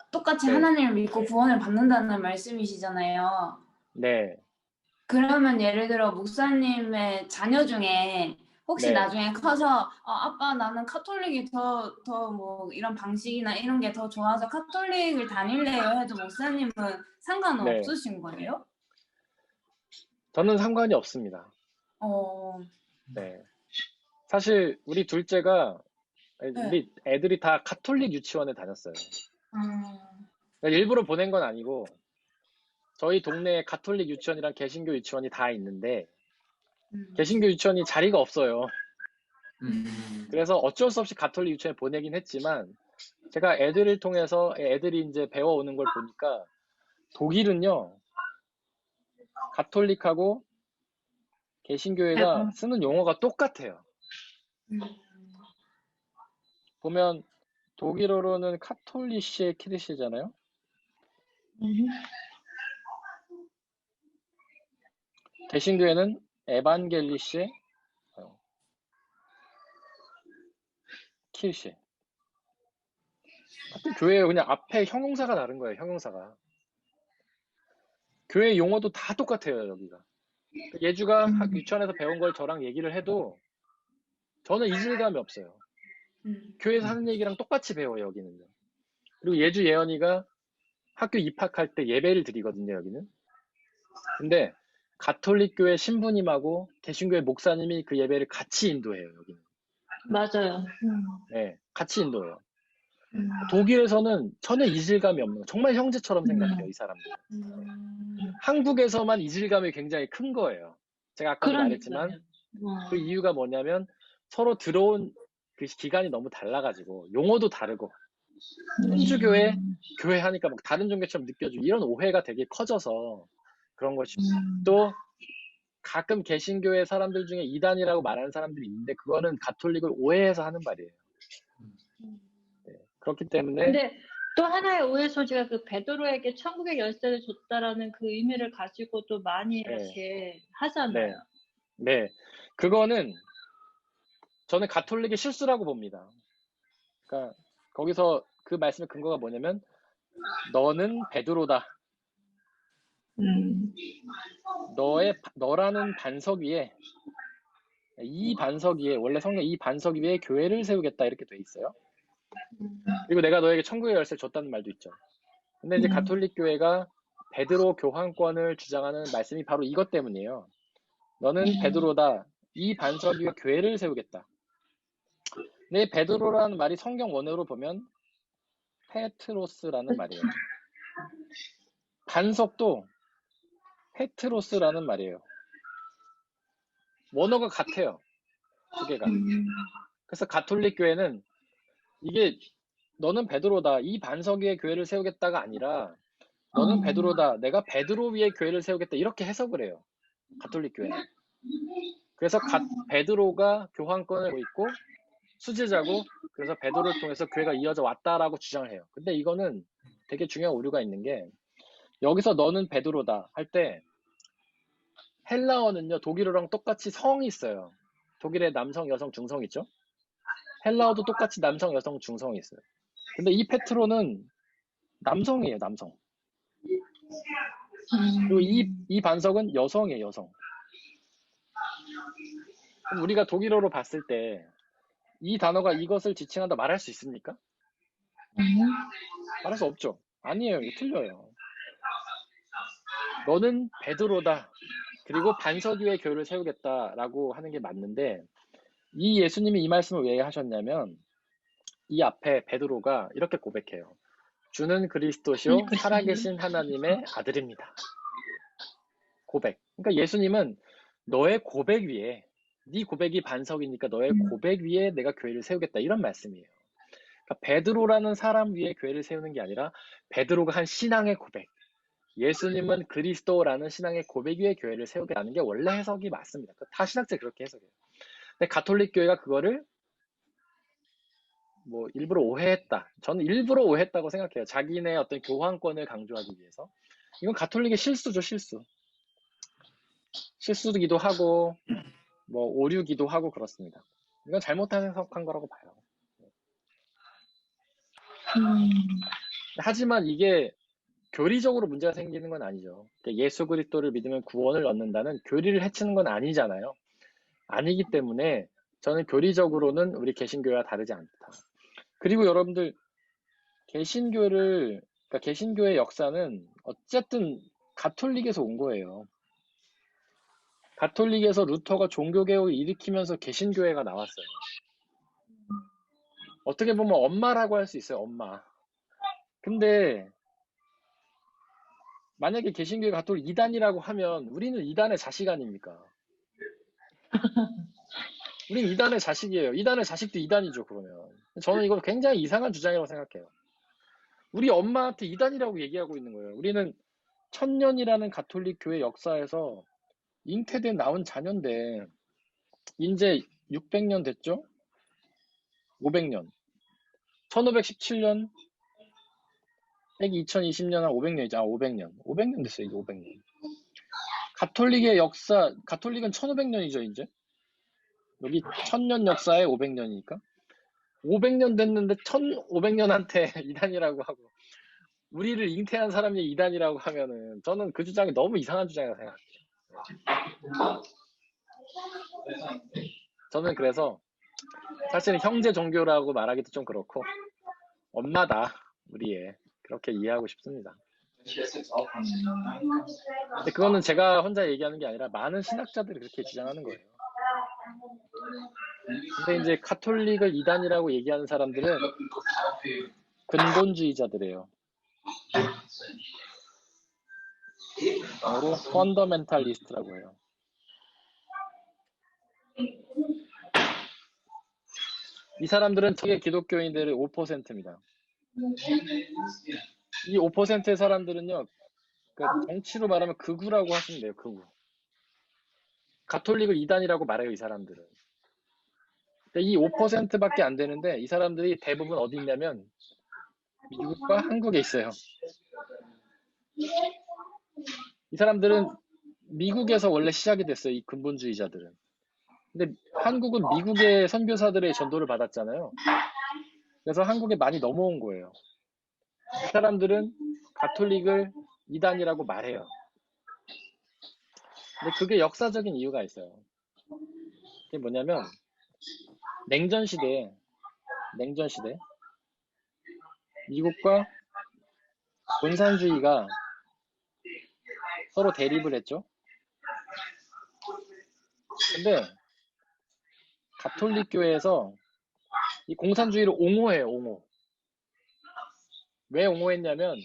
Speaker 5: 똑같이 하나님을 믿고 구원을 받는다는 말씀이시잖아요.
Speaker 1: 네.
Speaker 5: 그러면 예를 들어 목사님의 자녀 중에 혹시 나중에 커서 아빠 나는 카톨릭이 더 뭐 이런 방식이나 이런 게 더 좋아서 카톨릭을 다닐래요 해도 목사님은 상관은 없으신 거예요?
Speaker 1: 저는 상관이 없습니다. 네. 사실 우리 둘째가 우리 애들이 다 가톨릭 유치원에 다녔어요. 일부러 보낸 건 아니고 저희 동네에 가톨릭 유치원이랑 개신교 유치원이 다 있는데 개신교 유치원이 자리가 없어요. 그래서 어쩔 수 없이 가톨릭 유치원에 보내긴 했지만 제가 애들을 통해서 애들이 이제 배워오는 걸 보니까 독일은요 가톨릭하고 개신교회가 쓰는 용어가 똑같아요. 보면 독일어로는 카톨리시에 키르시잖아요. 개신교회는 에반겔리시에 키르시. 같은 교회예요. 그냥 앞에 형용사가 다른 거예요. 형용사가. 교회 용어도 다 똑같아요. 여기가. 예주가 유치원에서 배운 걸 저랑 얘기를 해도 저는 이질감이 없어요. 교회에서 하는 얘기랑 똑같이 배워요. 여기는요. 그리고 예주 예언이가 학교 입학할 때 예배를 드리거든요. 여기는. 근데 가톨릭 교회 신부님하고 개신교회 목사님이 그 예배를 같이 인도해요. 여기는.
Speaker 2: 맞아요.
Speaker 1: 네, 같이 인도해요. 독일에서는 전혀 이질감이 없는, 정말 형제처럼 생각해요. 이 사람들. 한국에서만 이질감이 굉장히 큰 거예요. 제가 아까도 말했지만 그 이유가 뭐냐면 서로 들어온 그 기간이 너무 달라가지고 용어도 다르고 천주교회 교회 하니까 막 다른 종교처럼 느껴지고 이런 오해가 되게 커져서 그런 것이. 또 가끔 개신교회 사람들 중에 이단이라고 말하는 사람들이 있는데 그거는 가톨릭을 오해해서 하는 말이에요. 네, 그렇기 때문에.
Speaker 2: 근데 또 하나의 오해 소지가 그 베드로에게 천국의 열쇠를 줬다라는 그 의미를 가지고 또 많이 이렇게 하잖아요.
Speaker 1: 네, 그거는 저는 가톨릭의 실수라고 봅니다. 그러니까 거기서 그 말씀의 근거가 뭐냐면 너는 베드로다. 너라는 반석 위에, 이 반석 위에, 원래 성경 이 반석 위에 교회를 세우겠다 이렇게 돼 있어요. 그리고 내가 너에게 천국의 열쇠를 줬다는 말도 있죠. 근데 이제 가톨릭 교회가 베드로 교황권을 주장하는 말씀이 바로 이것 때문이에요. 너는 베드로다. 이 반석 위에 교회를 세우겠다. 근데 베드로라는 말이 성경 원어로 보면 페트로스라는 말이에요. 반석도 페트로스라는 말이에요. 원어가 같아요. 두 개가. 그래서 가톨릭 교회는 이게 너는 베드로다. 이 반석 위에 교회를 세우겠다가 아니라 너는 베드로다. 내가 베드로 위에 교회를 세우겠다. 이렇게 해석을 해요. 가톨릭 교회는. 그래서 베드로가 교황권을 있고 수제자고 그래서 베드로를 통해서 교회가 이어져 왔다라고 주장을 해요. 근데 이거는 되게 중요한 오류가 있는 게 여기서 너는 베드로다 할 때 헬라어는요 독일어랑 똑같이 성이 있어요. 독일에 남성, 여성, 중성 있죠? 헬라어도 똑같이 남성, 여성, 중성이 있어요. 근데 이 페트로는 남성이에요, 남성. 그리고 이 반석은 여성이에요, 여성. 그럼 우리가 독일어로 봤을 때 이 단어가 이것을 지칭한다 말할 수 있습니까? 말할 수 없죠. 아니에요, 이거 틀려요. 너는 베드로다. 그리고 반석 위에 교회를 세우겠다라고 하는 게 맞는데 이 예수님이 이 말씀을 왜 하셨냐면 이 앞에 베드로가 이렇게 고백해요. 주는 그리스도시요 살아계신 하나님의 아들입니다. 고백. 그러니까 예수님은 너의 고백 위에 네 고백이 반석이니까 너의 고백 위에 내가 교회를 세우겠다 이런 말씀이에요. 그러니까 베드로라는 사람 위에 교회를 세우는 게 아니라 베드로가 한 신앙의 고백. 예수님은 그리스도라는 신앙의 고백 위에 교회를 세우겠다는 게 원래 해석이 맞습니다. 다 신학자들이 그렇게 해석해요. 근데 가톨릭 교회가 그거를 뭐 일부러 오해했다. 저는 일부러 오해했다고 생각해요. 자기네 어떤 교황권을 강조하기 위해서. 이건 가톨릭의 실수죠, 실수. 실수기도 하고 뭐 오류기도 하고 그렇습니다. 이건 잘못한 해석한 거라고 봐요. 하지만 이게 교리적으로 문제가 생기는 건 아니죠. 예수 그리스도를 믿으면 구원을 얻는다는 교리를 해치는 건 아니잖아요. 아니기 때문에 저는 교리적으로는 우리 개신교회와 다르지 않다. 그리고 여러분들 그러니까 개신교의 역사는 어쨌든 가톨릭에서 온 거예요. 가톨릭에서 루터가 종교개혁을 일으키면서 개신교회가 나왔어요. 어떻게 보면 엄마라고 할 수 있어요, 엄마. 근데 만약에 개신교회 가톨릭 2단이라고 하면 우리는 2단의 자식 아닙니까? 우린 2단의 자식이에요. 2단의 자식도 2단이죠, 그러면. 저는 이거 굉장히 이상한 주장이라고 생각해요. 우리 엄마한테 2단이라고 얘기하고 있는 거예요. 우리는 천년이라는 가톨릭 교회 역사에서 잉태돼 나온 자녀인데 이제 600년 됐죠? 500년. 1517년 빼기 2020년 한 500년이죠. 500년. 500년 됐어요, 이제 500년. 가톨릭의 역사, 가톨릭은 1500년이죠, 이제. 여기 1000년 역사에 500년이니까. 500년 됐는데 1500년한테 이단이라고 하고 우리를 잉태한 사람이 이단이라고 하면은 저는 그 주장이 너무 이상한 주장이라고 생각해요. 저는 그래서 사실은 형제 종교라고 말하기도 좀 그렇고 엄마다 우리의 그렇게 이해하고 싶습니다. 근데 그거는 제가 혼자 얘기하는 게 아니라 많은 신학자들이 그렇게 주장하는 거예요. 근데 이제 카톨릭을 이단이라고 얘기하는 사람들은 근본주의자들이에요. 영어로 펀더멘탈리스트라고 해요. 이 사람들은 세계 기독교인들의 5%입니다. 이 5%의 사람들은요, 그러니까 정치로 말하면 극우라고 하시면 돼요, 극우. 가톨릭을 이단이라고 말해요, 이 사람들은. 근데 이 5%밖에 안 되는데 이 사람들이 대부분 어디 있냐면 미국과 한국에 있어요. 이 사람들은 미국에서 원래 시작이 됐어요, 이 근본주의자들은. 근데 한국은 미국의 선교사들의 전도를 받았잖아요. 그래서 한국에 많이 넘어온 거예요. 이 사람들은 가톨릭을 이단이라고 말해요. 근데 그게 역사적인 이유가 있어요. 그게 뭐냐면 냉전 시대 미국과 공산주의가 서로 대립을 했죠. 근데 가톨릭 교회에서 이 공산주의를 옹호해요, 옹호. 왜 옹호했냐면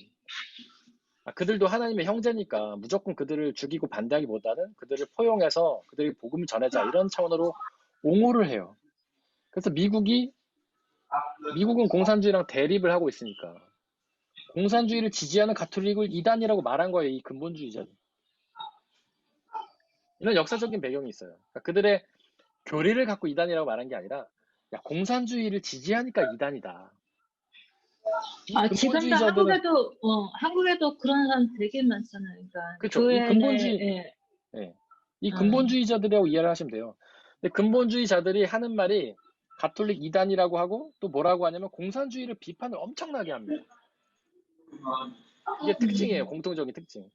Speaker 1: 그들도 하나님의 형제니까 무조건 그들을 죽이고 반대하기보다는 그들을 포용해서 그들이 복음을 전하자 이런 차원으로 옹호를 해요. 그래서 미국은 공산주의랑 대립을 하고 있으니까 공산주의를 지지하는 가톨릭을 이단이라고 말한 거예요, 이 근본주의자들. 이런 역사적인 배경이 있어요. 그러니까 그들의 교리를 갖고 이단이라고 말한 게 아니라 야, 공산주의를 지지하니까 이단이다.
Speaker 2: 지금도 한국에도 그런 사람 되게 많잖아요. 그러니까
Speaker 1: 그렇죠. 이 근본주의,
Speaker 2: 네.
Speaker 1: 이 근본주의자들이라고 이해를 하시면 돼요. 근데 근본주의자들이 하는 말이 가톨릭 이단이라고 하고 또 뭐라고 하냐면 공산주의를 비판을 엄청나게 합니다. 이게 특징이에요. 공통적인 특징.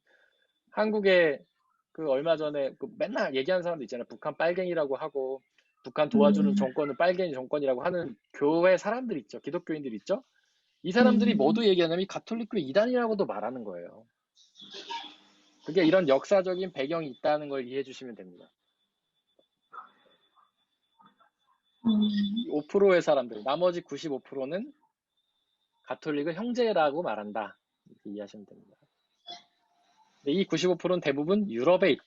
Speaker 1: 한국에 그 얼마 전에 그 맨날 얘기하는 사람도 있잖아요. 북한 빨갱이라고 하고 북한 도와주는 정권은 빨갱이 정권이라고 하는 교회 사람들 있죠. 기독교인들 있죠. 이 사람들이 뭐도 얘기하냐면 이 가톨릭교 이단이라고도 말하는 거예요. 그게 이런 역사적인 배경이 있다는 걸 이해해 주시면 됩니다. 5%의 사람들, 나머지 95%는 가톨릭을 형제라고 말한다. 이렇게 이해하시면 됩니다. 근데 이 95%는 대부분 유럽에 있다.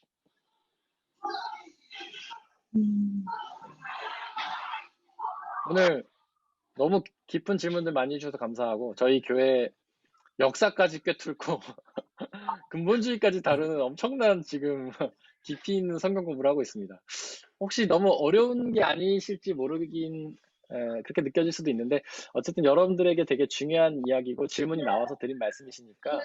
Speaker 1: 오늘 너무 깊은 질문들 많이 해주셔서 감사하고 저희 교회 역사까지 꿰뚫고 근본주의까지 다루는 엄청난 지금 깊이 있는 성경 공부를 하고 있습니다. 혹시 너무 어려운 게 아니실지 모르긴 그렇게 느껴질 수도 있는데 어쨌든 여러분들에게 되게 중요한 이야기고 질문이 나와서 드린 말씀이시니까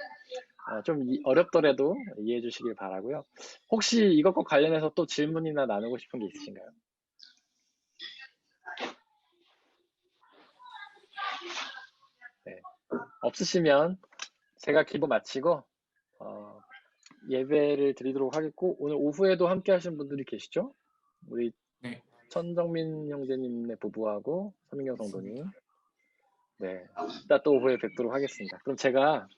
Speaker 1: 좀 어렵더라도 이해해 주시길 바라고요. 혹시 이것과 관련해서 또 질문이나 나누고 싶은 게 있으신가요? 네. 없으시면 제가 기도 마치고 예배를 드리도록 하겠고 오늘 오후에도 함께 하신 분들이 계시죠? 우리
Speaker 3: 네.
Speaker 1: 천정민 형제님네 부부하고 서민경 성도님. 네, 이따 또 오후에 뵙도록 하겠습니다. 그럼 제가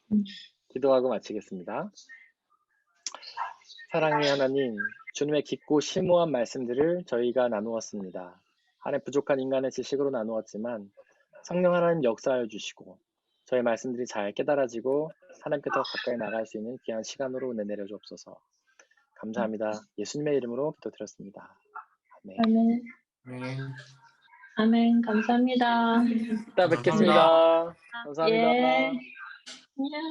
Speaker 1: 기도하고 마치겠습니다. 사랑의 하나님, 주님의 깊고 심오한 말씀들을 저희가 나누었습니다. 안에 부족한 인간의 지식으로 나누었지만 성령 하나님 역사하여 주시고 저희 말씀들이 잘 깨달아지고 하나님께 더 가까이 나갈 수 있는 귀한 시간으로 은혜 내려 주옵소서. 감사합니다. 예수님의 이름으로 기도드렸습니다. 아멘.
Speaker 2: 아멘.
Speaker 3: 네.
Speaker 2: 아멘. 감사합니다.
Speaker 1: 이따 뵙겠습니다. 감사합니다.
Speaker 2: 예. 안녕.